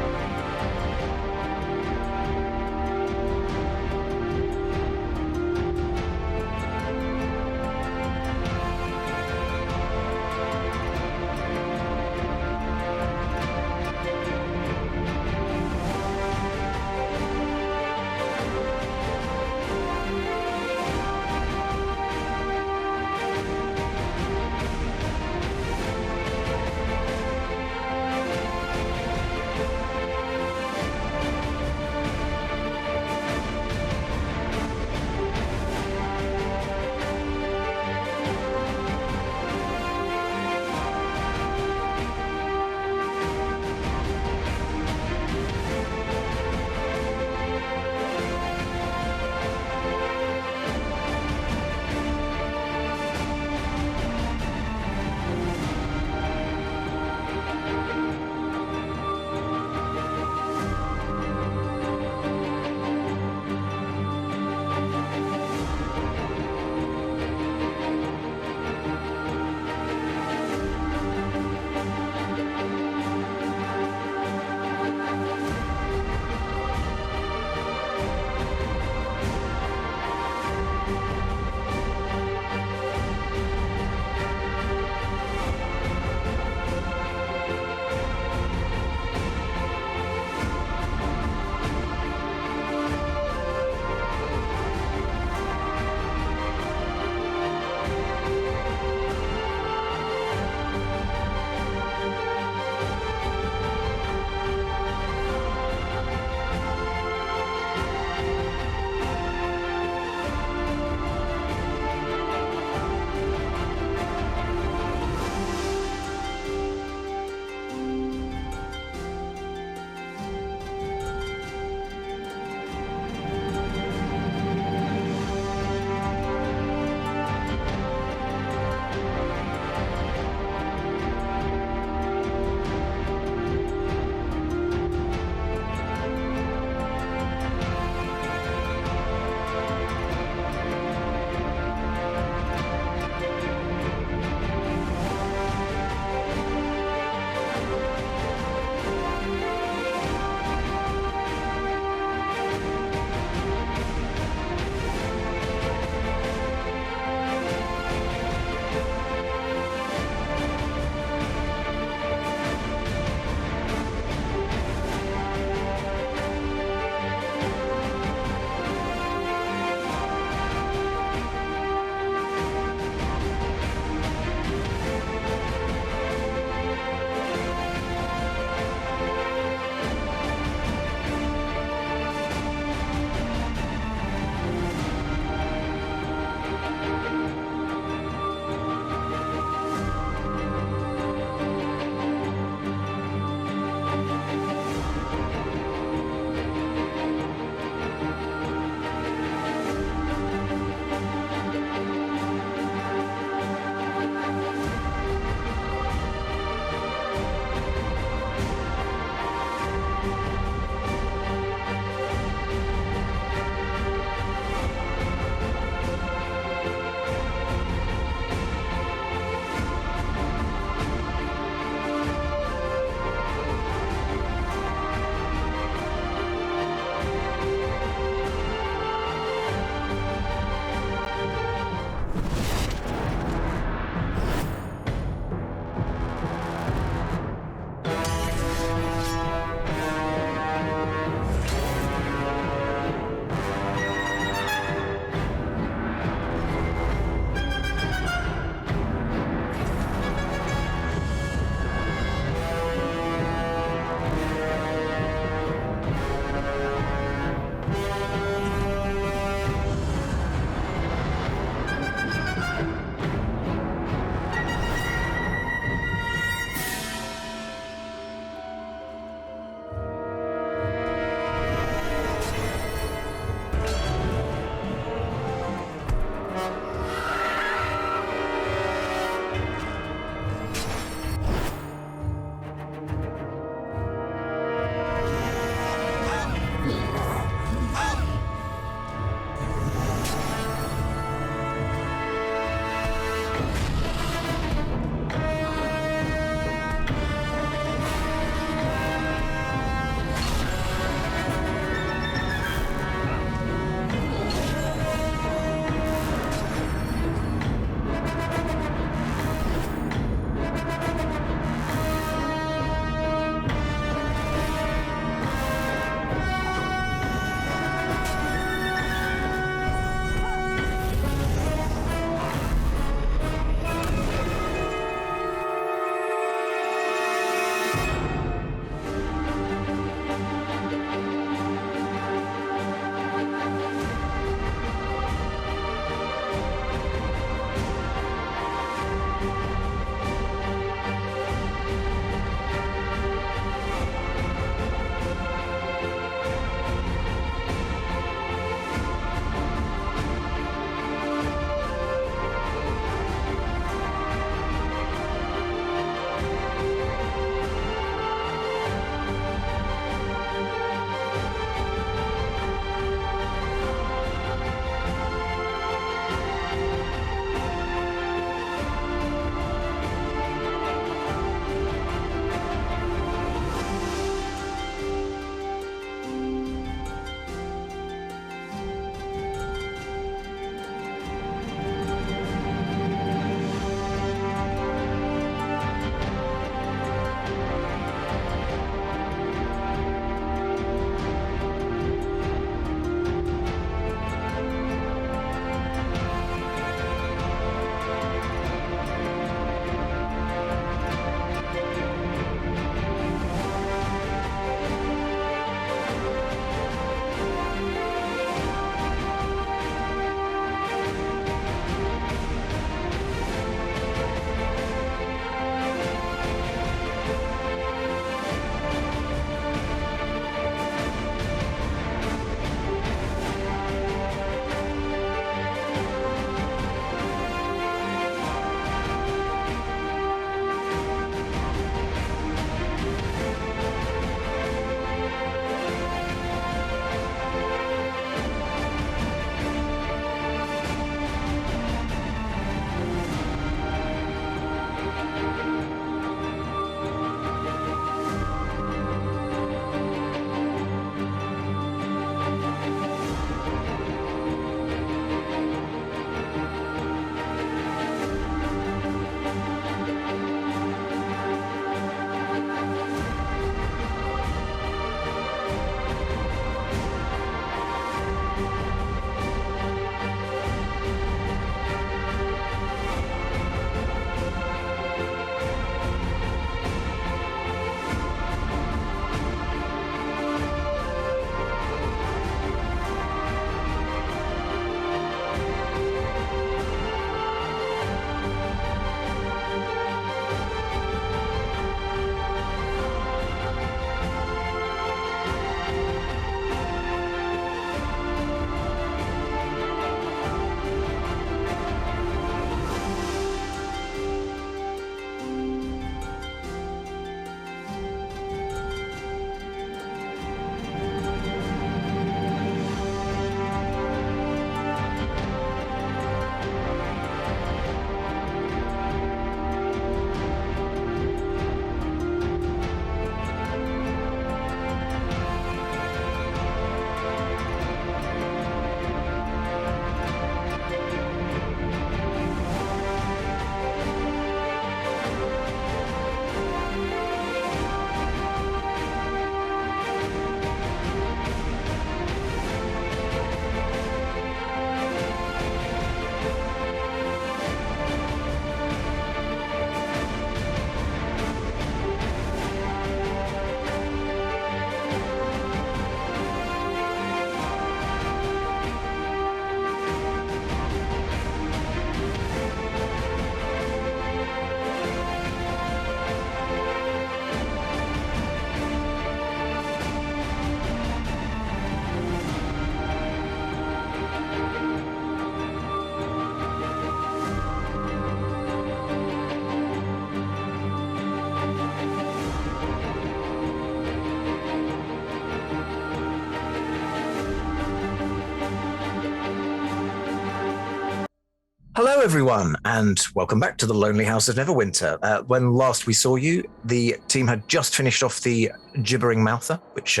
Hello, everyone, and welcome back to the Lonely House of Neverwinter. When last we saw you, the team had just finished off the gibbering mouther, which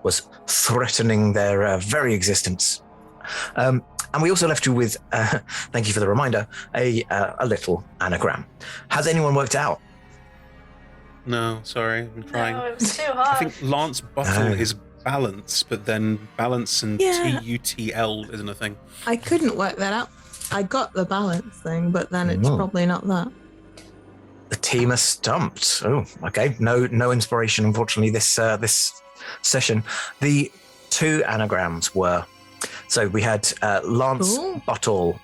was threatening their very existence. And we also left you with, thank you for the reminder, a little anagram. Has anyone worked out? No, sorry, I'm trying. No, it was too hard. I think Lance Bottle is balance, but then balance and Yeah. TUTL isn't a thing. I couldn't work that out. I got the balance thing, but then it's probably not that. The team are stumped. Oh, okay. No inspiration, unfortunately, this session. The two anagrams were, so we had Lance Cool. Bottle,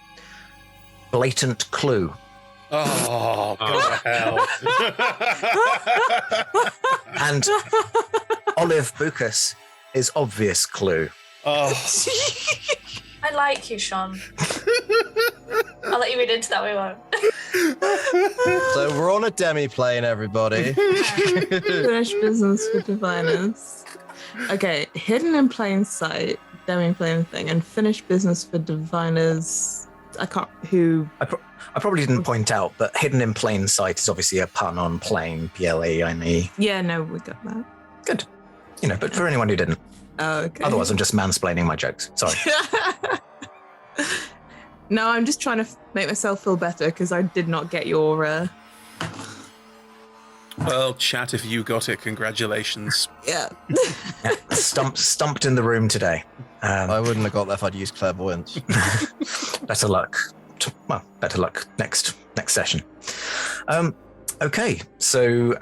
blatant clue. Oh, go to hell. And Olive Bucas is obvious clue. Oh, I like you, Sean. I'll let you read into that, we won't. So we're on a demi-plane, everybody. Finish business for diviners. Okay, hidden in plain sight, demi-plane thing, and finish business for diviners. I can't. Who? I probably didn't point out, but hidden in plain sight is obviously a pun on plane, Plane. Yeah, no, we got that. Good. But for anyone who didn't. Oh, okay. Otherwise, I'm just mansplaining my jokes. Sorry. No, I'm just trying to make myself feel better because I did not get your. well, chat, if you got it, congratulations. Yeah. Stumped in the room today. I wouldn't have got that if I'd used clairvoyance. Better luck. Well, better luck next session. Okay, so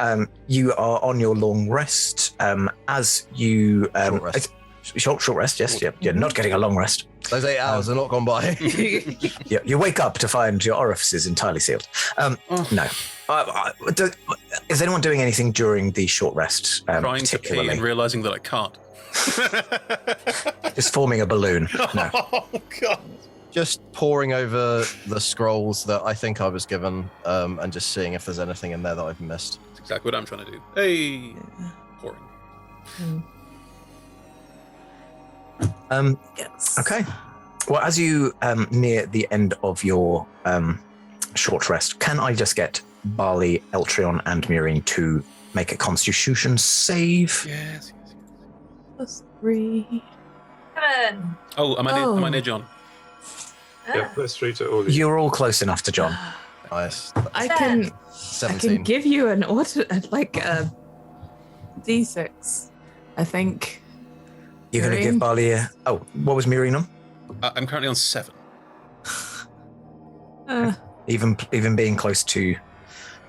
you are on your long rest. As you Short rest. Short rest. Yes, you're not getting a long rest. Those 8 hours are not gone by. You wake up to find your orifices entirely sealed. No. Is anyone doing anything during the short rest? Trying to pee and realizing that I can't. Just forming a balloon. No. Oh, God. Just poring over the scrolls that I think I was given, and just seeing if there's anything in there that I've missed. That's exactly what I'm trying to do. Hey, pouring. Yes. Okay. Well, as you near the end of your short rest, can I just get Barley, Eltrion, and Murine to make a Constitution save? Yes. +3. 7. Oh, am I near John? Yeah, +3 to all of you. You're all close enough to John. Nice. I can 17. give you an order like a D6. I think. You're going to give Murine? Barley a... Oh, what was Murine on? I'm currently on 7. Even being close to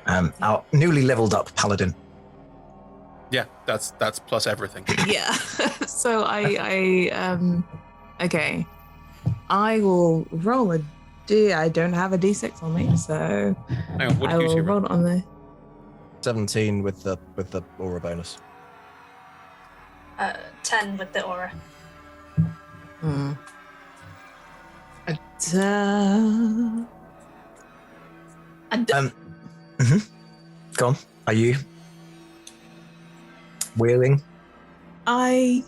our newly leveled up Paladin. Yeah, that's plus everything. Yeah. So I okay. I will roll a D. I don't have a D6 on me, so Hang on, what I did you will see? roll it on the 17 with the aura bonus. 10 with the aura. Go on. Are you wheeling? I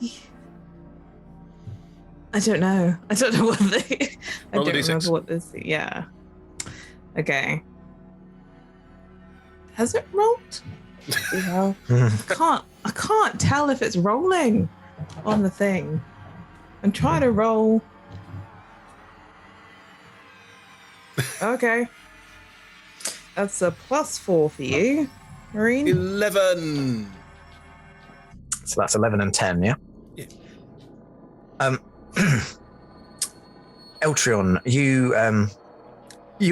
don't know. I don't know what the. I Roll don't a D6. remember what this. Yeah. Okay. Has it rolled? Yeah. I can't tell if it's rolling on the thing. I'm trying to roll. Okay. That's a +4 for you, Marine. 11. So that's 11 and 10, yeah? Yeah. Eltrion, you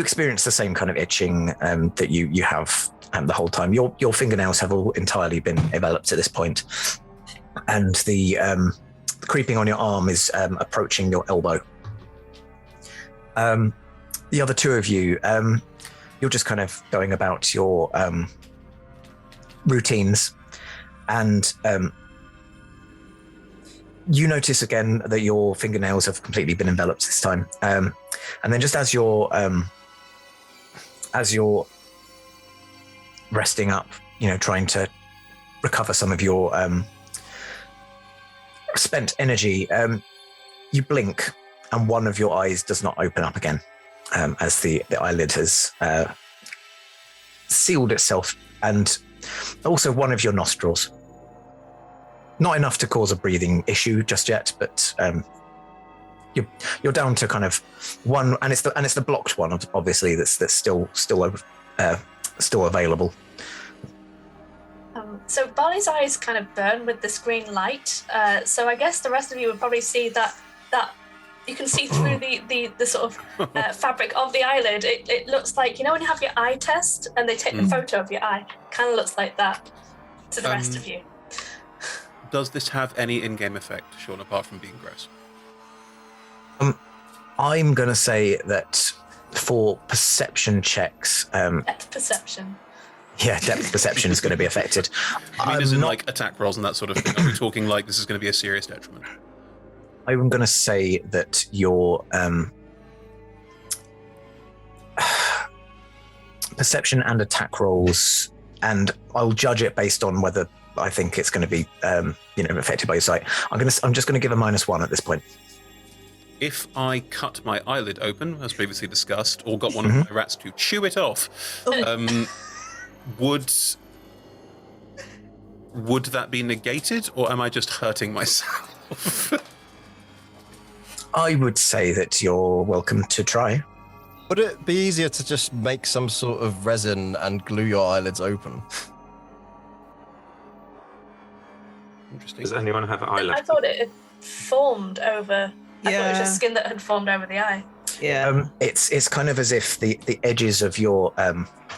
experience the same kind of itching that you have the whole time. Your fingernails have all entirely been enveloped at this point, and the creeping on your arm is approaching your elbow. The other two of you, you're just kind of going about your routines, and you notice again that your fingernails have completely been enveloped this time. And then just as you're resting up, trying to recover some of your spent energy, you blink and one of your eyes does not open up again. as the eyelid has sealed itself, and also one of your nostrils. Not enough to cause a breathing issue just yet, but you're down to kind of one, and it's the blocked one, obviously, that's still available. So Barley's eyes kind of burn with this green light. So I guess the rest of you would probably see that you can see through the sort of fabric of the eyelid. It looks like, when you have your eye test and they take the photo of your eye, kind of looks like that to the rest of you. Does this have any in-game effect, Sean, apart from being gross? I'm going to say that for perception checks... Depth perception. Yeah, depth perception is going to be affected. I mean, as in like attack rolls and that sort of thing. Are we talking like this is going to be a serious detriment? I'm going to say that your perception and attack rolls, and I'll judge it based on whether I think it's going to be, affected by your sight. I'm just going to give a -1 at this point. If I cut my eyelid open, as previously discussed, or got one of my rats to chew it off, would that be negated, or am I just hurting myself? I would say that you're welcome to try. Would it be easier to just make some sort of resin and glue your eyelids open? Interesting. Does anyone have an eyelid? I thought it had formed over. I thought it was just skin that had formed over the eye. Yeah. It's kind of as if the edges of your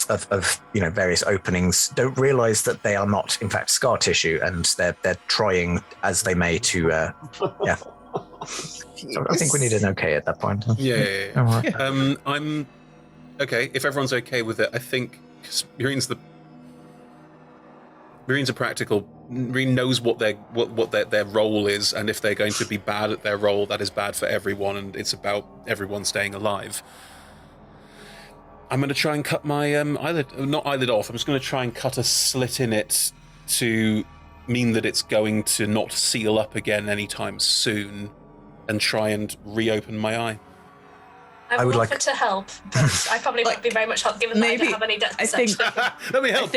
of various openings don't realize that they are not in fact scar tissue, and they're trying as they may to yeah. So I think we need an okay at that point. Yeah. All right. I'm okay if everyone's okay with it. I think Marines are practical. Marine knows what their role is, and if they're going to be bad at their role, that is bad for everyone, and it's about everyone staying alive. I'm going to try and cut my eyelid off. I'm just going to try and cut a slit in it to mean that it's going to not seal up again anytime soon, and try and reopen my eye. I would offer to help, but I probably won't be very much help given that I don't have any depth perception. Let me help.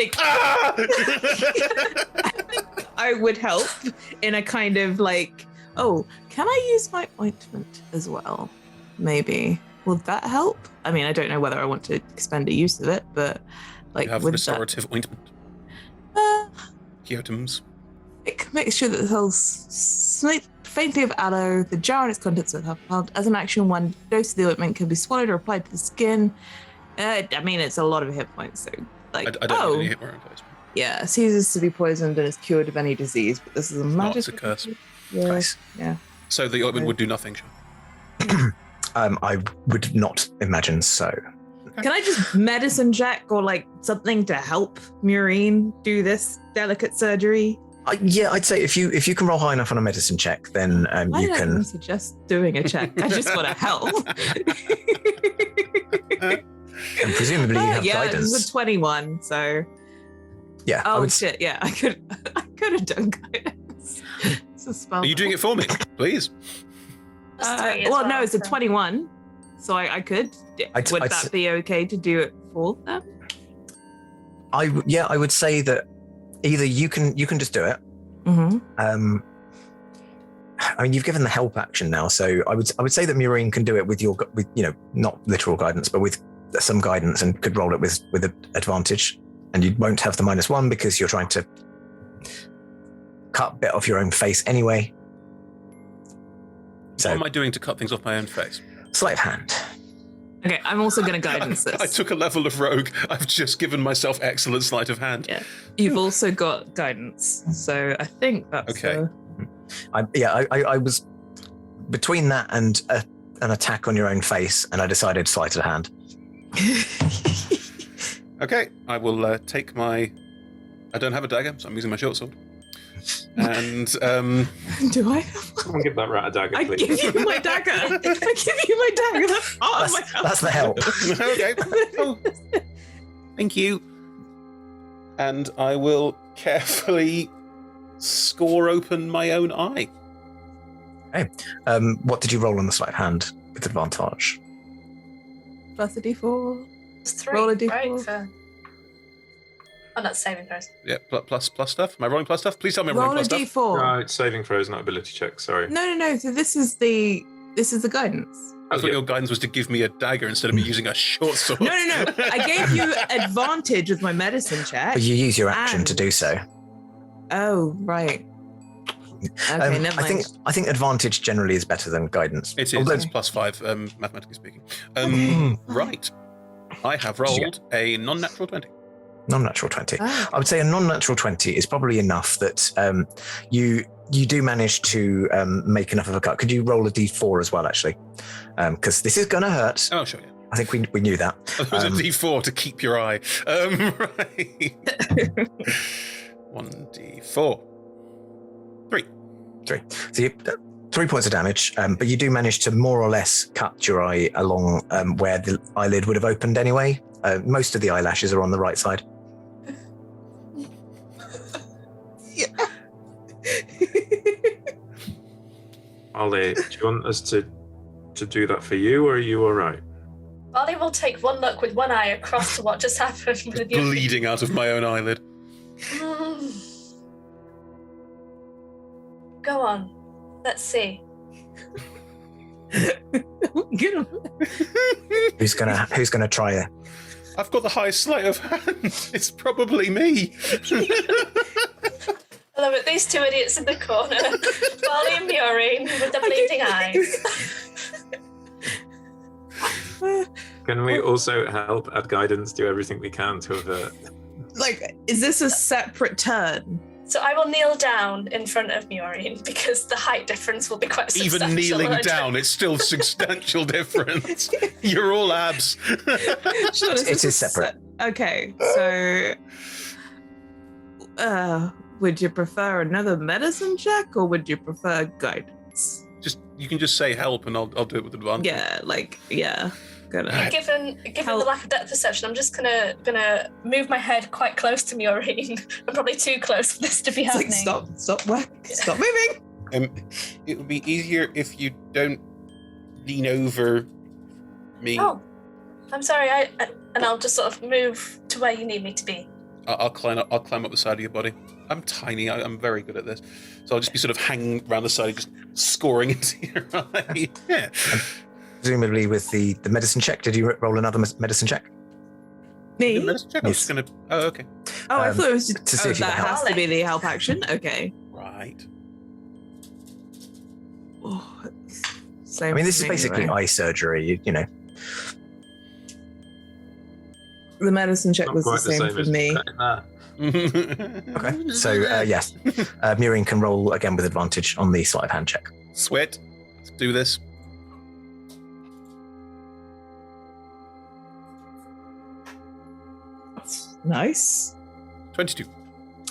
I would help in a kind of like, can I use my ointment as well? Maybe. Will that help? I mean, I don't know whether I want to expend a use of it, but like, you have would restorative ointment. Kyotoms. Make sure that the holds faintly of aloe, the jar and its contents are held. As an action, 1 dose of the ointment can be swallowed or applied to the skin. I mean, it's a lot of hit points, so like. I don't have any hit points. Yeah, ceases to be poisoned and is cured of any disease, but this is a magic. It's a curse. Yeah. Nice. Yeah. So the ointment would do nothing, Sean. I would not imagine so. Can I just medicine check or like something to help Murine do this delicate surgery? Yeah, I'd say if you can roll high enough on a medicine check, then I you don't can. suggest doing a check. I just want to help. And presumably you have yeah, guidance. this is a 21, so. Yeah. Oh shit! Yeah, I could have done guidance. It's a spell. Are you doing it for me, please? Well, no, it's a 21, so I could. Would that be okay to do it for them? I would say that either you can just do it. Mm-hmm. I mean, you've given the help action now, so I would say that Murine can do it with not literal guidance, but with some guidance, and could roll it with an advantage, and you won't have the -1 because you're trying to cut a bit off your own face anyway. So, what am I doing to cut things off my own face? sleight of hand. Okay, I'm also going to guidance this. I took a level of rogue. I've just given myself excellent sleight of hand. Yeah, you've also got guidance, so I think that's okay. I was between that and an attack on your own face, and I decided sleight of hand. Okay, I will take my. I don't have a dagger, so I'm using my short sword. And do I? Someone give that rat a dagger, I please. give you my dagger. I give you my dagger. That's part of my help. That's the help. okay. Oh. Thank you. And I will carefully score open my own eye. Okay. What did you roll on the sleight of hand with advantage? plus a d4. It's 3, Roll a d4. right? Oh, that's saving throws. Yeah, plus stuff. Am I rolling plus stuff? Please tell me I'm Roll rolling a plus stuff. d4. No, it's saving throws, not ability check. Sorry. No. So this is the guidance. I thought your guidance was to give me a dagger instead of me using a short sword. No. I gave you advantage with my medicine check. But you use your action to And- do so. Oh, right. Okay, never mind. I think advantage generally is better than guidance. It is. Although- It's +5, mathematically speaking. Mm. Right. I have rolled a non-natural 20. Non-natural 20. Ah. I would say a non-natural 20 is probably enough that you do manage to make enough of a cut. Could you roll a d4 as well, actually? Because this is going to hurt. Oh, sure, yeah. I think we knew that. It was a d4 to keep your eye. Right. 1d4. 3. So you, 3 points of damage, but you do manage to more or less cut your eye along where the eyelid would have opened anyway. Most of the eyelashes are on the right side. Ollie, do you want us to do that for you, or are you all right? Bali will take one look with one eye across to what just happened with you. Bleeding out of my own eyelid. Go on. Let's see. Get him. Who's gonna try it? I've got the highest sleight of hand. It's probably me. Hello, at these two idiots in the corner. Bali and Murine with the bleeding eyes. Can we also help add guidance, do everything we can to avert? Like, is this a separate turn? So I will kneel down in front of Murine because the height difference will be quite substantial. Even kneeling and I don't- down, it's still substantial difference. You're all abs. Sure, It is separate. Okay, so would you prefer another medicine check or would you prefer guidance? You can just say help and I'll do it with advantage. Yeah. Gonna. Given the lack of depth perception, I'm just gonna move my head quite close to Murine. I'm probably too close for this to be It's happening. like, stop moving. It would be easier if you don't lean over me. Oh, I'm sorry. And I'll just sort of move to where you need me to be. I'll climb up the side of your body. I'm tiny. I'm very good at this. So I'll just be sort of hanging around the side, just scoring into your eye. Yeah. Presumably with the medicine check. Did you roll another medicine check? Me? Medicine check? I was just gonna. Oh, okay. Oh, I thought it was just to see if you that can has help. to be the help action. Okay. Right. Oh, I mean, this is basically eye surgery. You know. the medicine check Not was the quite same for as me. cutting that. Okay. So yes, Murine can roll again with advantage on the sleight of hand check. Sweat. Let's do this. Nice. 22.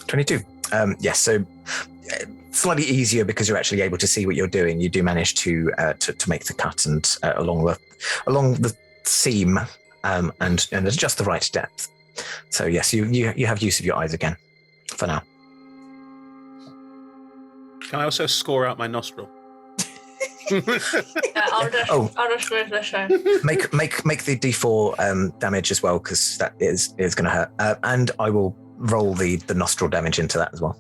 22. Yes. So slightly easier because you're actually able to see what you're doing. You do manage to make the cut and along the seam and adjust the right depth. So yes, you have use of your eyes again for now. Can I also score out my nostril? I'll just move this way. Make the D4 damage as well because that is going to hurt. And I will roll the nostril damage into that as well.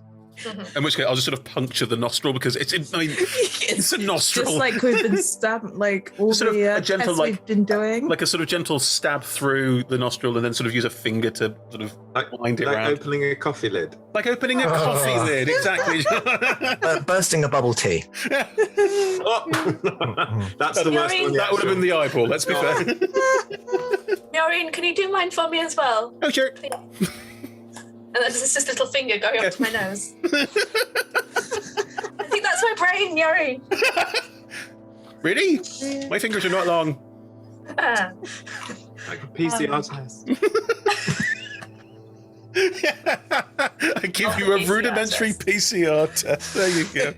In which case, I'll just sort of puncture the nostril because it's a nostril. Just like we've been stabbing, like all Sort of the a gentle, tests like- we've been doing. like a sort of gentle stab through the nostril and then sort of use a finger to sort of wind it Like around. opening a coffee lid. Like opening a coffee lid, exactly. Bursting a bubble tea. Oh, that's the worst one. That would have been the eyeball, let's be fair. Murine, can you do mine for me as well? Oh, sure. And then there's just a little finger going up to my nose. I think that's my brain, Murine. Really? My fingers are not long. Like a PCR test. I give you a PCR rudimentary test. PCR test. There you go.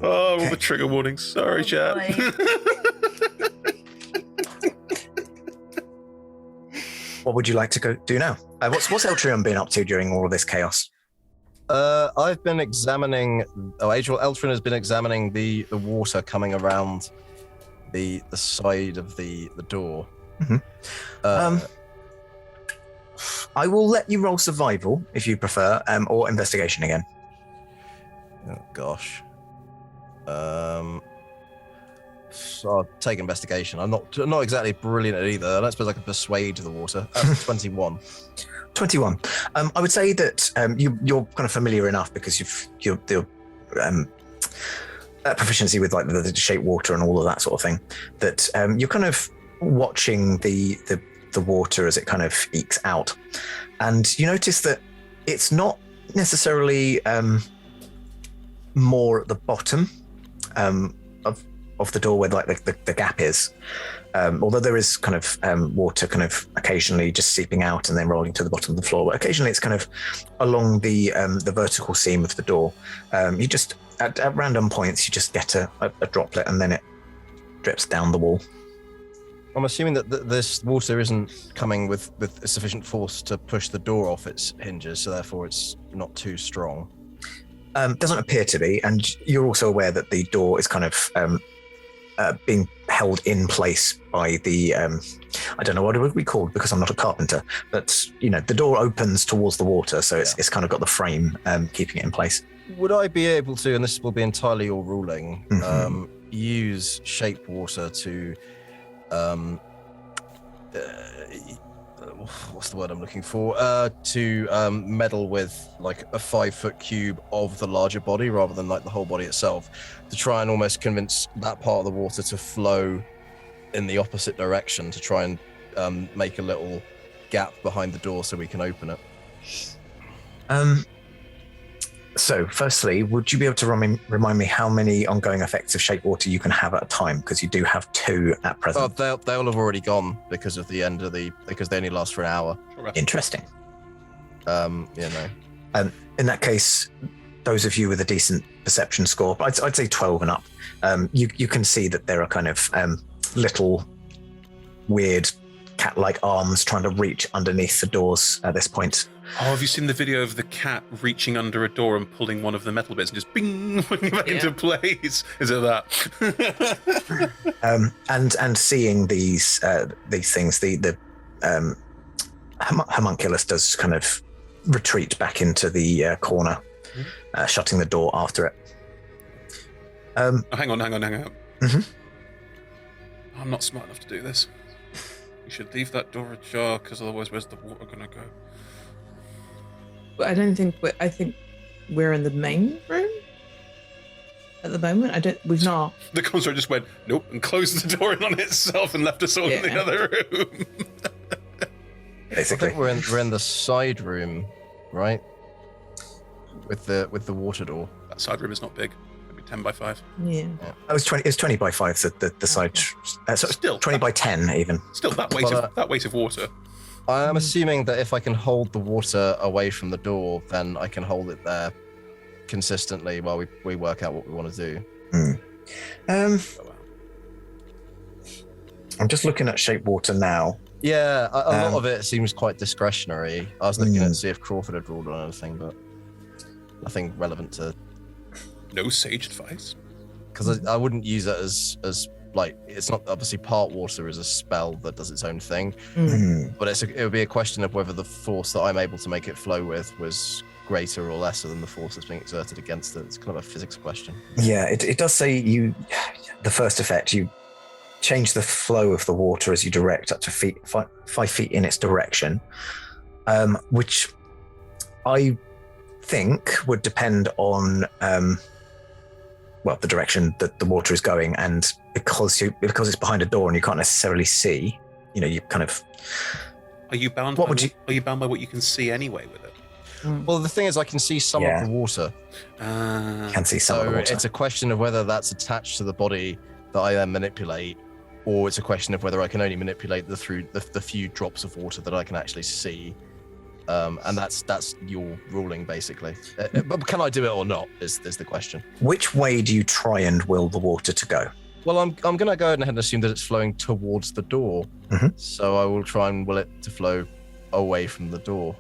Oh, all the trigger warnings. Sorry, Oh, chat. boy. What would you like to go do now? What's Eltrion been up to during all of this chaos? I've been examining. Eltrin has been examining the water coming around the side of the door. Mhm. I will let you roll survival if you prefer, or investigation again. Oh gosh. So I'll take investigation. I'm not exactly brilliant at either. I don't suppose I can persuade the water. 21. 21. I would say that you're kind of familiar enough because you're proficiency with like the shape water and all of that sort of thing, that you're kind of watching the water as it kind of ekes out, and you notice that it's not necessarily more at the bottom of the door where like the gap is, although there is kind of water kind of occasionally just seeping out and then rolling to the bottom of the floor, but occasionally it's kind of along the vertical seam of the door. You just at random points you just get a droplet and then it drips down the wall. I'm assuming that this water isn't coming with sufficient force to push the door off its hinges, so therefore it's not too strong. Doesn't appear to be, and you're also aware that the door is kind of being held in place by the I don't know what it would be called because I'm not a carpenter, but you know the door opens towards the water, so it's kind of got the frame keeping it in place. Would I be able to, and this will be entirely your ruling, use shape water to what's the word I'm looking for? To meddle with like a 5-foot cube of the larger body rather than like the whole body itself, to try and almost convince that part of the water to flow in the opposite direction, to try and make a little gap behind the door so we can open it. So, firstly, would you be able to remind me how many ongoing effects of shape water you can have at a time? Because you do have 2 at present. Oh, they'll have already gone because of the end of because they only last for an hour. Interesting. You know. In that case, those of you with a decent perception score, I'd say 12 and up, you can see that there are kind of little weird cat-like arms trying to reach underneath the doors at this point. Oh, have you seen the video of the cat reaching under a door and pulling one of the metal bits and just bing, putting it back into place? Is it that? And seeing these things, the homunculus does kind of retreat back into the corner, shutting the door after it. Hang on. Mm-hmm. I'm not smart enough to do this. You should leave that door ajar, because otherwise where's the water going to go? I don't think I think we're in the main room at the moment. We've not. The consort just went, nope, and closed the door in on itself and left us all in the other room. Basically. I think we're in the side room, right? With the water door. That side room is not big. Maybe 10 by 5. Yeah. It was 20. It's 20 by 5. The side. So Still 20 by 10 even. Still that weight of water. I am assuming that if I can hold the water away from the door, then I can hold it there consistently while we work out what we want to do. I'm just looking at shape water now. Yeah, a lot of it seems quite discretionary. I was looking to see if Crawford had ruled on anything, but nothing relevant to. No sage advice. Because I wouldn't use it as like, it's not obviously part water is a spell that does its own thing, but it would be a question of whether the force that I'm able to make it flow with was greater or lesser than the force that's being exerted against it. It's kind of a physics question. Yeah, it does say the first effect, you change the flow of the water as you direct up to 5 feet in its direction, which I think would depend on the direction that the water is going, and because it's behind a door and you can't necessarily see, you kind of. Are you bound? Are you bound by what you can see anyway with it? Well, the thing is, I can see some of the water. Can see some of the water. It's a question of whether that's attached to the body that I then manipulate, or it's a question of whether I can only manipulate the few drops of water that I can actually see. And that's your ruling, basically. But can I do it or not? Is the question. Which way do you try and will the water to go? Well, I'm going to go ahead and assume that it's flowing towards the door. So I will try and will it to flow away from the door.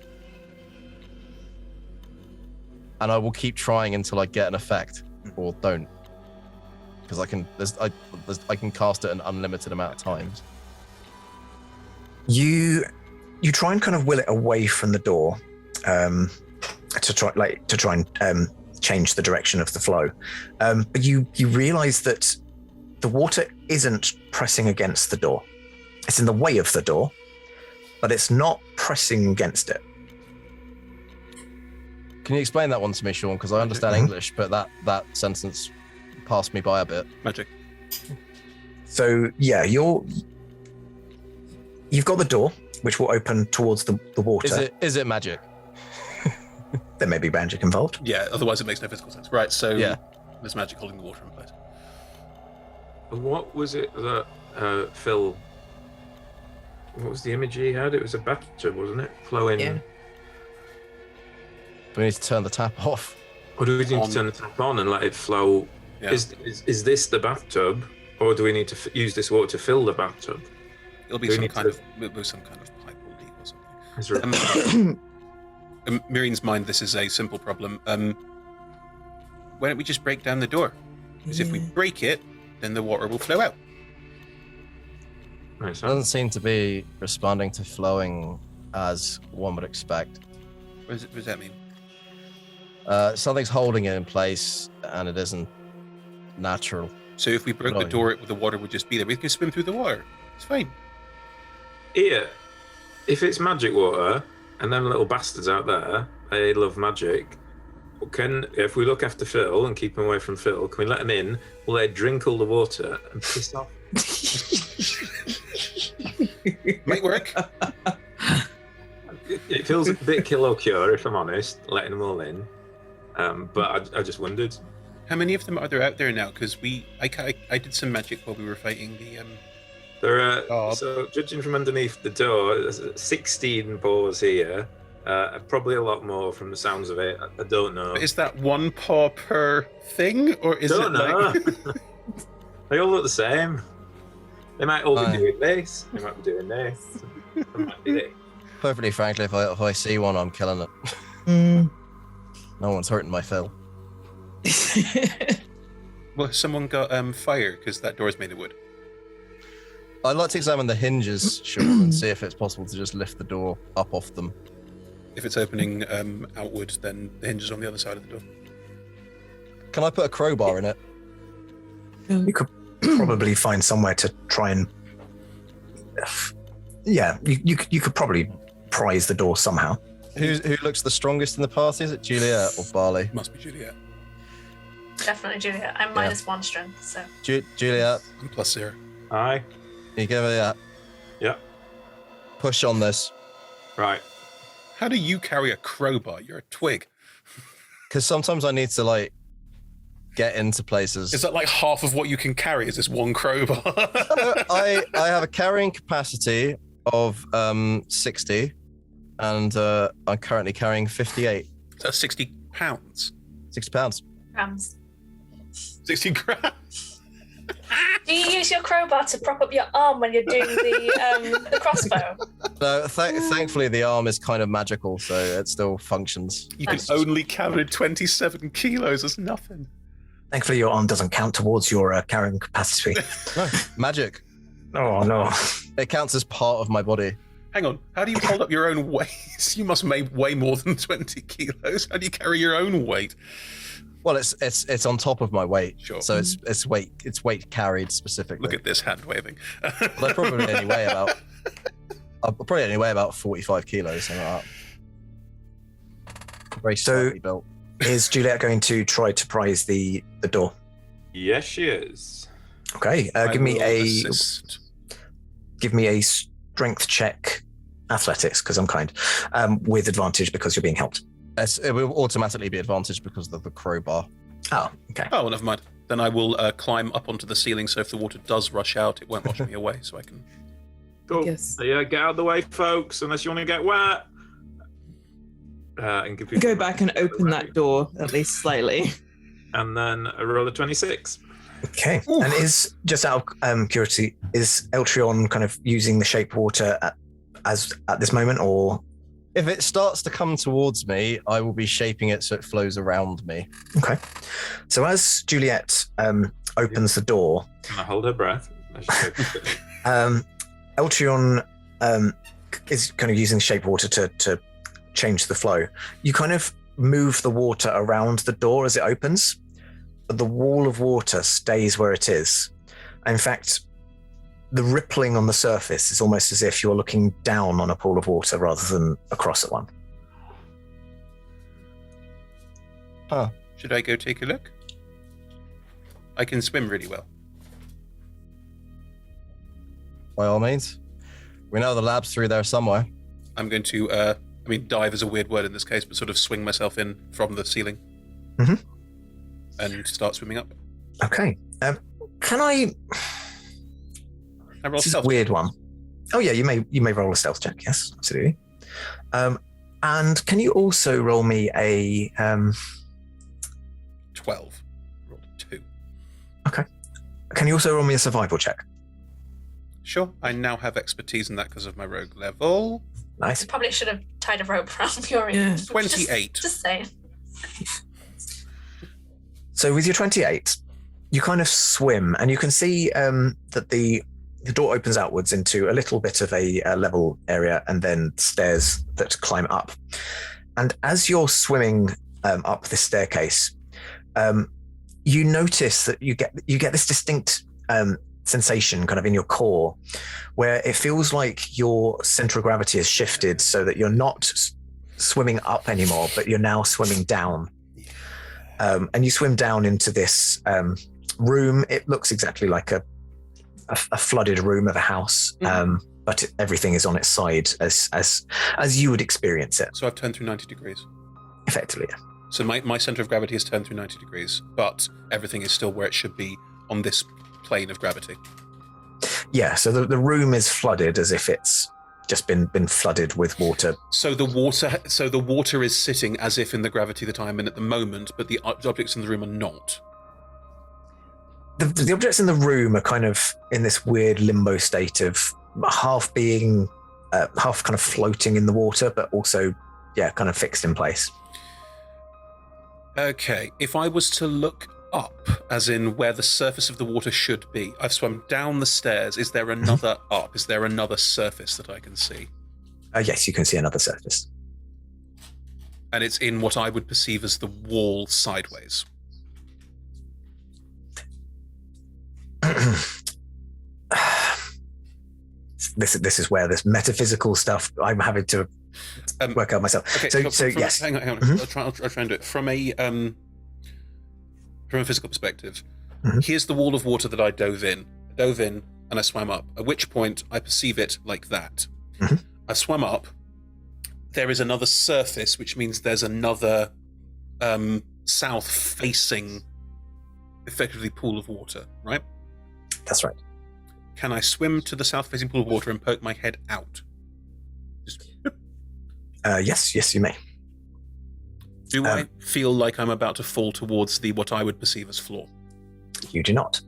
And I will keep trying until I get an effect, or don't. Because I can cast it an unlimited amount of times. You try and kind of will it away from the door to try and change the direction of the flow, but you realize that the water isn't pressing against the door. It's in the way of the door, but it's not pressing against it. Can you explain that one to me, Sean? Because I understand English, but that sentence passed me by a bit. Magic. So yeah, you've got the door, which will open towards the water. Is it magic? There may be magic involved. Yeah, otherwise it makes no physical sense. Right, so Yeah. there's magic holding the water in place. What was it that Phil? What was the image he had? It was a bathtub, wasn't it? Flowing. Yeah. Do we need to turn the tap off? Or do we need to turn the tap on and let it flow? Yeah. Is this the bathtub, or do we need to use this water to fill the bathtub? It'll be Do we some need kind to- of with some kind of pipe or leak or something. Is there- In Mirine's mind, this is a simple problem. Why don't we just break down the door? Because if we break it, then the water will flow out. Right, It so doesn't seem to be responding to flowing as one would expect. What does that mean? Something's holding it in place, and it isn't natural. So if we broke the Right. door, the water would just be there. We can swim through the water. It's fine. here, if it's magic water, and them little bastards out there, they love magic. If we look after Phil and keep him away from Phil, can we let him in? Will they drink all the water and piss off? Might work. It feels a bit kill or cure, if I'm honest, letting them all in. But I just wondered. How many of them are there out there now? Because I did some magic while we were fighting the. There are, Oh. so judging from underneath the door, there's 16 boars here. Probably a lot more from the sounds of it. I don't know. But is that one paw per thing, or is Don't it know. like? They all look the same. They might all be doing this. They might be doing this. They might be this. Perfectly frankly, if I see one, I'm killing it. Mm. No one's hurting my Phil. Well, someone got fire because that door is made of wood. I'd like to examine the hinges, Sean, and see if it's possible to just lift the door up off them. If it's opening outward, then the hinge is on the other side of the door. Can I put a crowbar in it? You could probably find somewhere to try and. Yeah, you could probably prise the door somehow. Who looks the strongest in the party? Is it Juliet or Barley? Must be Juliet. Definitely Juliet. I'm -1 strength, so. Juliet, I'm +0. Aye. can you give me that? Yeah. Push on this. Right. How do you carry a crowbar? You're a twig. Because sometimes I need to, like, get into places. Is that like half of what you can carry? Is this one crowbar? I have a carrying capacity of 60, and I'm currently carrying 58. That's 60 pounds. 60 pounds. Grams. 60 grams. Do you use your crowbar to prop up your arm when you're doing the crossbow? No, thankfully the arm is kind of magical, so it still functions. You can only carry 27 kilos. That's nothing. Thankfully, your arm doesn't count towards your carrying capacity. No, magic. Oh no! It counts as part of my body. Hang on. How do you hold up your own weight? You must weigh more than 20 kilos. How do you carry your own weight? Well, it's on top of my weight, Sure. so it's weight carried specifically. Look at this hand waving. But I probably only weigh about 45 kilos, something like that. Very So- slightly built. Is Juliet going to try to prise the door? Yes, she is. Okay, I give me will a assist. strength check, athletics, because I'm kind, with advantage because you're being helped. It will automatically be advantage because of the crowbar. Oh, okay. Oh, well, never mind. Then I will climb up onto the ceiling, so if the water does rush out, it won't wash me away, so I can... Go. Yes. Yeah, get out of the way, folks, unless you want to get wet. And give people Go back and open that door at least slightly. And then a roll of 26. Okay. Oof. And is, just out of curiosity, is Eltrion kind of using the shape water at this moment, or If it starts to come towards me, I will be shaping it so it flows around me. Okay. So as Juliet opens the door, Can I hold her breath? Eltrion is kind of using shape water to change the flow. You kind of move the water around the door as it opens, but the wall of water stays where it is. In fact, the rippling on the surface is almost as if you're looking down on a pool of water rather than across at one. Huh. Should I go take a look? I can swim really well. By all means. We know the lab's through there somewhere. I'm going to, dive is a weird word in this case, but sort of swing myself in from the ceiling. Mm-hmm. And start swimming up. Okay. Can I... I roll This is a stealth. weird one. Oh yeah, you may roll a stealth check. Yes, absolutely. And can you also roll me a 12. Rolled a 2. Okay. Can you also roll me a survival check? Sure, I now have expertise in that because of my rogue level. Nice. Probably should have tied a rope around your Yeah. 28. Just saying. So with your 28, you kind of swim, and you can see that the door opens outwards into a little bit of a level area, and then stairs that climb up. And as you're swimming up this staircase, you notice that you get this distinct sensation kind of in your core, where it feels like your center of gravity has shifted so that you're not swimming up anymore, but you're now swimming down. And you swim down into this room. It looks exactly like a flooded room of a house, but everything is on its side as you would experience it. So I've turned through 90 degrees. Effectively, yeah. So my center of gravity has turned through 90 degrees, but everything is still where it should be on this plane of gravity. Yeah, so the room is flooded as if it's just been flooded with water. So the water is sitting as if in the gravity that I'm in at the moment, but the objects in the room are not. The objects in the room are kind of in this weird limbo state of half being, half kind of floating in the water, but also, yeah, kind of fixed in place. Okay, if I was to look up, as in where the surface of the water should be, I've swum down the stairs. Is there another up? Is there another surface that I can see? Yes, you can see another surface. And it's in what I would perceive as the wall sideways. This is where this metaphysical stuff I'm having to work out myself. Okay, so yes. Hang on. Mm-hmm. I'll try and do it from a physical perspective. Mm-hmm. Here's the wall of water that I dove in, and I swam up. At which point I perceive it like that. Mm-hmm. I swam up. There is another surface, which means there's another south-facing, effectively, pool of water. Right? That's right. Can I swim to the south-facing pool of water and poke my head out? Yes, you may. Do I feel like I'm about to fall towards what I would perceive as floor? You do not.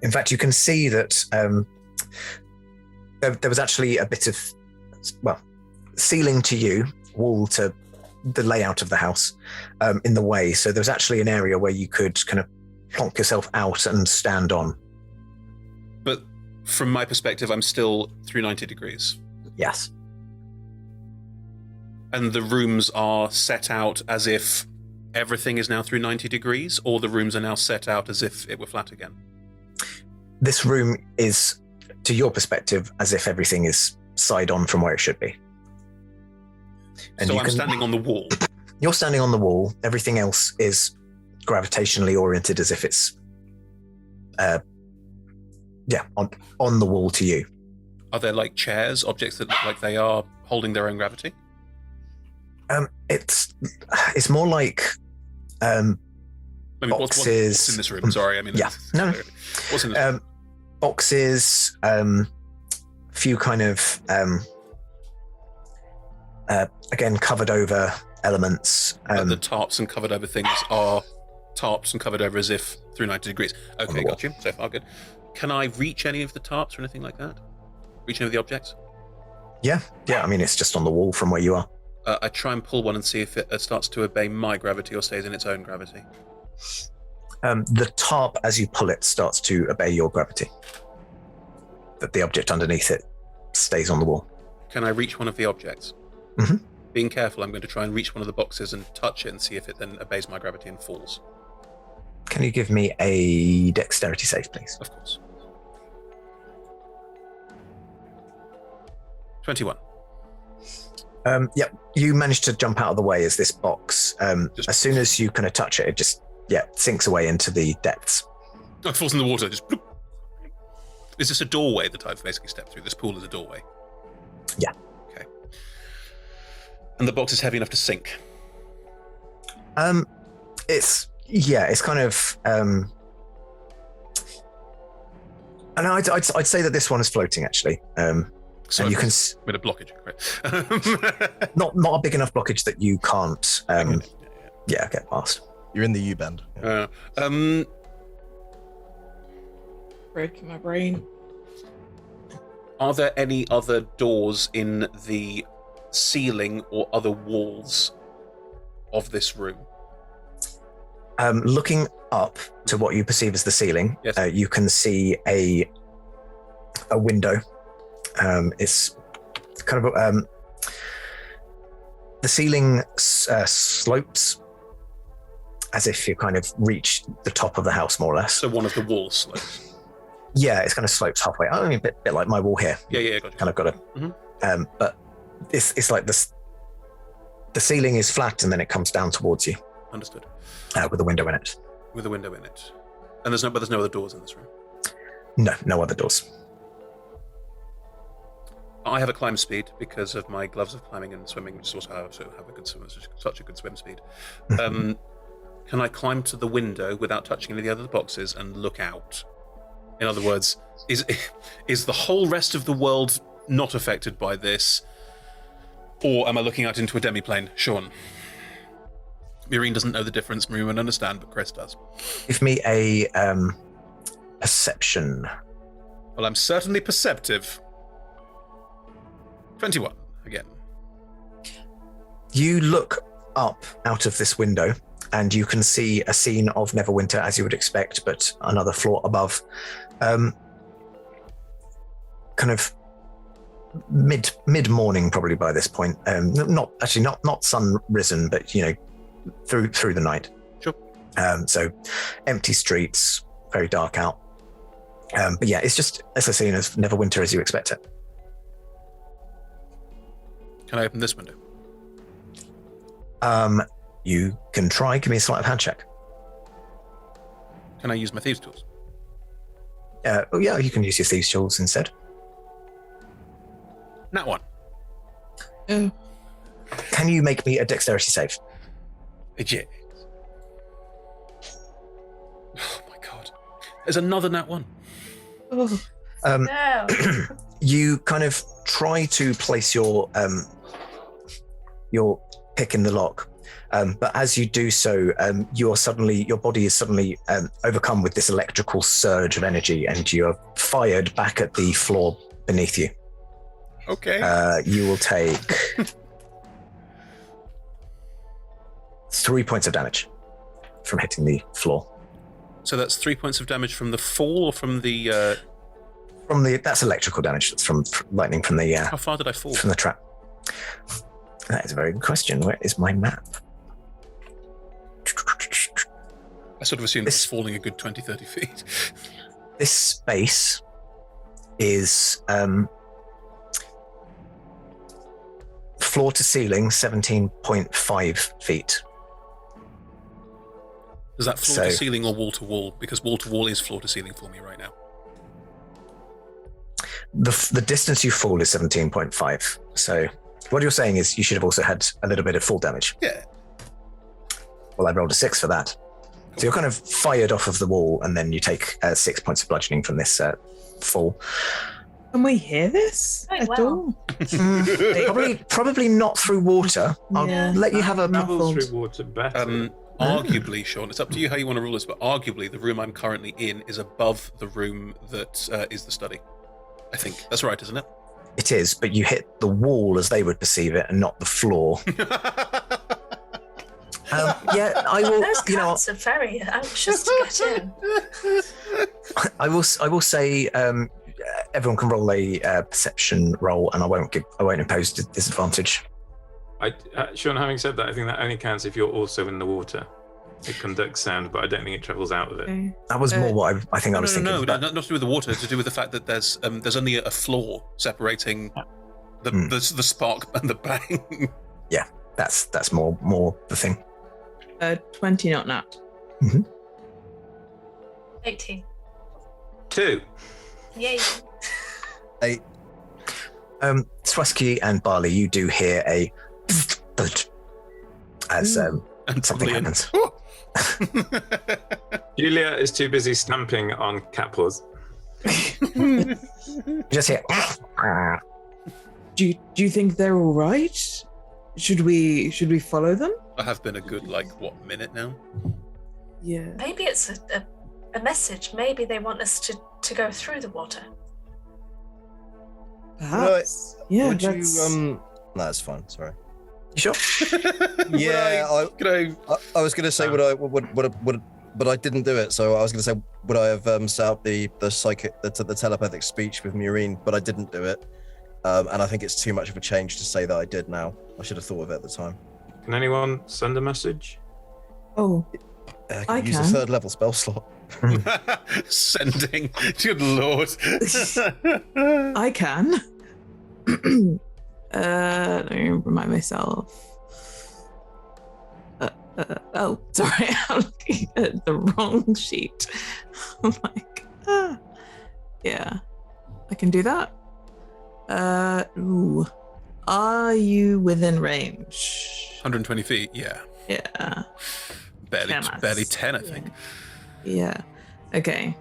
In fact, you can see that there was actually a bit of, ceiling to you, wall to the layout of the house in the way. So there's actually an area where you could kind of plonk yourself out and stand on. But from my perspective, I'm still through 90 degrees. Yes. And the rooms are set out as if everything is now through 90 degrees, or the rooms are now set out as if it were flat again? This room is, to your perspective, as if everything is side on from where it should be. And so I'm standing on the wall. You're standing on the wall. Everything else is gravitationally oriented as if it's, on the wall to you. Are there like chairs, objects that look like they are holding their own gravity? It's more like boxes. What's in this room? Sorry, No. What's in this room? Boxes, few kind of again covered over elements. The tarps and covered over things are tarps and covered over as if through 90 degrees. Okay, got you. So far, good. Can I reach any of the tarps or anything like that? Reach any of the objects? Yeah. I mean, it's just on the wall from where you are. I try and pull one and see if it starts to obey my gravity or stays in its own gravity. The tarp, as you pull it, starts to obey your gravity. But the object underneath it stays on the wall. Can I reach one of the objects? Mhm. Being careful, I'm going to try and reach one of the boxes and touch it and see if it then obeys my gravity and falls. Can you give me a dexterity save, please? Of course. 21. Yep, you managed to jump out of the way as this box, as soon as you kind of touch it, it just, sinks away into the depths. Oh, it falls in the water, just... bloop. Is this a doorway that I've basically stepped through? This pool is a doorway? Yeah. Okay. And the box is heavy enough to sink? It's kind of... and I'd say that this one is floating, actually. So and you can with a blockage, right? not a big enough blockage that you can't get past. You're in the U-bend. Breaking my brain. Are there any other doors in the ceiling or other walls of this room? Looking up to what you perceive as the ceiling, yes. You can see a window. It's kind of the ceiling slopes as if you kind of reach the top of the house, more or less. So one of the walls slopes. Yeah, it's kind of slopes halfway. I mean, a bit like my wall here. Yeah, got you. Kind of got it. But it's like this. The ceiling is flat and then it comes down towards you. Understood. With a window in it. With a window in it, and there's no other doors in this room. No other doors. I have a climb speed because of my gloves of climbing and swimming, which is also how I have a good swim, such a good swim speed. Can I climb to the window without touching any of the other boxes and look out? In other words, is the whole rest of the world not affected by this, or am I looking out into a demiplane? Sean. Maureen doesn't know the difference. Maureen won't understand, but Chris does. Give me a perception. Well, I'm certainly perceptive. 21 again. You look up out of this window and you can see a scene of Neverwinter as you would expect, but another floor above. Kind of mid-morning probably by this point. Not sun risen, but through the night. Sure. So empty streets, very dark out. But yeah, it's just as a scene of Neverwinter as you expect it. Can I open this window? You can try. Give me a sleight of hand check. Can I use my thieves' tools? You can use your thieves' tools instead. Nat 1. Oh. Can you make me a dexterity save? Yeah. Oh my god. There's another Nat 1. Oh. No. You kind of try to place your pick in the lock, but as you do so, your body is suddenly overcome with this electrical surge of energy, and you're fired back at the floor beneath you. Okay. You will take 3 points of damage from hitting the floor. So that's 3 points of damage from the fall or from the... That's electrical damage. That's from lightning from the... How far did I fall? From the trap. That is a very good question. Where is my map? I sort of assumed it was falling a good 20, 30 feet. This space is floor to ceiling 17.5 feet. Is that floor to ceiling or wall to wall? Because wall to wall is floor to ceiling for me right now. The distance you fall is 17.5. So what you're saying is you should have also had a little bit of fall damage. Yeah. Well, I rolled a 6 for that. Cool. So you're kind of fired off of the wall, and then you take 6 points of bludgeoning from this fall. Can we hear this at all? Probably not through water. I'll let you have a travel through water better. Arguably, Sean, it's up to you how you want to rule this, but arguably the room I'm currently in is above the room that is the study. I think that's right, isn't it? It is, but you hit the wall as they would perceive it, and not the floor. Yeah, I will. Those cats are very anxious to get in. I will say everyone can roll a perception roll, and I won't impose disadvantage. Sean, having said that, I think that only counts if you're also in the water. It conducts sound, but I don't think it travels out of it. Okay. That was more what I think I was thinking. No, not to do with the water. To do with the fact that there's only a floor separating the spark and the bang. Yeah, that's more the thing. 20, not nat. 18. 2. Yay. 8. Swaski and Barley, you do hear a thud as something happens. Julia is too busy stamping on cat paws. You just hear. Do you think they're all right? Should we follow them? I have been a good minute now. Yeah. Maybe it's a message. Maybe they want us to go through the water. Perhaps. Yeah. Would that's... you No, it's fine. Sorry. You sure? Yeah, I was going to say would but I didn't do it. So I was going to say would I have set up the telepathic speech with Maureen, but I didn't do it. And I think it's too much of a change to say that I did now. I should have thought of it at the time. Can anyone send a message? Oh, I use a can. 3rd level spell slot. Sending. Good lord. I can. Let me remind myself. Oh, sorry, I'm looking at the wrong sheet. I'm like, yeah, I can do that. Ooh, are you within range? 120 feet. Yeah. Yeah. Barely 10, I think. Yeah. Okay.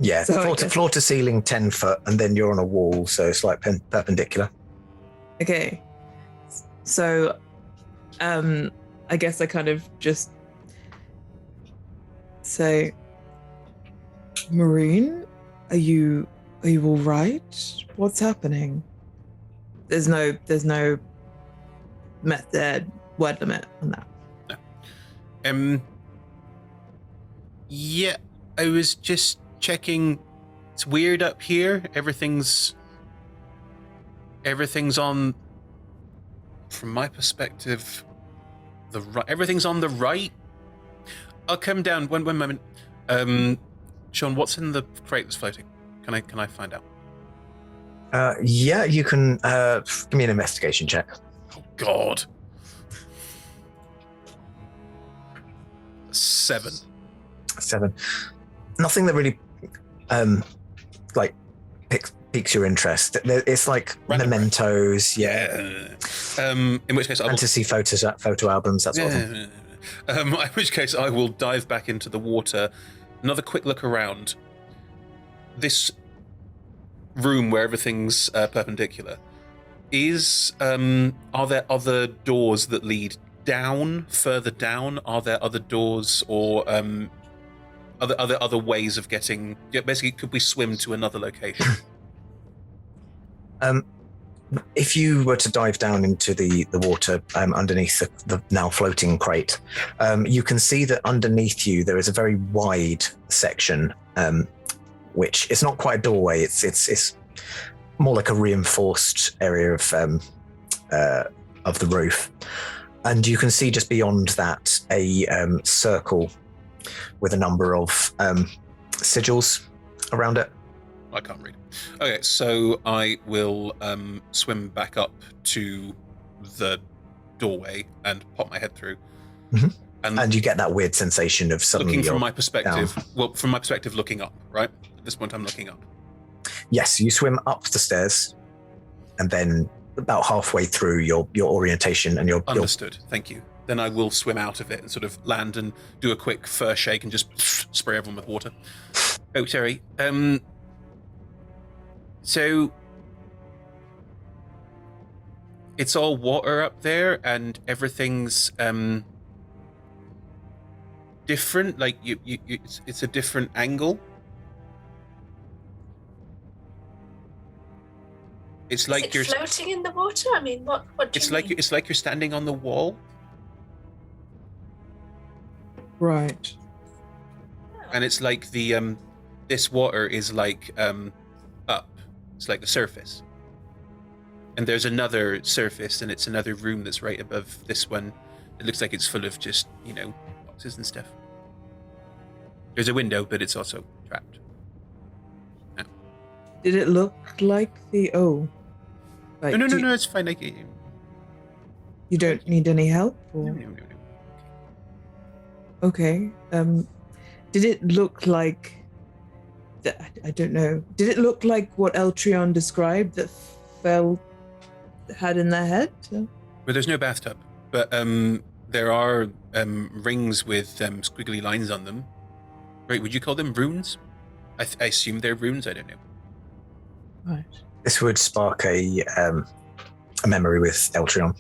Yeah, So floor to ceiling 10 foot, and then you're on a wall, so it's like perpendicular. Okay. So, I guess I kind of just say, Maureen, are you all right? What's happening? There's no word limit on that. Yeah, I was just checking. It's weird up here. Everything's on, from my perspective, the right. Everything's on the right. I'll come down. One moment. Sean, what's in the crate that's floating? Can I find out? Yeah, you can give me an investigation check. Oh God. 7. 7. Nothing that really piques your interest. It's like Random mementos, In which case, fantasy photo albums, that sort of thing. In which case, I will dive back into the water. Another quick look around. This room where everything's perpendicular is. Are there other doors that lead down, further down? Are there other doors or other ways of getting? Yeah, basically, could we swim to another location? If you were to dive down into the water underneath the now floating crate, you can see that underneath you there is a very wide section, which is not quite a doorway. It's more like a reinforced area of the roof, and you can see just beyond that a circle with a number of sigils around it. I can't read. Okay, so I will swim back up to the doorway and pop my head through. Mm-hmm. And you get that weird sensation of suddenly looking from my perspective. down. Well, from my perspective, looking up. Right at this point, I'm looking up. Yes, you swim up the stairs, and then about halfway through your orientation and your Understood. Thank you. Then I will swim out of it and sort of land and do a quick fur shake and just spray everyone with water. Oh, sorry. So it's all water up there, and everything's different. Like it's a different angle. It's like you're floating in the water. I mean, what do it's you like mean? it's like you're standing on the wall, Right. and it's like the this water is like up. It's like the surface, and there's another surface, and it's another room that's right above this one. It looks like it's full of just boxes and stuff. There's a window, but it's also trapped. Did it look like the Like, No, it's fine. You don't need any help? Or? No. Okay. Did it look like I don't know. Did it look like what Eltrion described that Fel had in their head? Well, there's no bathtub, but there are rings with squiggly lines on them. Right, would you call them runes? I assume they're runes, I don't know. Right. This would spark a memory with Eltrion.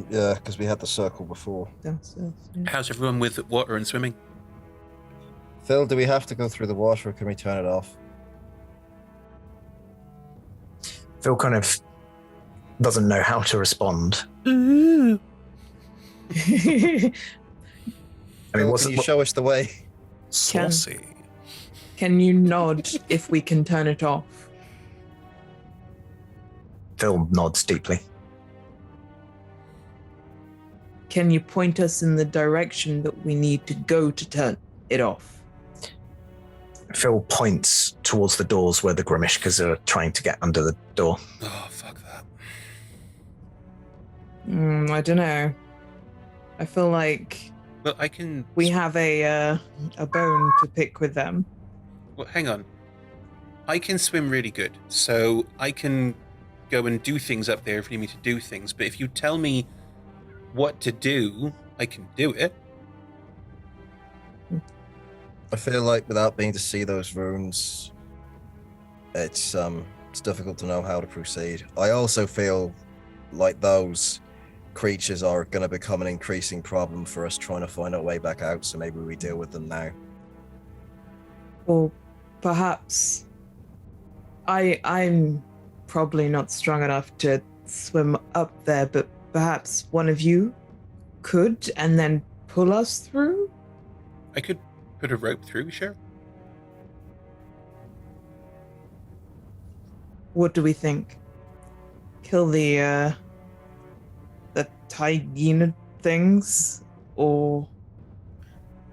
Yeah, because we had the circle before. Downstairs. Yeah. How's everyone with water and swimming? Phil, do we have to go through the water or can we turn it off? Phil kind of doesn't know how to respond. I mean, Phil, can you show us the way? Saucy. Can you nod if we can turn it off? Phil nods deeply. Can you point us in the direction that we need to go to turn it off? Phil points towards the doors where the Grimishkas are trying to get under the door. Oh, fuck that. I don't know. I feel like Well, I can... we have a bone to pick with them. Well, hang on. I can swim really good, so I can go and do things up there if you need me to do things, but if you tell me what to do, I can do it. I feel like without being to see those runes, it's difficult to know how to proceed. I also feel like those creatures are going to become an increasing problem for us trying to find our way back out, so maybe we deal with them now. Or perhaps I'm probably not strong enough to swim up there, but perhaps one of you could and then pull us through? I could put a rope through, sure. What do we think? Kill the hyena things or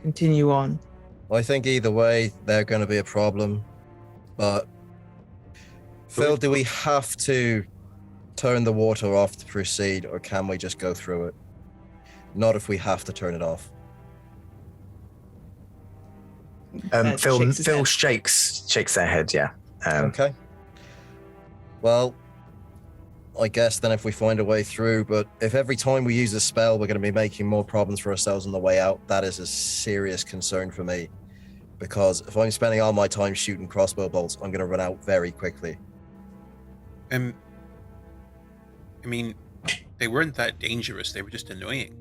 continue on? I think either way, they're going to be a problem. But Phil, do we have to turn the water off to proceed, or can we just go through it? Not if we have to turn it off. Phil shakes their head, yeah. Okay. Well, I guess then if we find a way through, but if every time we use a spell we're going to be making more problems for ourselves on the way out, that is a serious concern for me. Because if I'm spending all my time shooting crossbow bolts, I'm going to run out very quickly. I mean, they weren't that dangerous, they were just annoying.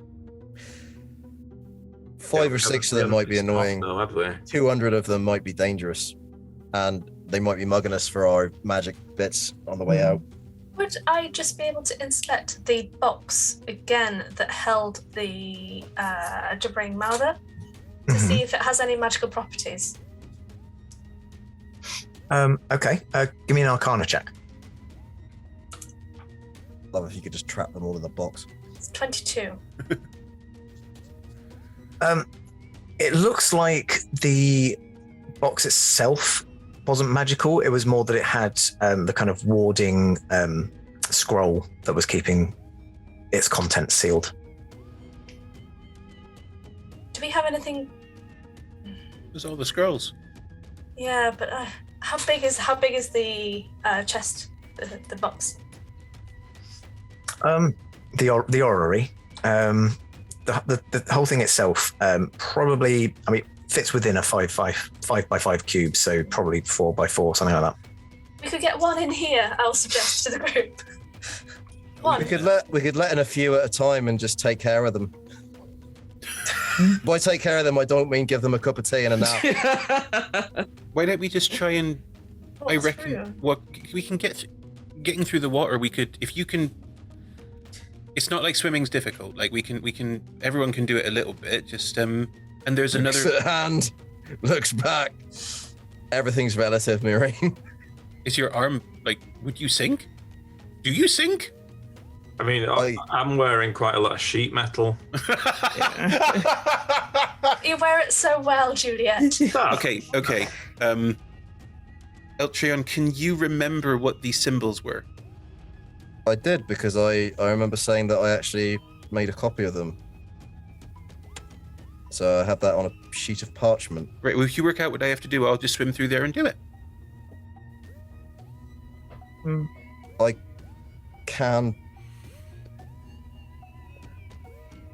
5 or 6 of them might be annoying. No, have we? 200 of them might be dangerous. And they might be mugging us for our magic bits on the way out. Would I just be able to inspect the box again that held the gibbering mouther to see if it has any magical properties? Okay, give me an Arcana check. Love if you could just trap them all in the box. It's 22. It looks like the box itself wasn't magical. It was more that it had the kind of warding scroll that was keeping its contents sealed. Do we have anything? There's all the scrolls. Yeah, but how big is the chest, the box? The orrery, the whole thing itself, probably, I mean, fits within a 5 by 5 cube, so probably 4 by 4, something like that. We could get one in here, I'll suggest to the group. One. We could let in a few at a time and just take care of them. By take care of them, I don't mean give them a cup of tea and a nap. Why don't we just try and... I What's reckon true? what we can get... getting through the water, we could, if you can. It's not like swimming's difficult. Like we can. Everyone can do it a little bit. Just and there's Looks another. at hand, looks back. Everything's relative, Murray. Is your arm like? Would you sink? Do you sink? I mean, I'm wearing quite a lot of sheet metal. You wear it so well, Juliet. Okay. Eltrion, can you remember what these symbols were? I did, because I remember saying that I actually made a copy of them. So I have that on a sheet of parchment. Right, well, if you work out what I have to do, I'll just swim through there and do it. I can...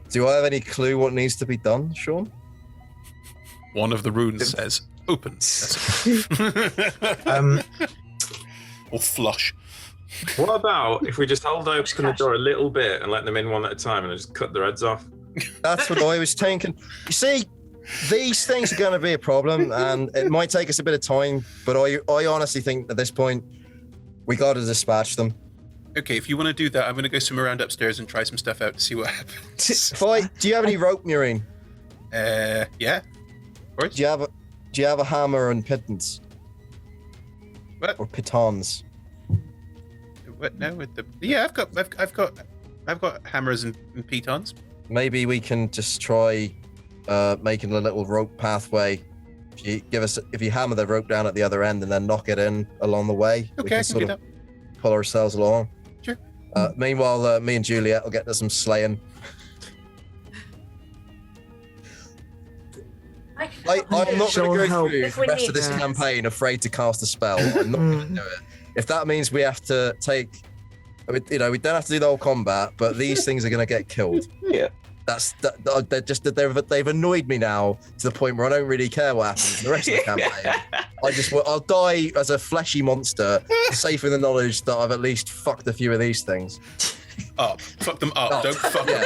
Do I have any clue what needs to be done, Sean? One of the runes says, open. Or flush. What about if we just hold open the door a little bit and let them in one at a time and just cut their heads off? That's what I was thinking. You see, these things are going to be a problem, and it might take us a bit of time, but I honestly think at this point, we got to dispatch them. Okay, if you want to do that, I'm going to go swim around upstairs and try some stuff out to see what happens. Do you have any rope, Mureen? Yeah. Of course. Do you have a hammer and pitons? What? Or pitons? What now with the? Yeah, I've got hammers and pitons. Maybe we can just try making a little rope pathway. If you hammer the rope down at the other end and then knock it in along the way, we Okay, can I can sort do of that. pull ourselves along. Sure. Meanwhile, me and Juliet will get to some slaying. I'm not going to go through If the we rest need of this to. campaign afraid to cast a spell. I'm not going to do it. If that means we have to take, we don't have to do the whole combat, but these things are going to get killed. Yeah. They've annoyed me now to the point where I don't really care what happens in the rest of the campaign. I'll die as a fleshy monster, safe in the knowledge that I've at least fucked a few of these things. Up. Fuck them up. Don't fuck them.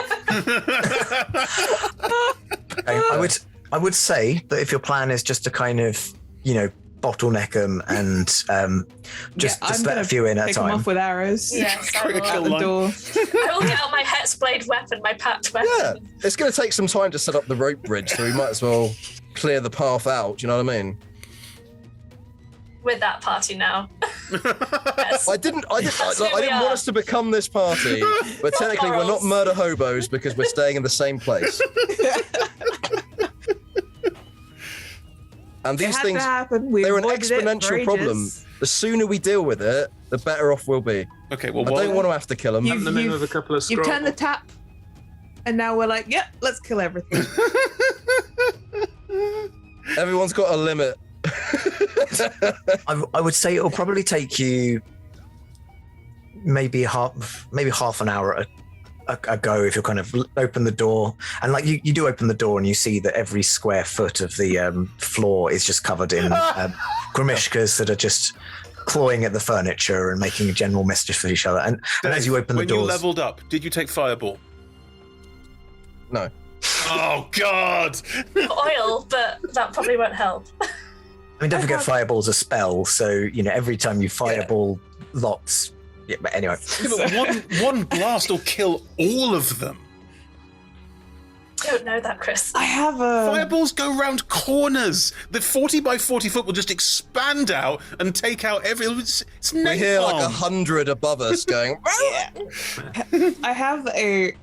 I would say that if your plan is just to kind of, bottleneck them and just let a few in at a pick them time. off with arrows. Yes, I Critical will. Out the line. door. I will get out my Hexblade weapon, my packed weapon. Yeah, it's going to take some time to set up the rope bridge, so we might as well clear the path out. Do you know what I mean? With that party now. Yes. I didn't who we want are. us to become this party, but technically we're not morals. murder hobos because we're staying in the same place. And It these had things, to happen. We they're an avoided it for exponential problem. ages. The sooner we deal with it, the better off we'll be. Okay, well, I don't want to have to kill them. You- Them in with a couple of You've turned the scrolls. tap, and now we're like, yep, let's kill everything. Everyone's got a limit. I would say it'll probably take you maybe half an hour a go if you kind of open the door, and like you do open the door and you see that every square foot of the floor is just covered in grimishkas that are just clawing at the furniture and making a general mischief for each other. And as you open the when doors, you leveled up, did you take Fireball? No. Oh, God! Oil, but that probably won't help. I mean, don't forget Fireball's a spell, so every time you fireball lots. Yeah, but anyway, Yeah, but one blast will kill all of them. Don't know that, Chris. I have a. Fireballs go round corners. The 40 by 40 foot will just expand out and take out every. It's We hear like napalm. 100 above us going. I have a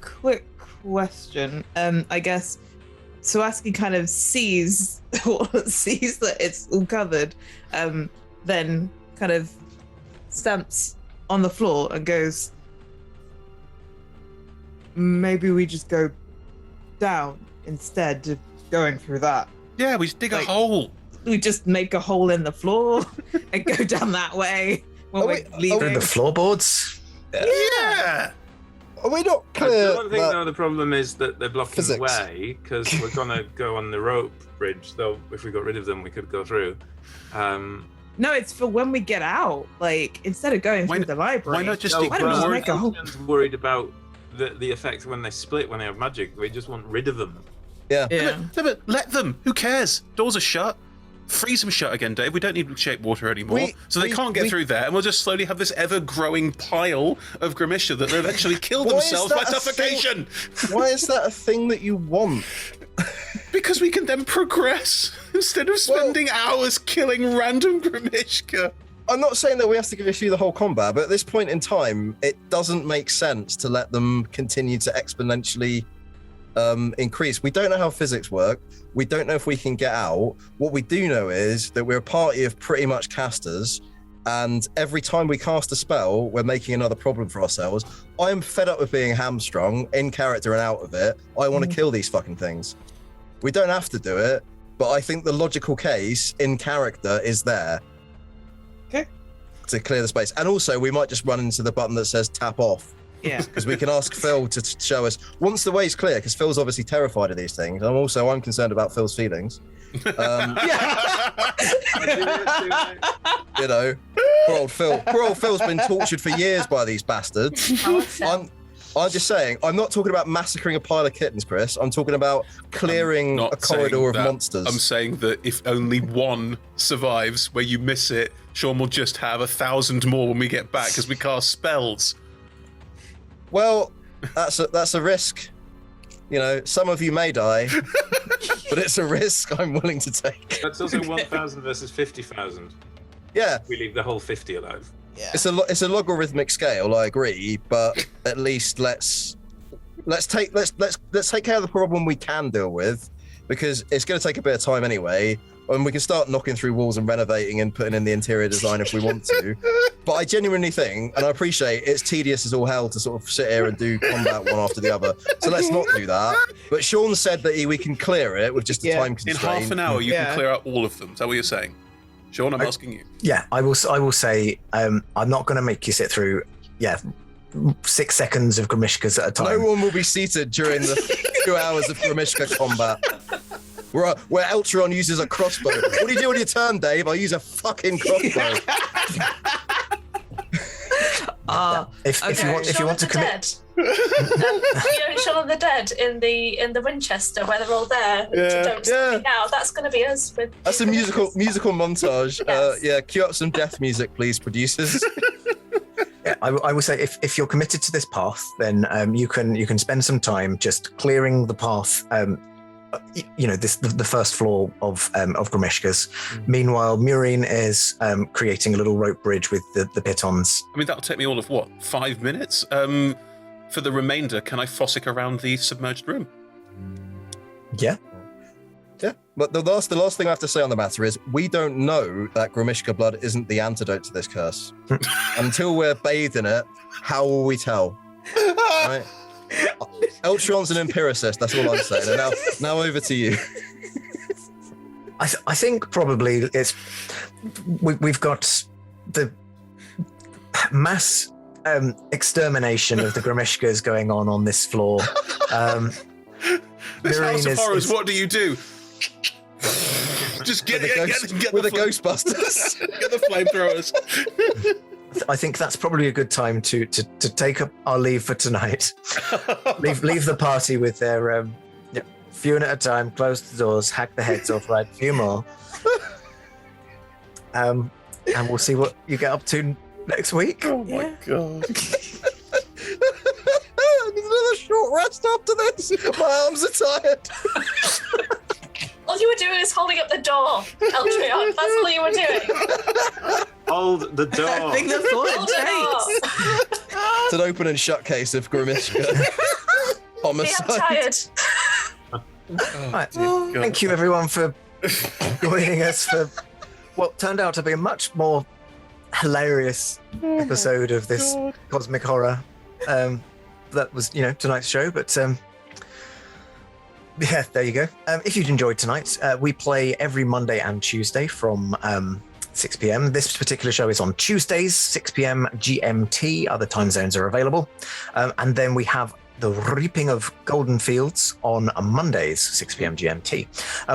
quick question. I guess Swaski kind of sees that it's all covered, then kind of stamps on the floor and goes, maybe we just go down instead of going through that. Yeah, we just dig a Like- hole. We just make a hole in the floor and go down that way when Are we're we- through leaving. the floorboards. Yeah. Are we not I clear? don't think that- though the problem is that they're blocking Physics. the way because we're gonna go on the rope bridge. Though if we got rid of them, we could go through. No, it's for when we get out. Like instead of going Why through the library. Why not just No, Why don't we just ignore make a hole? Elton's worried about the effect when they split when they have magic. We just want rid of them. Yeah. Yeah. No, but let them. Who cares? Doors are shut. freeze them shut again, Dave. We don't need shape water anymore. So they can't get we- through there, and we'll just slowly have this ever-growing pile of Grimishka that they'll eventually kill themselves by that a thing? suffocation. Why is that a thing that you want? Because we can then progress instead of spending hours killing random Grimishka. I'm not saying that we have to give issue the whole combat, but at this point in time, it doesn't make sense to let them continue to exponentially increase. We don't know how physics work. We don't know if we can get out. What we do know is that we're a party of pretty much casters, and every time we cast a spell, we're making another problem for ourselves. I am fed up with being hamstrung in character and out of it. I want to kill these fucking things. We don't have to do it, but I think the logical case in character is there. Okay. To clear the space. And also, we might just run into the button that says tap off. Yeah. Because we can ask Phil to show us once the way's clear, because Phil's obviously terrified of these things. I'm concerned about Phil's feelings. You know, poor old Phil's been tortured for years by these bastards. I'm just saying, I'm not talking about massacring a pile of kittens, Chris. I'm talking about clearing a corridor of monsters. I'm saying that if only one survives where you miss it, Sean will just have 1,000 more when we get back because we cast spells. Well, that's a risk. You know, some of you may die, but it's a risk I'm willing to take. That's also 1,000 versus 50,000. Yeah, We leave the whole 50 alive. Yeah. it's a logarithmic scale. I agree, but at least let's take care of the problem we can deal with, because it's going to take a bit of time anyway. And we can start knocking through walls and renovating and putting in the interior design if we want to. But I genuinely think, and I appreciate it's tedious as all hell to sort of sit here and do combat one after the other. So let's not do that. But Sean said that we can clear it with just a time In constraint. half an hour, you can clear out all of them. Is that what you're saying? Sean, I'm asking you. Yeah, I will say I'm not going to make you sit through 6 seconds of Grimishkas at a time. No one will be seated during the 2 hours of Grimishka combat. Where Eltron uses a crossbow. What do you do on your turn, Dave? I use a fucking crossbow. If you want to commit, Shaun of the Dead in the Winchester where they're all there. Don't stop me now. That's going to be us. That's a musical montage. Yes. Cue up some death music, please, producers. yeah, I will say if you're committed to this path, then you can spend some time just clearing the path. The first floor of Grimishka's. Meanwhile, Murine is creating a little rope bridge with the pitons. I mean, that'll take me all of 5 minutes? For the remainder, can I fossick around the submerged room? Yeah. Yeah, but the last thing I have to say on the matter is we don't know that Grimishka blood isn't the antidote to this curse. Until we're bathed in it, how will we tell? Right? Eltron's an empiricist, that's all I'm saying. And now over to you. I think probably we've got the mass extermination of the Grimishkas going on this floor. This House of Horrors, is, what do you do? Just get the Ghostbusters. Get the flamethrowers. I think that's probably a good time to take up our leave for tonight. leave the party with their few at a time, close the doors, hack the heads off, right? A few more. And we'll see what you get up to next week. Oh my god. I need another short rest after this. My arms are tired. All you were doing is holding up the door, Eltrion. That's all you were doing. Hold the door. I think that's all Hold it the takes. door. It's an open and shut case of Grimishka. Me, I'm Homicide. tired. Right. Thank you, everyone, for joining us for what turned out to be a much more hilarious episode of this cosmic horror. That was, tonight's show, but yeah, there you go. If you'd enjoyed tonight, we play every Monday and Tuesday from 6 p.m. This particular show is on Tuesdays, 6 p.m. GMT. Other time zones are available. And then we have the Reaping of Golden Fields on Mondays, 6 p.m. GMT.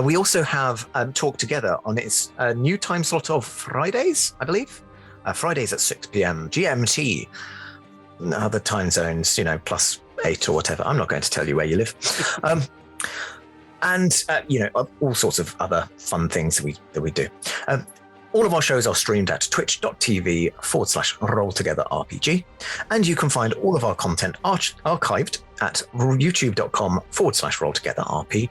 We also have Talk Together on its new time slot of Fridays, I believe. Fridays at 6 p.m. GMT. Other time zones, +8 or whatever. I'm not going to tell you where you live. and all sorts of other fun things that we do. All of our shows are streamed at twitch.tv/rolltogetherrpg, and you can find all of our content archived at youtube.com/rolltogetherrp.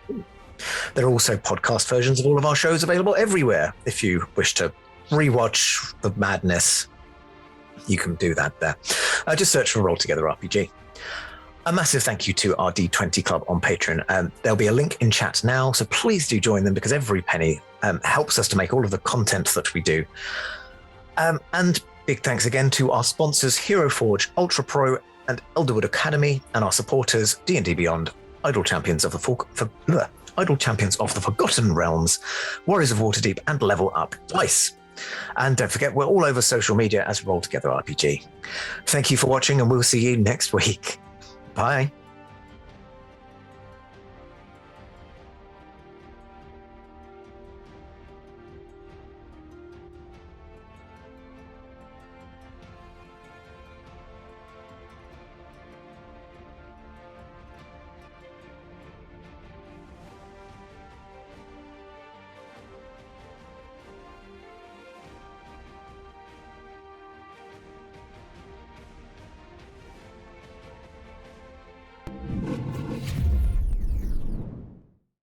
There are also podcast versions of all of our shows available everywhere. If you wish to rewatch the madness, you can do that there. Just search for Roll Together RPG. A massive thank you to our D20 Club on Patreon. There'll be a link in chat now, so please do join them because every penny helps us to make all of the content that we do. And big thanks again to our sponsors, Hero Forge, Ultra Pro, and Elderwood Academy, and our supporters, D&D Beyond, Idle Champions of the Forgotten Realms, Warriors of Waterdeep, and Level Up Dice. And don't forget, we're all over social media as Roll Together RPG. Thank you for watching, and we'll see you next week. Bye.